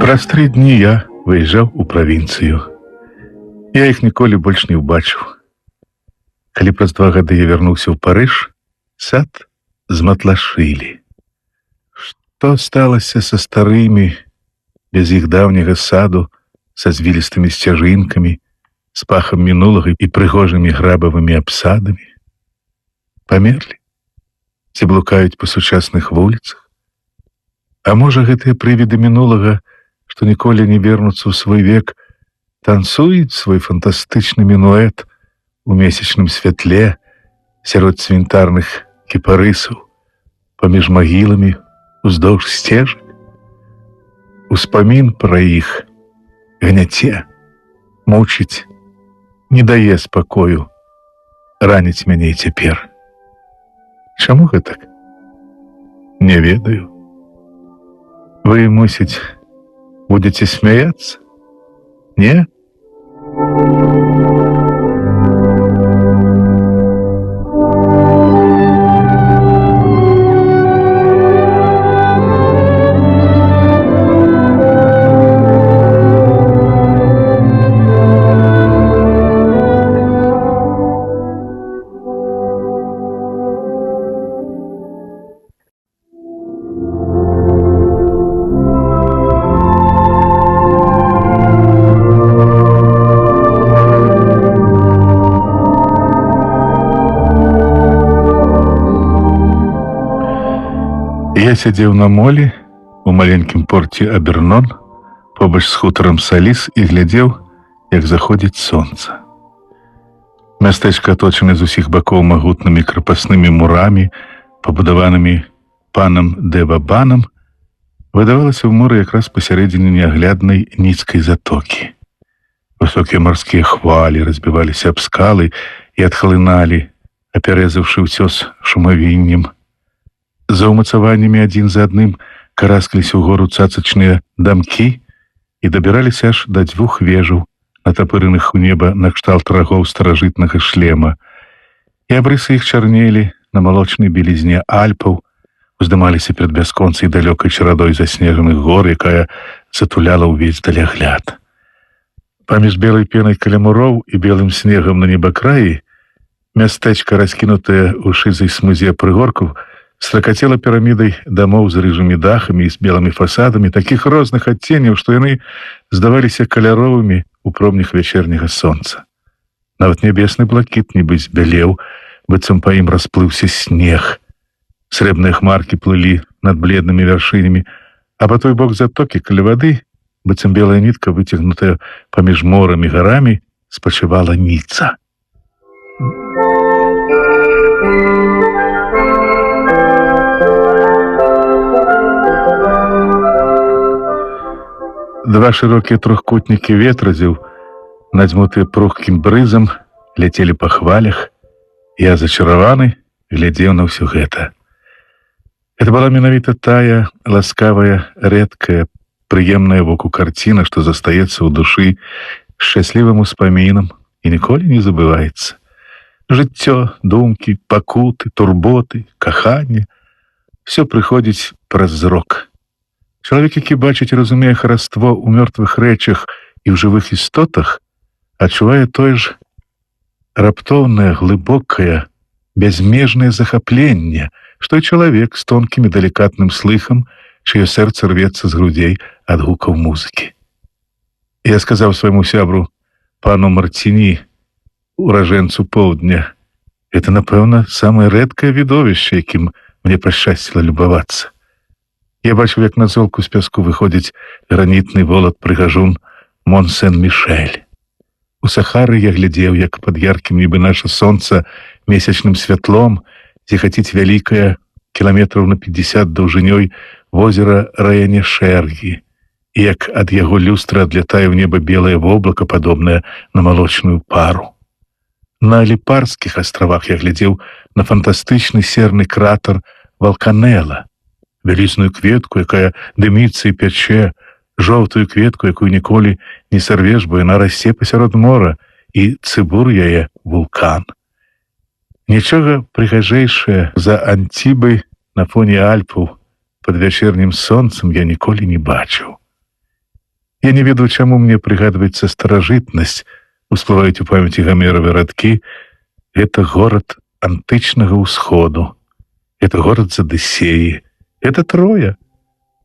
Праз 3 дні я выязджаў у правінцыю. Я іх ніколі больш не ўбачыў. Калі праз 2 гады я вярнуўся ў Парыж, сад зматлашылі. Што сталася са старымі, без іх даўняга саду, са звілістымі сцяжынкамі, з пахам мінулага і прыгожымі грабавымі абсадамі? Памерлі? Ці блукаюць па сучасных вуліцах? А можа, гэтыя прывіды мінулага, што ніколі не вернуцца ў свой век, танцуюць свой фантастычны мінуэт у месячным святле сярод цвінтарных кіпарысаў, паміж магіламі, уздоўж сцежак? Успамін пра іх гняце, мучыць, не дае спакою, раніць мяне і цяпер. Чаму гэтак? Не ведаю. Вы, мусіць, будете смяяцца? Не? Я сядзеў на молі у маленькім порце Абернон побач з хутарам Саліс і глядзеў, як заходзіць сонца. Мястэчка аточана з усіх бакоў магутнымі крапаснымі мурамі, пабудаванымі панам Дэвабанам, выдавалася ў моры якраз пасярэдзіне неагляднай ніцкай затокі. Высокія марскія хвалі разбіваліся аб скалы і адхлыналі, апярэзаўшы ўцёс шумавіннем. За ўмацаваннямі адзін за адным караскаліся ўгору цацачныя дамкі і дабіраліся аж да 2 вежаў, натапыраных у неба накшталт рагоў старажытнага шлема. І абрысы іх чарнелі на малочнай белізне Альпаў, уздымаліся перад бясконцай далёкай чарадой заснежаных гор, якая затуляла ўвесь далягляд. Паміж белай пенай каля муроў і белым снегам на небакраі мястэчка, раскінутае ў шызай смузе прыгоркаў, стракацела пірамідай дамоў з рыжымі дахамі і з белымі фасадамі такіх розных адценняў, што яны здаваліся каляровымі у промнях вячэрняга сонца. Нават нябесны блакіт нібы збялеў, быццам па ім расплыўся снег. Срэбныя хмаркі плылі над бледнымі вяршынямі, а па той бок затокі каля вады, быццам белая нітка, выцягнутая паміж морам і гарамі, спачывала Ніца. Два шырокія трохкутнікі ветразяў, надзьмутыя пругкім брызам, ляцелі па хвалях. Я, зачараваны, глядзеў на ўсё гэта. Это была менавіта тая ласкавая, рэдкая, прыемная воку карціна, што застаецца ў душы шчаслівым успамінам і ніколі не забываецца. Жыццё, думкі, пакуты, турботы, каханне — всё прыходзіць праз зрок. Чалавек, які бачыць і разумее хараство ў мёртвых рэчах і ў жывых істотах, адчувае тое ж раптоўнае, глыбокае, бязмежнае захапленне, што і чалавек з тонкім і далікатным слыхам, чыё сэрца рвецца з грудзей ад гукаў музыкі. Я сказаў свайму сябру, пану Марціні, уражэнцу поўдня, это, напэўна, самае рэдкае відовішча, якім мне пашчасціла любавацца. Я бачыў, як на золку з пяску выходзіць гранітны волат-прыгажун Мон-Сен-Мішэль. У Сахары я глядзеў, як пад яркім нібы наша сонца месячным святлом зіхаціць вялікае, кіламетраў на 50 даўжынёй возера Раянешэргі, і як ад яго люстры адлятае ў неба белае воблака, падобнае на малочную пару. На Ліпарскіх астравах я глядзеў на фантастычны серны кратар Валканела, вялізную кветку, якая дыміцца і пячэ, жоўтую кветку, якую ніколі не сарвеш, бо яна расце пасярод мора, і цыбур яе вулкан. Нічога прыгажэйшае за Антібы на фоне Альпаў пад вячэрнім сонцам я ніколі не бачыў. Я не ведаю, чаму мне прыгадваецца старажытнасць, усплываюць у памяці Гамеравы радкі. Это горад антычнага ўсходу, это горад з Адысеі, это Троя,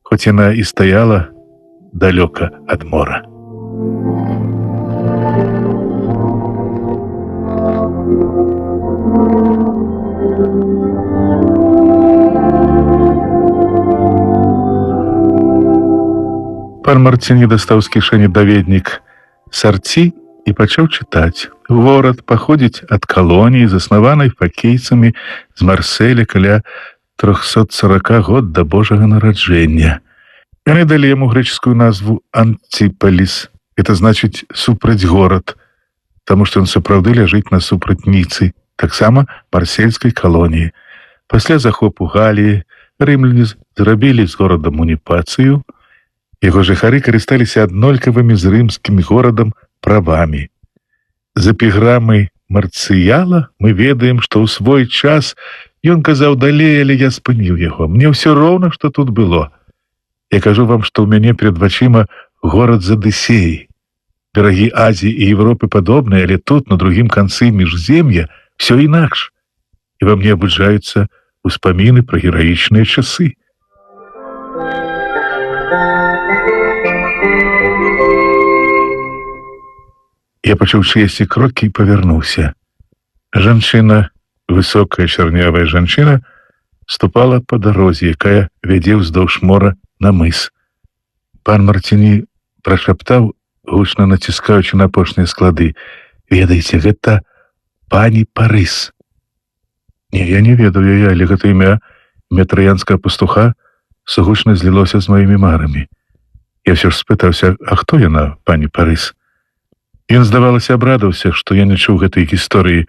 хоць яна і стаяла далёка ад мора. Пан Марціні дастаў з кішэні даведнік Сарці і пачаў чытаць. Горад паходзіць ад калоніі, заснаванай факейцамі з Марселя каля 340 год да Божага нараджэння. Яны далі яму грэческую назву Антипаліс. Это значыць супраць горад, таму што ён сапраўды ляжыць насупраць Ніцы, таксама марсельскай калоніі. Пасля захопу Галіі рымляне зрабілі з горадам уніпацыю. Яго жыхары карысталіся аднолькавымі з рымскім горадам правамі. З эпіграмы Марцыяла мы ведаем, што ў свой час ён казаў далей, але я спыніў яго. Мне ўсё роўна, што тут было. Я кажу вам, што ў мяне перад вачыма горад з Адысеі. Берагі Азіі і Европы падобныя, але тут, на другім канцы міжзем'я, все інакш. І во мне абуджаюцца успаміны пра гераічныя часы. Я пачуў чыесьці крокі і павярнуўся. Жанчына, высокая чарнявая жанчына, ступала па дарозе, якая вядзе ўздоўж мора на мыс. Пан Марціні прашаптаў, гучна націскаючы на апошнія склады: «Ведаеце, гэта пані Парыс». Не, я не ведаў яе, але гэта імя траянскага пастуха сугучна злілося з маімі марамі. Я ўсё ж спытаўся: «А хто яна, пані Парыс?» Ён, здавалася, абрадаўся, што я не чуў гэтай гісторыі.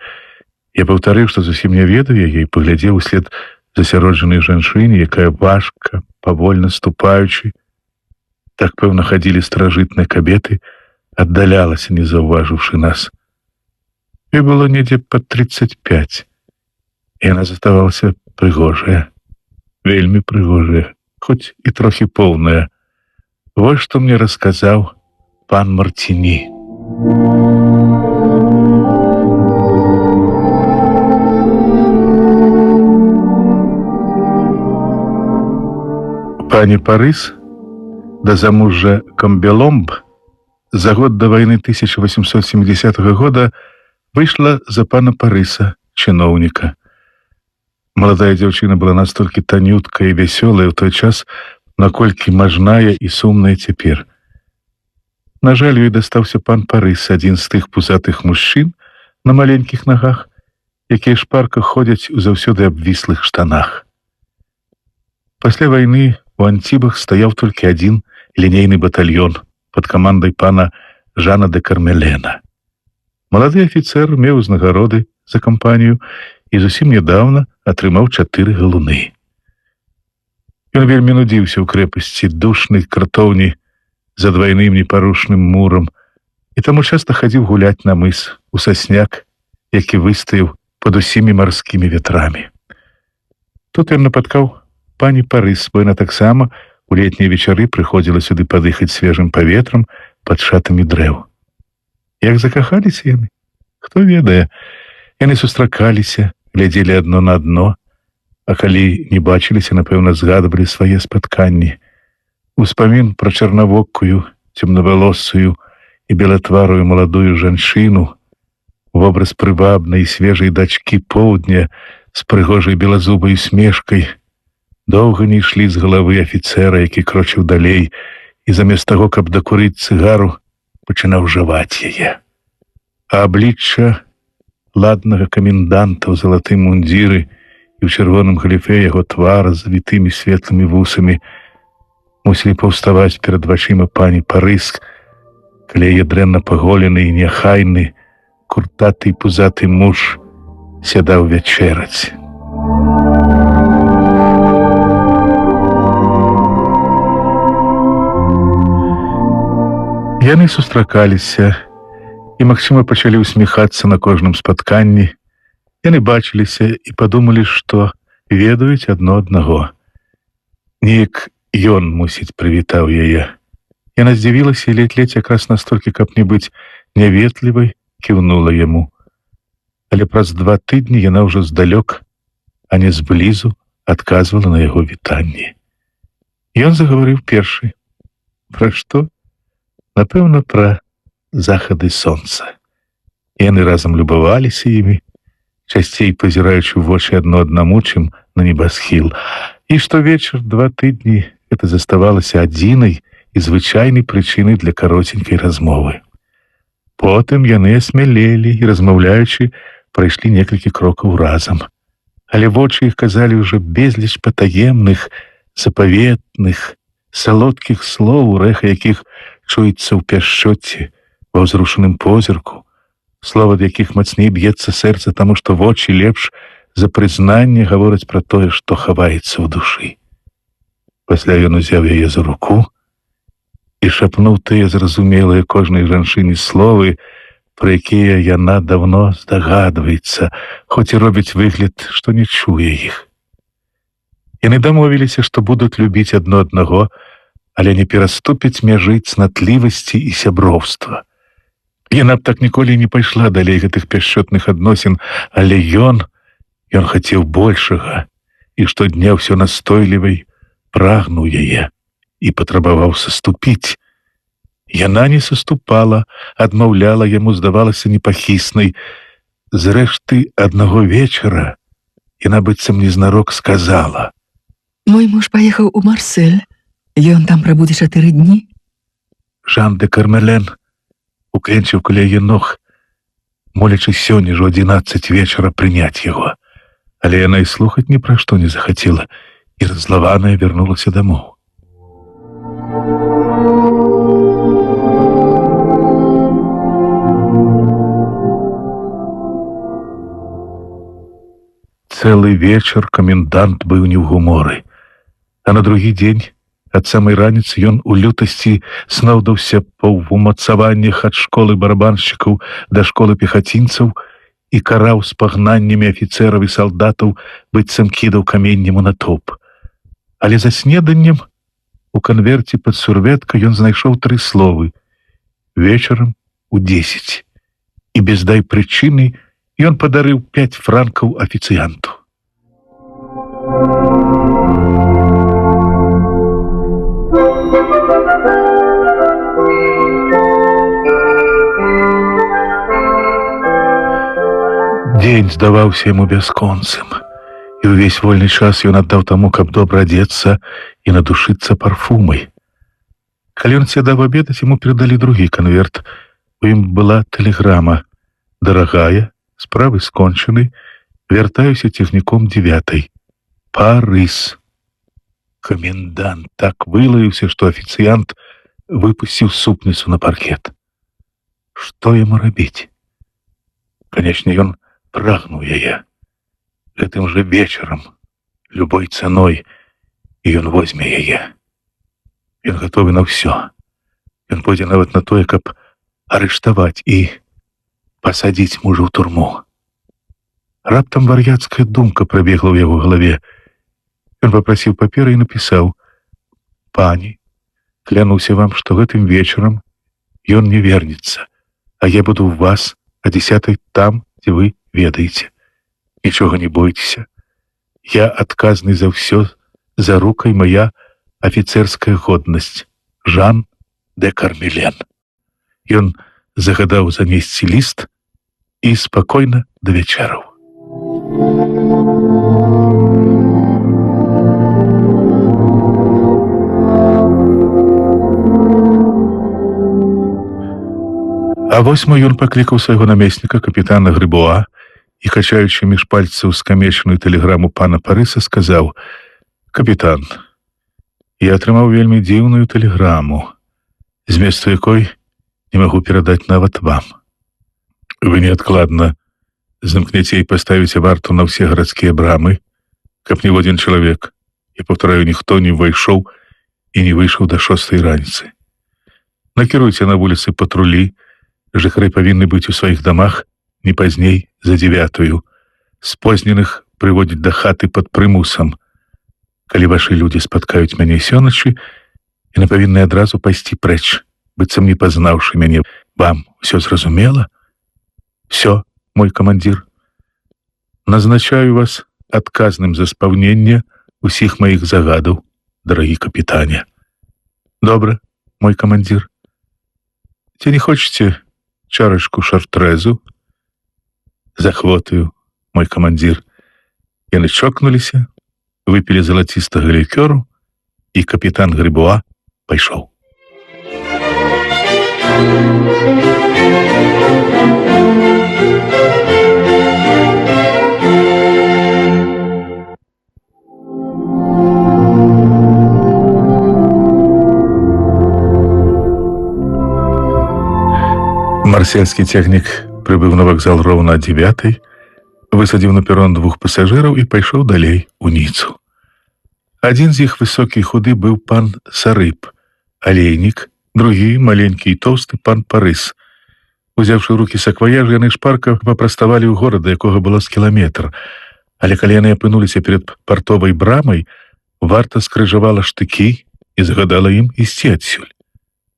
Я паўтарыў, што зусім не ведаю яе, і паглядзеў услед засяроджанай жанчыне, якая важка, павольна ступаючы, так, пэўна, хадзілі старажытныя кабеты, аддалялася, не заўважыўшы нас. Ёй было недзе пад 35. Яна заставалася прыгожая, вельмі прыгожая, хоць і трохі поўная. Вось што мне расказаў пан Марціні. Пані Парыс да замужжа Камбеломб за год до войны 1870 года выйшла за пана Парыса, чыноўніка. Маладая дзяўчына была настолькі танюткая і вясёлая ў той час, наколькі мажная і сумная цяпер. На жаль, ёй дастаўся пан Парыс, адзін з тых пузатых мужчын на маленькіх нагах, якія шпарка ходзяць у заўсёды абвіслых штанах. Пасля вайны у Антібах стаяў толькі адзін лінейны батальён пад камандай пана Жана де Кармелена. Малады афіцэр меў узнагароды за кампанію і зусім нядаўна атрымаў 4 галуны. Ён вельмі нудзіўся ў крэпасці душнай кратоўні за двайным непарушным мурам і таму часта хадзіў гуляць на мыс у сасняк, які выстаяў пад усімі марскімі ветрамі. Тут ён напаткаў пані Парыс, бо яна таксама у летнія вечары прыходзіла сюды падыхаць свежым паветрам пад шатамі дрэў. Як закахаліся яны? Хто ведае, яны сустракаліся, глядзелі адно на дно, а калі не бачыліся, напэўна, згадвалі свае спатканні. Успамін пра чарнавокую, цемнавалосую і белатварую маладую жанчыну, вобраз прывабнай і свежай дачкі поўдня з прыгожай белазубай усмешкай, доўга не ішлі з галавы афіцэра, які крочыў далей і замест таго, каб дакурыць цыгару, пачынаў жаваць яе. А аблічча ладнага каменданта ў залатым мундзіры і ў чырвоным галіфе яго твара з завітымі светлымі вусамі мусілі паўставаць перад вачыма пані Парыс, калі яе дрэнна паголены і няхайны, куртаты і пузаты муж сядаў вячэраць. Яны сустракаліся і, магчыма, пачалі ўсміхацца на кожным спатканні. Яны бачыліся і падумалі, што ведаюць адно аднаго. Неяк ён, мусіць, прывітаў яе. Яна здзівілася і ледзь-ледзь якраз настолькі, каб не быць няветлівай, кіўнула яму. Але праз 2 тыдні яна ўжо здалёк, а не зблізу, адказвала на яго вітанні. Ён загаварыў першы. Пра што? Напэўна, пра захады сонца. Яны разам любаваліся імі, часцей пазіраючы ў вочы адно аднаму, чым на небасхіл. І штовечар 2 тыдні гэта заставалася адзінай і звычайнай прычынай для кароценькай размовы. Потым яны асмялелі і, размаўляючы, прайшлі некалькі крокаў разам. Але вочы іх казалі ўжо безліч патаемных, запаветных, салодкіх слоў, рэха якіх чуецца ў пяшчоце, ва ўзрушаным позірку, слова, ад якіх мацней б'ецца сэрца, таму што вочы лепш за прызнанне гавораць пра тое, што хаваецца ў душы. Пасля ён узяў яе за руку і шапнуў тыя зразумелыя кожнай жанчыне словы, пра якія яна даўно здагадваецца, хоць і робіць выгляд, што не чуе іх. Яны дамовіліся, што будуць любіць адно аднаго, але не пераступяць мяжы цнатлівасці і сяброўства. Яна б так ніколі не пайшла далей гэтых пяшчотных адносін, але ён хацеў большага, і штодня ўсё настойлівай прагнуў яе і патрабаваў саступіць. Яна не саступала, адмаўляла яму, здавалася непахіснай. Зрэшты, аднаго вечара яна быццам незнарок сказала: «Мой муж паехаў у Марсель. Ён там прабудзе 4 дні». Жан де Кармелен укленчыў каля яе ног, молячы сёння ж у 11 вечара прыняць яго. Але яна і слухаць ні пра што не захацела, і раззлаваная вярнулася дамоў. Цэлы вечар камендант быў не ў гуморы, а на другі дзень ад самай раніцы ён у лютасці сноўдаўся па ўмацаваннях ад школы барабаншчыкаў да школы пехацінцаў і караў з пагнаннямі афіцэраў і салдатаў, быццам кідаў каменнем у натоўп. Але за снеданнем у канверце пад сурветкай ён знайшоў 3 словы: вечарам у 10. І без дай прычыны ён падарыў 5 франкаў афіцыянту. Дзень здаваўся яму бясконцым, і ўвесь вольны час ён аддаў таму, каб добра адзецца і надушыцца парфумай. Калі ён сядаў абедаць, яму перадалі другі канверт. У ім была тэлеграма: «Дарагая, справы скончаны, вяртаюся цягніком 9. Парыс». Камендант так вылаяўся, што афіцыянт выпусціў супніцу на паркет. Што яму рабіць? Канечне, ён прагнуў яе. Гэтым жа вечарам, любой цаной, і ён возьме яе. Ён гатовы на ўсё. Ён пойдзе нават на тое, каб арыштаваць і пасадзіць мужа ў турму. Раптам вар'яцкая думка прабегла ў яго галаве. Ён папрасіў паперы і напісаў: «Пані, клянуся вам, што гэтым вечарам ён не вернецца, а я буду ў вас о 10 там, дзе вы ведаеце. Нічога не бойцеся. Я адказны за ўсё, за рукай моя афіцэрская годнасць. Жан де Кармелен». Ён загадаў занесці ліст і спакойна давячэраў. А 8 ён паклікаў свайго намесніка, капітана Грыбуа, і, качаючы між пальцаў скамечаную тэлеграму пана Парыса, сказаў: «Капітан, я атрымаў вельмі дзіўную тэлеграму, зместу якой не магу перадаць нават вам. Вы неадкладна замкнеце і паставіце варту на ўсе гарадскія брамы, каб ні адзін чалавек, я паўтараю, ніхто не ўвайшоў і не выйшаў да 6 раніцы. Накіруйце на вуліцы патрулі, жыхары павінны быць у сваіх дамах не пазней за 9. Спозненых прыводзіць да хаты пад прымусам. Калі вашы людзі спаткаюць мяне сёночы, яны павінны адразу пайсці прэч, быццам не пазнаўшы мяне. Вам усё зразумела? Всё, мой камандзір. Назначаю вас адказным за спаўненне усіх маіх загадаў, дарагі капітане». «Добра, мой камандзір. Ці не хочаце чарачку шартрэзу?» «Захвотаю, мой камандзір». Яны чокнуліся, выпілі залацістага лікёру, і капітан Грыбуа пайшоў. Марсельскі цягнік прыбыў на вакзал роўна о 9, высадзіў на перон 2 пасажыраў і пайшоў далей у Ніцу. Адзін з іх, высокі і худы, быў пан Сарыб, алейнік, другі, маленькі і тоўсты, пан Парыс. Узяўшы ў рукі сакваяж, яны шпарка папраставалі ў горад, да якога было з кіламетр. Але калі яны апынуліся перад партовай брамай, варта скрыжавала штыкі і загадала ім ісці адсюль.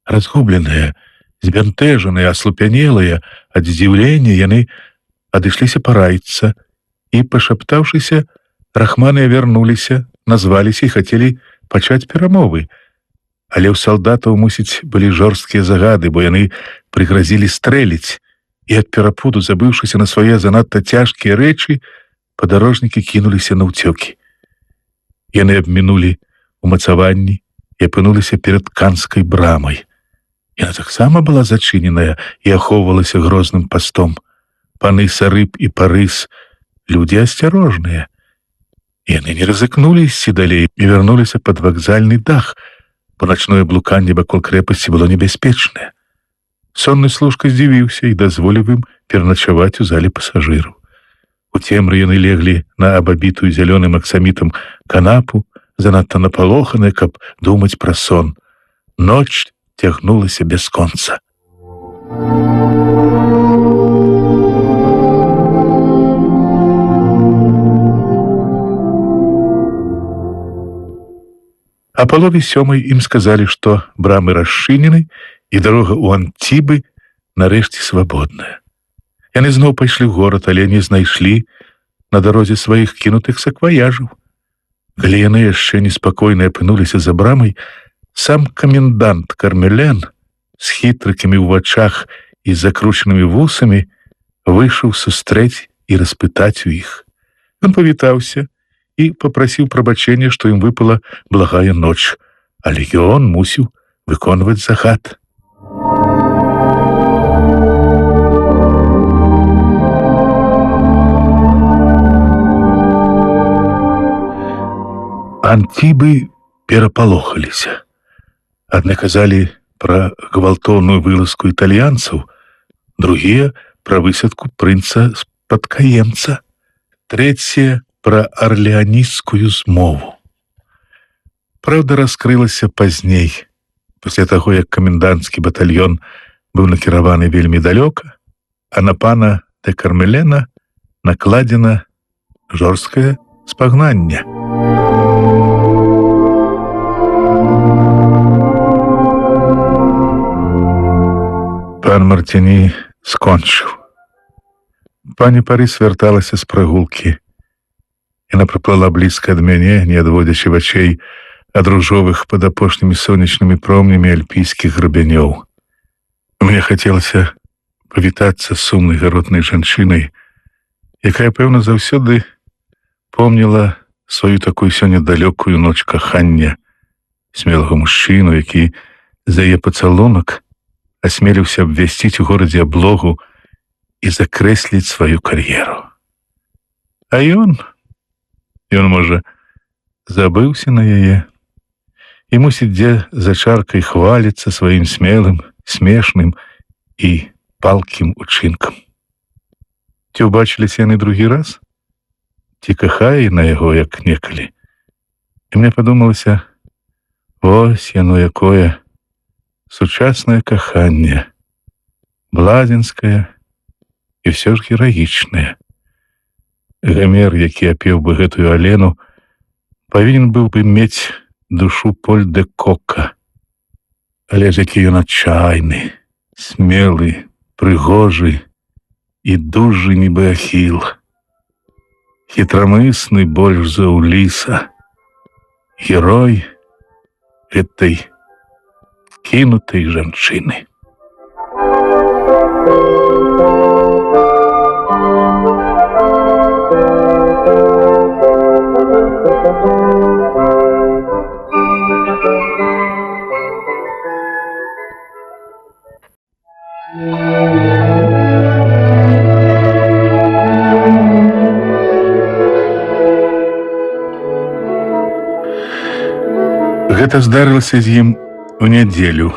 Разгубленыя, збянтэжаныя, аслупянелыя ад здзіўлення, яны адышліся параіцца і, пашаптаўшыся, рахманыя вярнуліся, назваліся і хацелі пачаць перамовы. Але ў салдатаў, мусіць, былі жорсткія загады, бо яны прыгразілі стрэліць, і ад перапуду, забыўшыся на свае занадта цяжкія рэчы, падарожнікі кінуліся на ўцёкі. Яны абмінулі умацаванні і апынуліся перад канскай брамай. Яна таксама была зачыненая і ахоўвалася грозным пастом. Паны Сарыб і Парыс — людзі асцярожныя. Яны не рызыкнулі ісці далей і вярнуліся пад вакзальны дах, бо начное блуканне вакол крэпасці было небяспечнае. Сонны служка здзівіўся і дазволіў ім пераначаваць у зале пасажыраў. У цемры яны леглі на абабітую зялёным аксамітам канапу, занадта напалоханыя, каб думаць пра сон. Ноч цягнулася бясконца. А палове 7 ім сказалі, што брамы расчынены і дарога ў Антібы нарэшце свабодная. Яны зноў пайшлі ў горад, але не знайшлі на дарозе сваіх кінутых сакваяжаў. Калі яны яшчэ неспакойна апынуліся за брамай, сам камендант Кармелен з хітрыкамі ў вачах і закручанымі вусамі выйшаў сустрэць і распытаць у іх. Ён павітаўся і папрасіў прабачэння, што ім выпала благая ноч, але ён мусіў выконваць загад. Антібы перапалохаліся. Адны казалі пра гвалтоўную вылазку італьянцаў, другія пра высадку прынца-спадкаемца, трэція пра арлеанісцкую змову. Праўда раскрылася пазней, пасля таго, як каменданцкі батальён быў накіраваны вельмі далёка, а на пана де Кармелена накладзена жорсткае спагнанне. Пан Мартіні скончыў. Пані Парыс вярталася з прагулкі. Яна прыплыла блізка ад мяне, не адводзячы вачэй ад ружовых пад апошнімі сонечнымі промнямі альпійскіх грабянёў. Мне хацелася павітацца з сумнай гаротнай жанчынай, якая, пэўна, заўсёды помніла сваю такую сёння далёкую ноч кахання, смелага мужчыну, які за яе пацалунак асмеліўся абвясціць у горадзе аблогу і закрэсліць сваю кар'еру. А ён, можа, забыўся на яе і, мусіць, дзе за чаркай хваліцца сваім смелым, смешным і палкім учынкам. Ці ўбачыліся яны другі раз? Ці кахае на яго, як некалі? І мне падумалася, ось яно якое сучаснае каханне, блазенскае і ўсё ж гераічнае. Гамер, які апеў бы гэтую Алену, павінен быў бы мець душу Поль де Кока. Але ж які ён адчайны, смелы, прыгожы і дужы нібы Ахіл. Хітрамысны больш за Уліса. Герой этой кінутай жанчыны. Гэта здарылася з ім у нядзелю,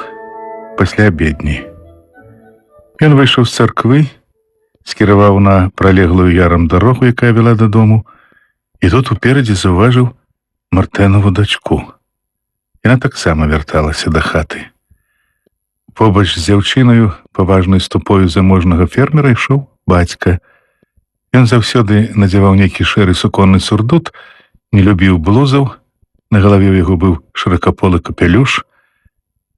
пасля абедні. Ён выйшаў з царквы скіраваў на пралеглую ярам дарогу, якая вела дадому, і тут уперадзе заўважыў Мартэнову дачку. Яна таксама вярталася да хаты. Побач з дзяўчынаю, паважнай ступою заможнага фермера, ішоў бацька. Ён заўсёды надзяваў нейкі шэры суконны сурдут, не любіў блузаў, на галаве ў яго быў шыракаполы капелюш.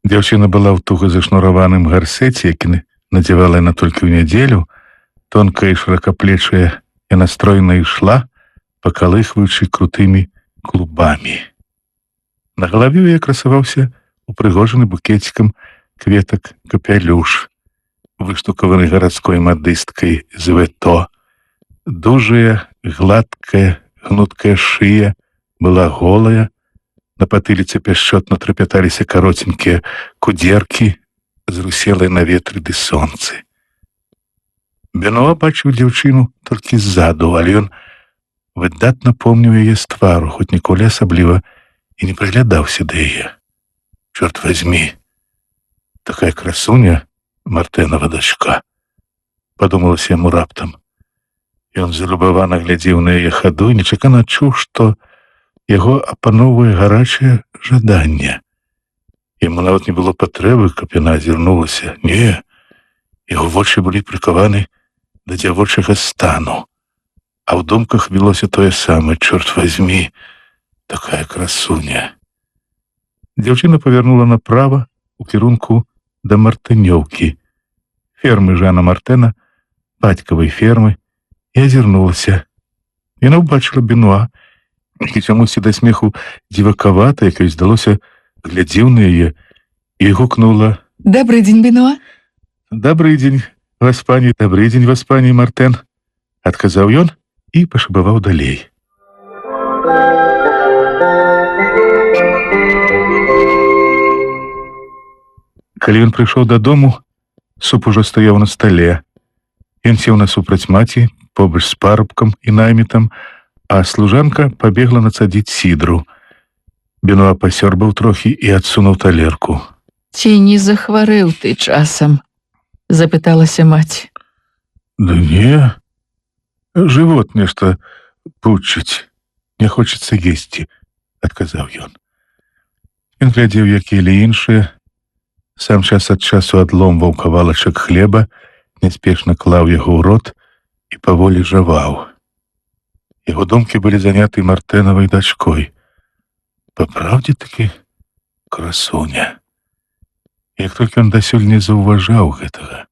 Дзяўчына была ў туга зашнураваным гарсеце, які надзявала яна толькі ў нядзелю. Тонкая і шыракаплечая яна стройна ішла, пакалыхваючы крутымі клубамі. На галаве ў яе красаваўся упрыгожаны букецікам кветак капелюш, выштукаваны гарадской мадысткай з Вето. Дужая, гладкая, гнуткая шыя была голая, на патыліцы пяшчотна трапяталіся каротенькія кудзеркі з руселай на ветры ды сонцы. Бенуа бачыў дзяўчыну толькі ззаду, але ён выдатна помніў яе з твару, хоць ніколі асабліва і не прыглядаўся да яе. Чорт возьми, такая красуня, Мартэнова дачка, падумалася яму раптам. Ён залюбавана глядзеў на яе хаду і нечакана адчуў, што яго апаноўвае гарачае жаданне. Яму нават не было патрэбы, каб яна азірнулася. Не, яго вочы былі прыкаваны да дзявочага стану, а ў думках вілося тое самае: чорт возьми, такая красуня. Дзяўчына павярнула направа у кірунку да Мартынёўкі, фермы Жана Мартэна, бацькавай фермы, і азірнулася. Яна ўбачыла Бенуа, і чамусьці да смеху дзівакавата, якое здалося, глядзеў на яе і гукнула: Добрый дзень, Бенуа. Добрый дзень, васпані, добрый дзень, васпані Мартэн, адказаў ён і пашабаваў далей. Калі ён прыйшоў дадому, суп ужо стаяў на стале. Ён сеў насупраць маці, побач з парабкам і наймітам, а служанка пабегла нацадзіць сідру. Бенуа пасёрбаў трохі і адсунуў талерку. Ці не захварэў ты часам? Запыталася маці. Да не, жывот нешта пучыць, не хочацца есці, адказаў ён. Ён глядзеў, як елі іншыя, сам час ад часу адломваў кавалачак хлеба, няспешна клаў яго ў рот і паволі жаваў. Яго думкі былі заняты Мартэнавай дачкой. Папраўдзе-такі красуня. Як толькі ён дасюль не заўважаў гэтага.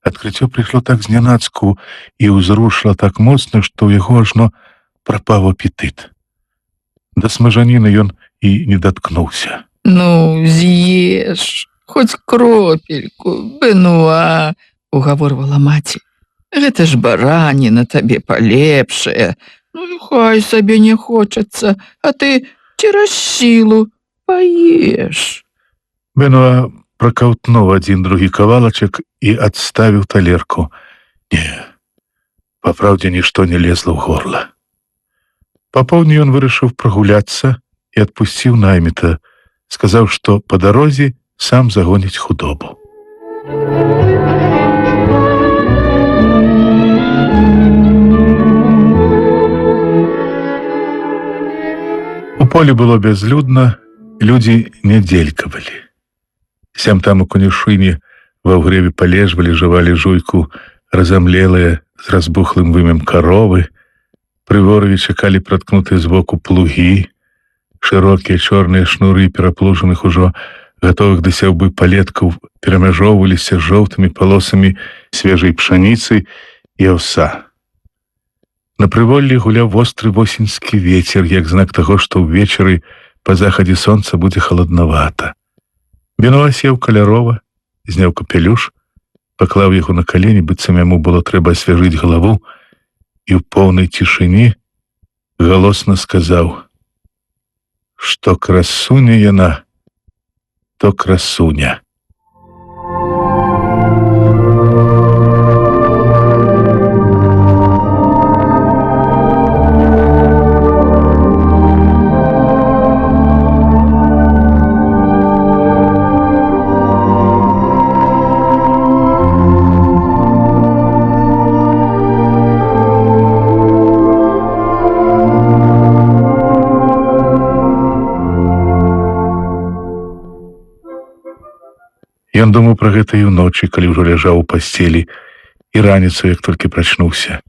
Адкрыццё прыйшло так знянацку і ўзрушла так моцна, што ў яго ажно прапаў апетыт. Да смажаніны ён і не даткнуўся. Ну, з'еш, хоць кропельку, Бенуа, угаворвала маці. Гэта ж бараніна табе палепшая. Ну, хай сабе не хочацца, а ты цераз сілу паеш. Бенуа пракаўтнуў адзін другі кавалачак і адставіў талерку. Не, папраўдзе нішто не лезла ў горла. Па поўдні ён вырашыў прагуляцца і адпусціў найміта, сказаў, што па дарозе сам загоніць худобу. У полі было бязлюдна, людзі не дзелькавалі. Сям там у конюшыне ва ўгрэве палежвалі, жавалі жуйку разамлелыя з разбухлым вымем каровы, пры ворыве чакалі праткнутыя збоку плугі, шырокія чорныя шнуры пераплужаных ужо гатовых да сяўбы палеткаў перамяжоўваліся жоўтымі палосамі свежай пшаніцы і аўса. На прыволлі гуляў востры восеньскі вецер, як знак таго, што ўвечары па захадзе сонца будзе халаднавата. Бенуа сеў каля, зняў капелюш, паклаў яго на калені, быццам яму было трэба асвяжыць галаву, і ў поўнай цішыні галосна сказаў: што красуня яна, то красуня. Ён думаў пра гэта і ўночы, калі ўжо ляжаў у пасцелі, і раніцу, як толькі прачнуўся.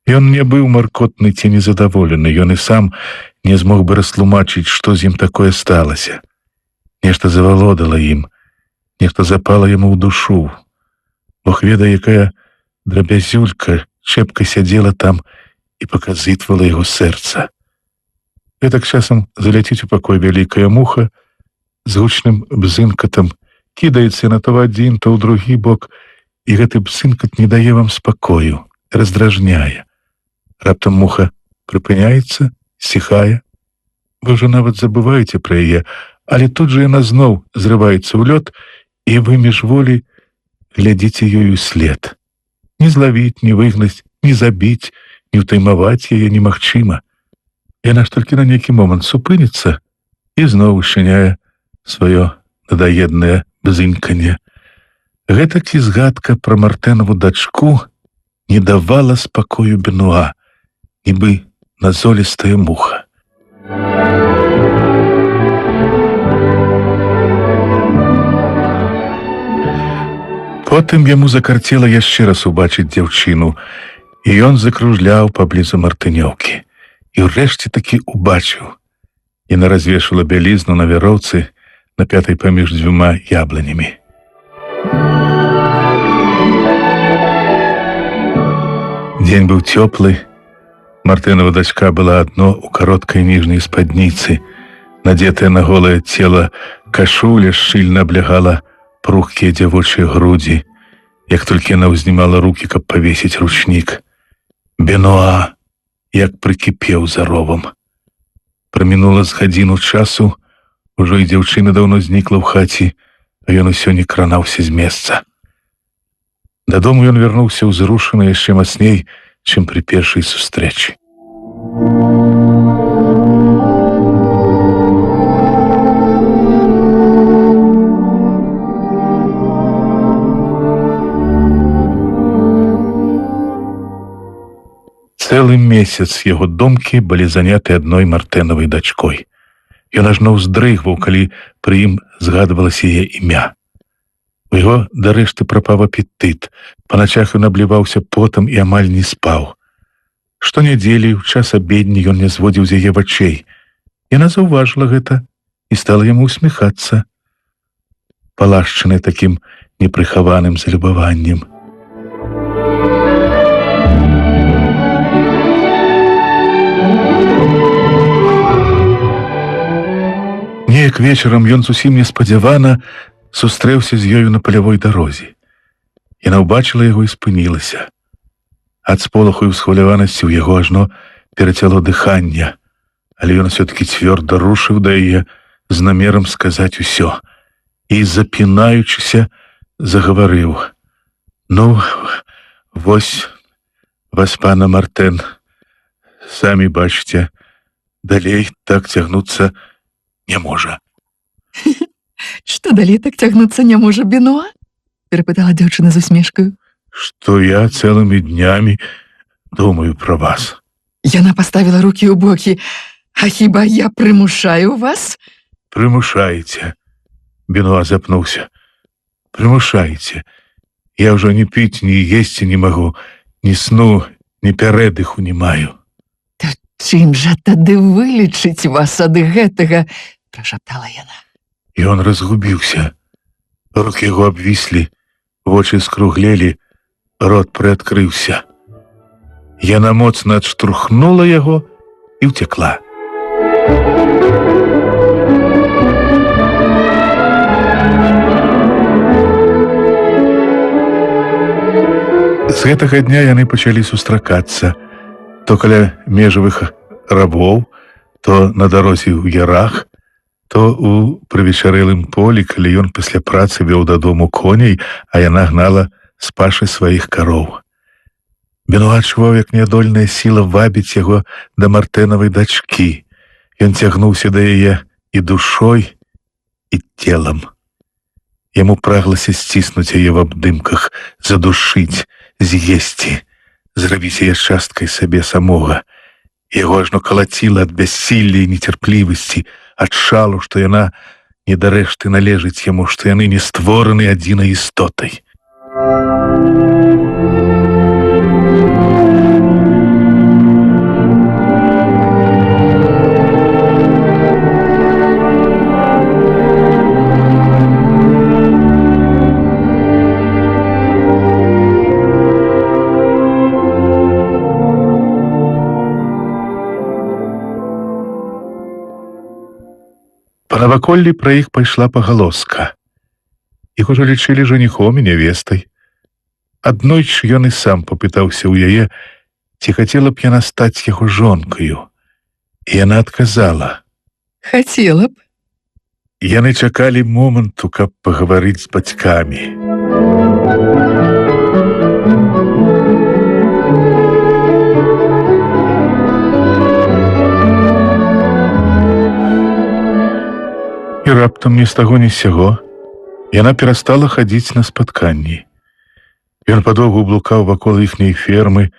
Ён не быў маркотны ці незадаволены, ён і сам не змог бы растлумачыць, што з ім такое сталася. Нешта завалодала ім, нешта запала яму ў душу. Бог ведае, якая драбязюлька чэпка сядзела там і паказытвала яго сэрца. Гэтак часам заляціць у пакой вялікая муха з гучным бзынкатам, кідаецца на то ў адзін, то ў другі бок, і гэты бзынкат не дае вам спакою, раздражняе. Раптам муха прыпыняецца, сціхае. Вы ўжо нават забываеце пра яе, але тут жа яна зноў зрываецца ў лёд, і вы міжволі глядзіце ёю след. Не злавіць, не выгнаць, не забіць, не ўтаймаваць яе немагчыма. Яна ж толькі на нейкі момант супыніцца і зноў учыняе сваё надаеднае бзынканне. Гэтак і згадка пра Мартэнаву дачку не давала спакою Бенуа, нібы назолістая муха. Потым яму закарцела яшчэ раз убачыць дзяўчыну, і ён закружляў паблізу Мартынёўкі. І ўрэшце такі убачыў. Яна развешала бялізну на вяроўцы, напятай паміж дзвюма яблынямі. Дзень быў цёплы. Мартынова дачка была адно ў кароткай ніжняй спадніцы. Надетая на голае цела кашуля шчыльна аблягала пругкія дзявочыя грудзі. Як толькі яна ўзнімала рукі, каб павесіць ручнік. Бенуа як прыкіпеў за ровам. Прамінула з гадзіну часу, ужо і дзяўчына даўно знікла ў хаце, а ён усё не кранаўся з месца. Дадому ён вярнуўся ўзрушаны яшчэ мацней, чым пры першай сустрэчы. Цэлы месяц яго думкі былі заняты адной Мартэнавай дачкой. Ён ажно ўздрыгваў, калі пры ім згадвалася яе імя. У яго дарэшты прапаў апетыт, па начах ён абліваўся потам і амаль не спаў. Штонядзелі, ў час абедні, ён не зводзіў з яе вачэй. Яна заўважыла гэта і стала яму усміхацца, палашчанай такім непрыхаваным залюбаваннем. Неяк вечарам ён зусім неспадзявана сустрэўся з ёю на палявой дарозе. Яна ўбачыла яго і спынілася. Ад сполаху і ўсхваляванасці ў яго ажно перацяло дыханне, але ён усё-такі цвёрда рушыў да яе з намерам сказаць усё і, запінаючыся, загаварыў: «Ну, вось, васпана Мартэн, самі бачыце, далей так цягнуцца не можа». Што далей так цягнуцца не можа, Бенуа? Перапытала дзяўчына з усмешкаю. Што я цэлымі днямі думаю пра вас. Яна паставіла рукі ў бокі. А хіба я прымушаю вас? Прымушаеце. Бенуа запнуўся. Прымушаеце. Я ўжо ні піць, ні есці не магу, ні сну, ні пярэдыху не маю. Та чым жа тады вылечыць вас ад гэтага? Прашаптала яна. Ён разгубіўся. Рукі яго абвіслі, вочы скруглелі, рот прыадкрыўся. Яна моцна адштурхнула яго і ўцякла. З гэтага дня яны пачалі сустракацца. То каля межавых рабоў, то на дарозе ў ярах, то у прывечарэлым полі, калі ён пасля працы вёў дадому коней, а яна гнала з пашы сваіх кароў. Бенуа адчуваў, як нядольная сіла вабіць яго да Мартэнавай дачкі. Ён цягнуўся да яе і душой, і целам. Яму праглася сціснуць яе в абдымках, задушыць, з'есці, зрабіць яе часткай сабе самога. Яго ажно калаціла ад бяссілля і нецярплівасці, ад шалу, што яна не дарэшты належыць яму, што яны не створаны адзінай істотай. Па наваколлі пра іх пайшла пагалоска. Іх ужо лічылі жаніхом і нявестай. Аднойчы ён і сам папытаўся ў яе, ці хацела б яна стаць яго жонкаю. І яна адказала: Хацела б. Яны чакалі моманту, каб пагаварыць з бацькамі. І раптам ні з таго, ні з сяго яна перастала хадзіць на спатканні. Ён падоўгу блукаў вакол іхняй фермы,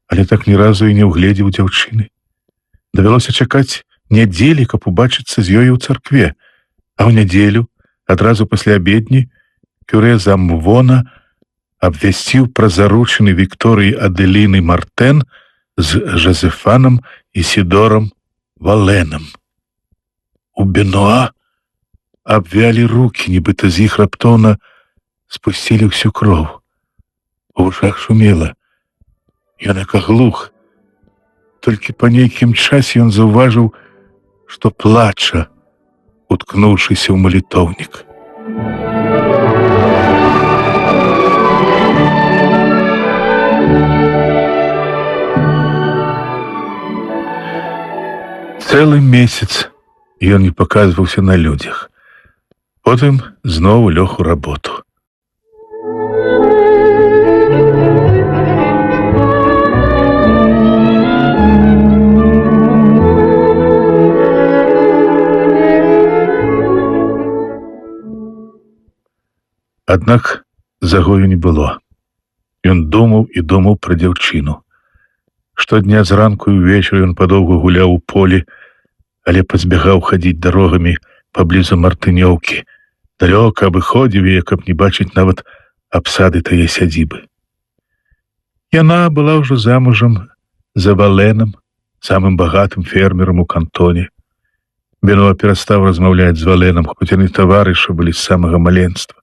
але так ні разу і не ўгледзеў дзяўчыны. Давялося чакаць нядзелі, каб убачыцца з ёю ў царкве, а ў нядзелю, адразу пасля абедні, кюрэ Замвона абвясціў пра заручыны Вікторыі Аделіны Мартэн з Жозефанам Ісідорам Валенам. У Бенуа абвялі рукі, нібыта з іх раптоўна спусцілі ўсю кроў. У вушах шумела. Ён як аглух. Толькі па нейкім часе ён заўважыў, што плача, уткнуўшыся ў малітоўнік. Цэлы месяц ён не паказваўся на людзях. Потым зноў лёг у работу. Аднак загою не было. Ён думаў і думаў пра дзяўчыну. Штодня зранку і ўвечары ён падоўгу гуляў у полі, але пазбягаў хадзіць дарогамі паблізу Мартынёўкі, далёка абыходзіў яе, каб не бачыць нават абсады тае сядзібы. Яна была ўжо замужам за Валенам, самым багатым фермерам у кантоне. Бенуа перастаў размаўляць з Валенам, хоць яны таварышы былі з самага маленства.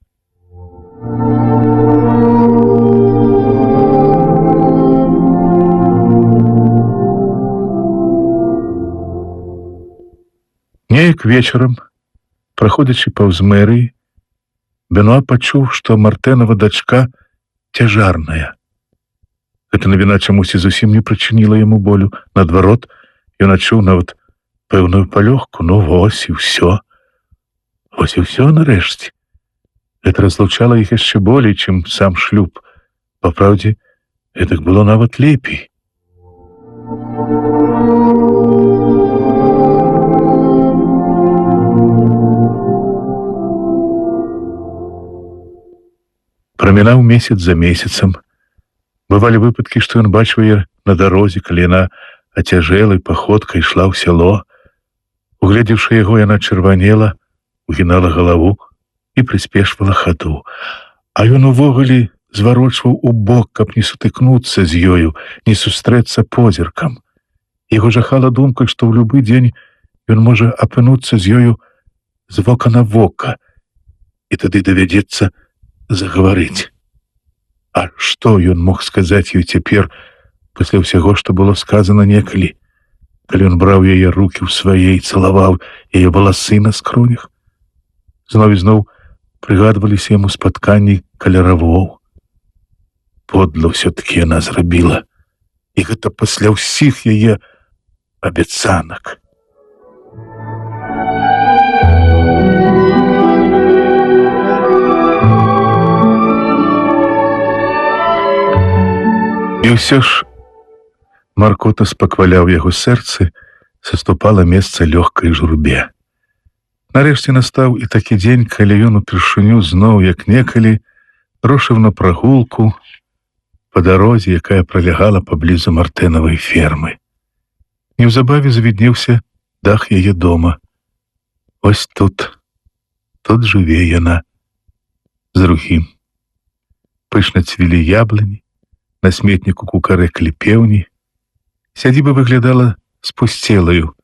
Неяк вечарам, праходзячы паўз мэрыі, Бенуа пачуў, што Мартэнава дачка цяжарная. Гэта навіна чамусьці зусім не прычыніла яму болю. Наадварот, ён адчуў нават пэўную палёгку. Ну вось і ўсё. Вось і ўсё нарэшце. Гэта разлучала іх яшчэ болей, чым сам шлюб. Папраўдзе, гэтак было нават лепей. Прамінаў месяц за месяцам. Бывалі выпадкі, што ён бачыў яе на дарозе, калі яна ацяжэлай паходкай ішла ў сяло. Угледзеўшы яго, яна чырванела, угінала галаву і прыспешвала хаду. А ён увогуле зварочваў у бок, каб не сутыкнуцца з ёю, не сустрэцца позіркам. Яго жахала думка, што ў любы дзень ён можа апынуцца з ёю з вока на вока, і тады давядзецца загаварыць. А што ён мог сказаць ёй цяпер пасля ўсяго, што было сказана некалі, калі ён браў яе рукі ў свае і цалаваў яе валасы на скронях? Зноў і зноў прыгадваліся яму спатканні каля равоў. Подла ўсё-такі яна зрабіла, і гэта пасля ўсіх яе абяцанак. І ўсё ж маркота спакваляў яго сэрцы, саступала месца лёгкай журбе. Нарэшце настаў і такі дзень, калі ён упершыню зноў, як некалі, рушыў на прагулку па дарозе, якая пролягала паблізу Мартэнавай фермы. Неўзабаве завіднеўся дах яе дома. Ось тут тут жыве яна з другім. Пышна цвілі яблыні, на сметніку кукарэклі пеўні. Сядзіба выглядала спусцелаю.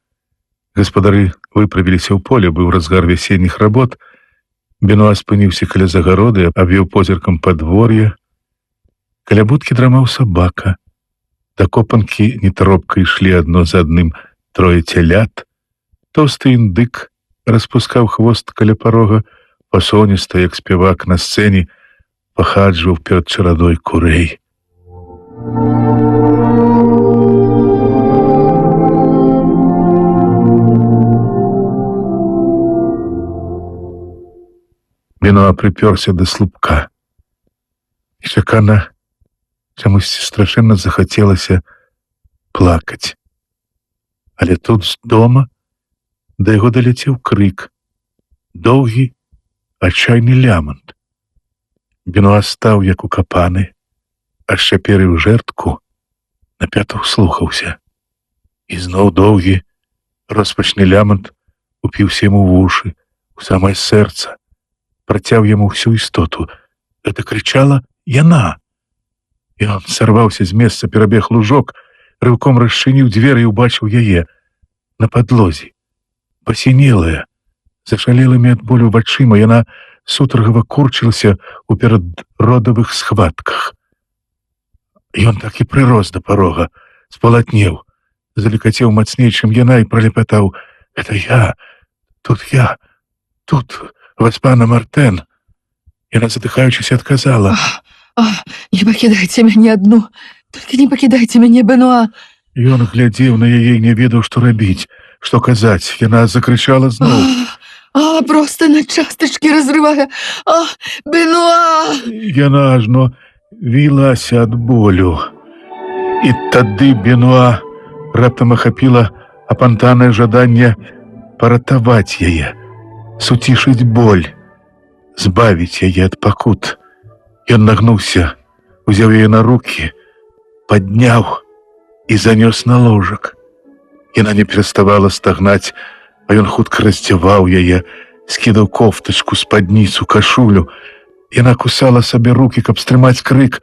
Гаспадары выправіліся ў поле, быў разгар вясенніх работ. Бенуа спыніўся каля загароды, абвёў позіркам падвор'е. Каля будкі драмаў сабака. Да копанкі нетаропка ішлі адно за адным трое цялят. Тоўсты індык распускаў хвост каля парога, пасоніста, як спявак на сцэне, пахаджваў перад чарадой курэй. Бенуа прыпёрся да слупка. І чакана чамусьці страшэнна захацелася плакаць. Але тут з дома да яго даляцеў крык. Доўгі, адчайны лямант. Бенуа стаў, як укапаны, ашчаперыў жэрдку, напята ўслухаўся. І зноў доўгі, роспачны лямант упіўся яму ў вушы, у самае сэрца, працяў яму ўсю істоту. Гэта крычала яна. Ён сарваўся з месца, перабег лужок, рыўком расчыніў дзверы і ўбачыў яе на падлозе. Пасінелая, зашалелымі ад болю вачыма, яна сутаргава курчылася ў перадродавых схватках. Ён так і прырос да парога, спалатнеў, залікацеў мацней, чым яна, і пралепатаў: «Это я, тут, васпана Мартэн». Яна, задыхаючыся, адказала: «Не пакідайце мяне адну, толькі не пакідайце мяне, Бенуа». Ён глядзеў на яе і не ведаў, што рабіць, што казаць. Яна закрычала зноў. Просто на частачкі разрывае. Бенуа! Яна ажно вілася ад болю. І тады Бенуа раптам ахапіла апантанае жаданне паратаваць яе, суцішыць боль, збавіць яе ад пакут. Ён нагнуўся, узяў яе на рукі, падняў і занёс на ложак. Яна не пераставала стагнаць, а ён хутка раздзяваў яе, скідаў кофтачку, спадніцу, кашулю. Яна кусала сабе рукі, каб стрымаць крык,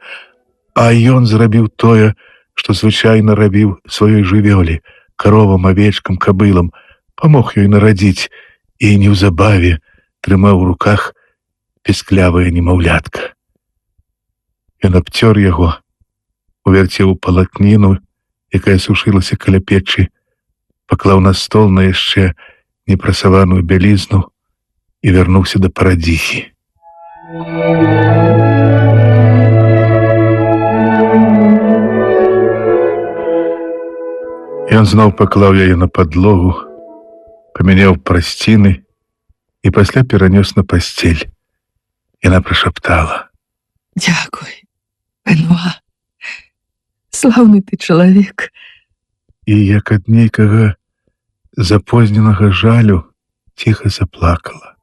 а ён зрабіў тое, што звычайна рабіў сваёй жывёле, каровам, авечкам, кабылам, памог ёй нарадзіць і неўзабаве трымаў у руках пісклявае немаўлятка. Ён абцёр яго, увярцеў у палатніну, якая сушылася каля печы, паклаў на стол на яшчэ непрасаваную бялізну і вярнуўся да парадзіхі. Ён зноў паклаў яе на падлогу, памяняў прасціны і пасля перанёс на пасцель. Яна прашаптала: «Дзякуй, Бенуа, слаўны ты чалавек». І як ад нейкага запозненага жалю ціха заплакала.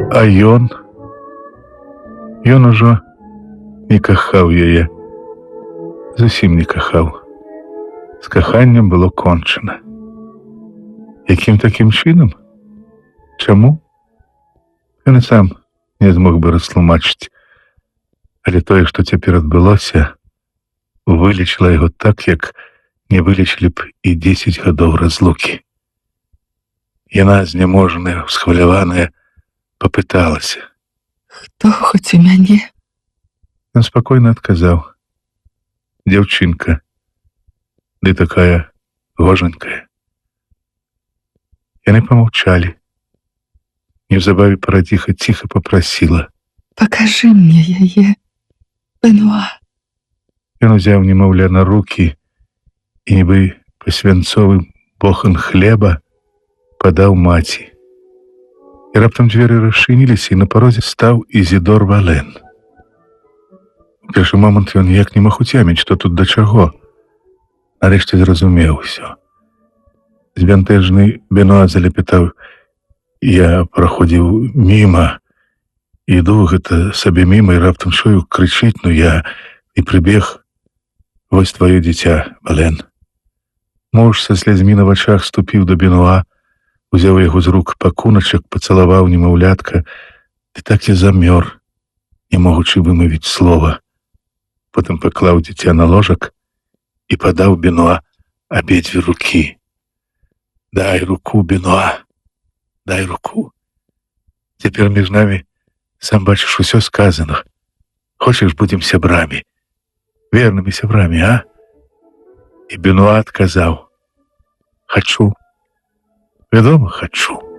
А ён ужо не кахаў яе, зусім не кахаў. З каханнем было кончана. Якім такім чынам? Чаму? Ён і сам не змог бы растлумачыць. Але тое, што цяпер адбылося, вылечыла яго так, як не вылечылі б і 10 гадоў разлукі. Яна, зняможаная, усхваляваная, папыталася: «Хто хоць у мяне?» Ён спакойна адказаў: «Дзяўчынка, ды такая гожанькая». Яны памаўчалі. Неўзабаве парадзіха ціха папрасіла: «Пакажы мне яе, Бенуа». Ён узяў немаўля на рукі і нібы па свянцовы бохан хлеба падаў маці. І раптам дзверы расчыніліся, і на парозе стаў Ізідор Вален. У першы момант ён ніяк не мог уцяміць, што тут да чаго. Нарэшце зразумеў усё. Збянтэжны Бенуа залепетаў: «Я праходзіў міма, іду гэта сабе міма, і раптам чую, крычыць, я і прыбег. Вось твоё дзіця, Вален». Муж са слязьмі на вачах ступіў да Бенуа, узяў яго з рук пакуначак, пацалаваў немаўлятка, і так і замёр, не могучы вымавіць слова. Потым паклаў дзіця на ложак і падаў Бенуа абедзве рукі. «Дай руку, Бенуа, дай руку. Цяпер між намі, сам бачыш, усё сказана. Хочаш, будзем сябрамі, вернымі сябрамі, а?» І Бенуа адказаў: «Хачу, вядома, хачу».